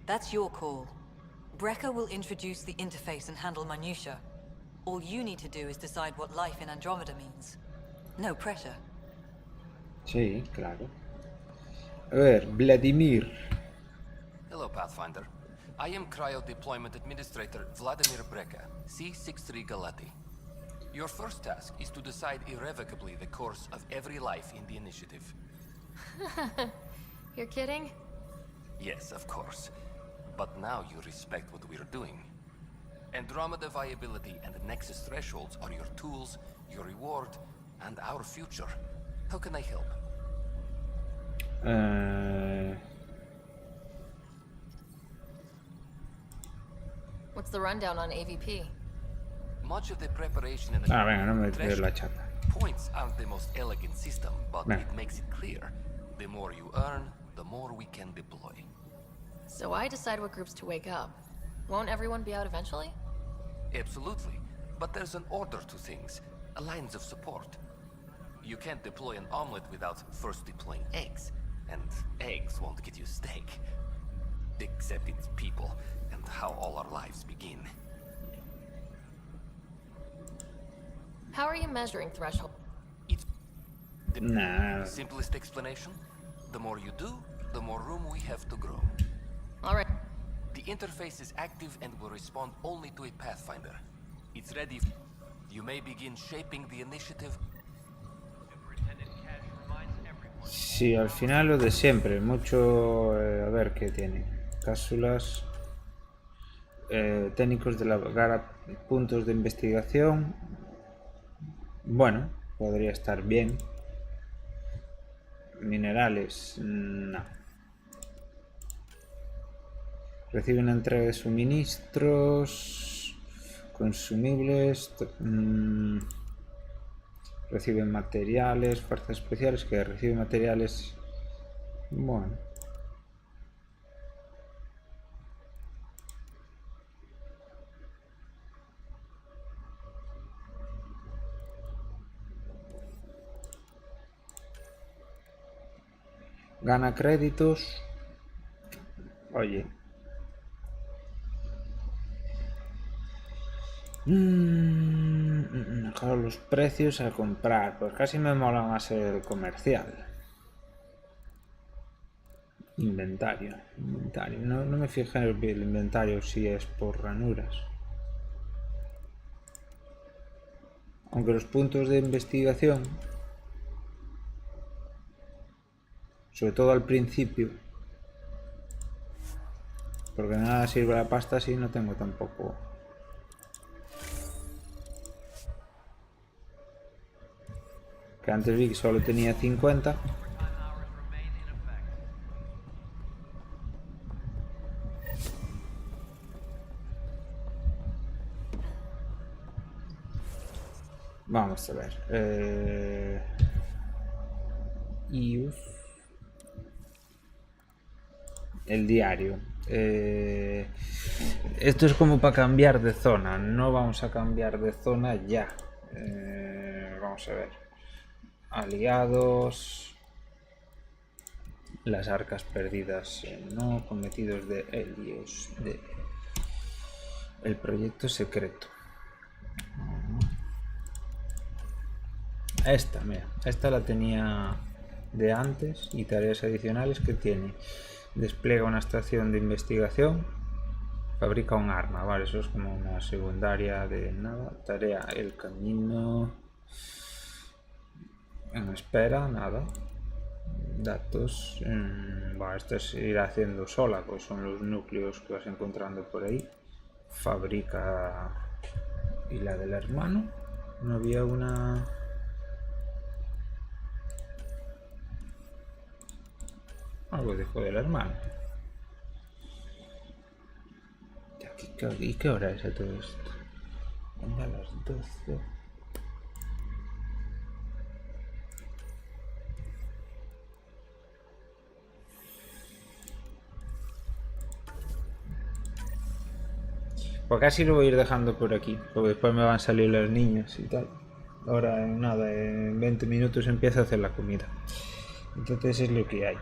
That's your call. Brecker will introduce the interface and handle minutiae. All you need to do is decide what life in Andromeda means. No pressure. Sí, claro. A ver, Vladimir. Hello, Pathfinder. I am Cryo Deployment Administrator Vladimir Brecker, C-63 Galati. Your first task is to decide irrevocably the course of every life in the initiative. You're kidding? Yes, of course. But now you respect what we're doing. Andromeda viability and Nexus thresholds are your tools, your reward, and our future. How can I help? What's the rundown on AVP? Much of the preparation and venga, no me des la chapa. points aren't the most elegant system, but Venga. it makes it clear. The more you earn, the more we can deploy. So I decide what groups to wake up. Won't everyone be out eventually? Absolutely. But there's an order to things, a lines of support. You can't deploy an omelet without first deploying eggs. And eggs won't get you steak. Except it's people, and how all our lives begin. How are you measuring threshold? Nah. Simplest explanation? The more you do, the more room we have to grow. All right. The interface is active and will respond only to a Pathfinder. It's ready. You may begin shaping the initiative. Sí, al final lo de siempre. Mucho... a ver qué tiene. Cápsulas. Técnicos de la puntos de investigación. Bueno, podría estar bien. Minerales, no. Reciben entrega de suministros, consumibles, reciben materiales, fuerzas especiales que reciben materiales. Bueno. Gana créditos. Oye. Mejor los precios a comprar. Pues casi me mola más el comercial. Inventario. No me fijé en el inventario si es por ranuras. Aunque los puntos de investigación, sobre todo al principio, porque nada sirve la pasta si no tengo tampoco. Que antes vi que solo tenía 50. Vamos a ver. El diario. Esto es como para cambiar de zona. No vamos a cambiar de zona ya. Vamos a ver. Aliados. Las arcas perdidas. No cometidos de Helios. El proyecto secreto. Esta, mira. Esta la tenía de antes. Y tareas adicionales que tiene. Despliega una estación de investigación. Fabrica un arma. Vale, eso es como una secundaria de nada. Tarea, el camino. En espera, nada. Datos. Bueno, esto es ir haciendo sola, pues son los núcleos que vas encontrando por ahí. Fabrica. Y la del hermano. No había una. Algo dijo del hermano. ¿Y qué hora es a todo esto? A las 12. Pues casi lo voy a ir dejando por aquí, porque después me van a salir los niños y tal. Ahora en nada, en 20 minutos empiezo a hacer la comida. Entonces es lo que hay.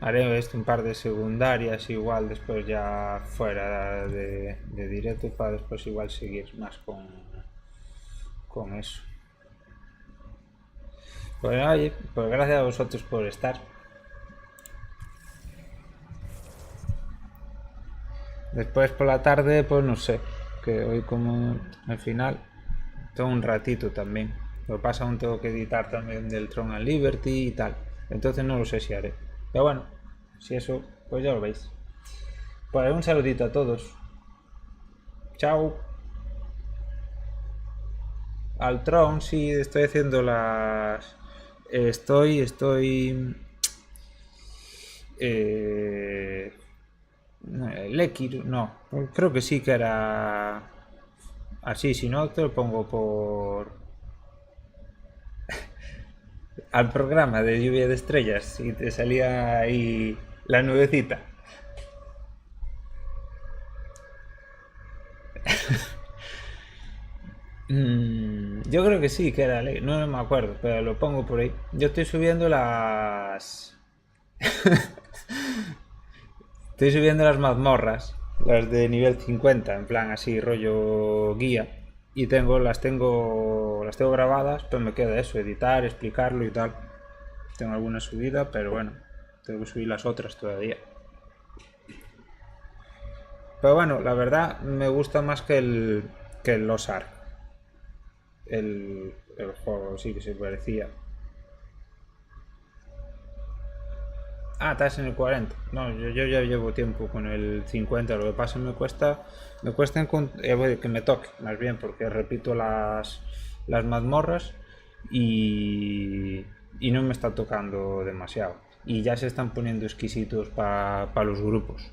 Haré esto un par de secundarias igual después ya fuera de directo para después igual seguir más con eso. Pues oye, pues gracias a vosotros por estar. Después por la tarde pues no sé, que hoy como al final tengo un ratito también. Lo que pasa aún tengo que editar también del Tron and Liberty y tal. Entonces no lo sé si haré. Pero bueno, si eso, pues ya lo veis. Pues un saludito a todos. Chao. Al Tron, sí, estoy haciendo las... Estoy... Lekir, no. Creo que sí que era... Así, si no te lo pongo por... al programa de lluvia de estrellas y te salía ahí la nubecita. Yo creo que sí, que era no me acuerdo, pero lo pongo por ahí. Yo estoy subiendo las... estoy subiendo las mazmorras, las de nivel 50, en plan así, rollo guía. Y las tengo grabadas, pero me queda eso, editar, explicarlo y tal. Tengo alguna subida, pero bueno, tengo que subir las otras todavía. Pero bueno, la verdad me gusta más que que el Los Ark. El juego sí que se parecía. Ah, estás en el 40. No, yo ya llevo tiempo con el 50. Lo que pasa me cuesta que me toque, más bien, porque repito las mazmorras y no me está tocando demasiado. Y ya se están poniendo exquisitos para los grupos.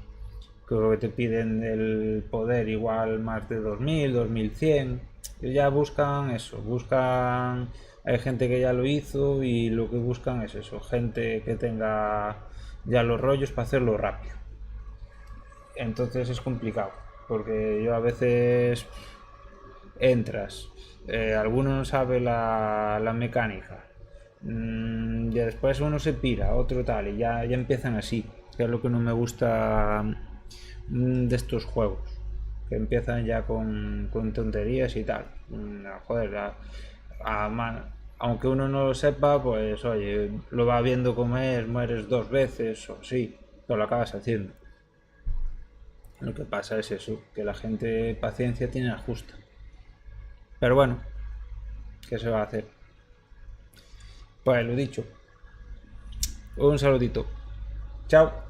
Creo que te piden el poder igual más de 2000, 2100. Ya buscan eso, hay gente que ya lo hizo y lo que buscan es eso, gente que tenga ya los rollos para hacerlo rápido. Entonces es complicado, porque yo a veces entras, alguno no sabe la mecánica, y después uno se pira, otro tal, y ya empiezan así, que es lo que no me gusta de estos juegos, que empiezan ya con tonterías y tal. Joder, aunque uno no lo sepa, pues oye, lo va viendo comer, mueres 2 veces o sí, pero lo acabas haciendo. Lo que pasa es eso, que la gente paciencia tiene la justa. Pero bueno, ¿qué se va a hacer? Pues lo dicho, un saludito. Chao.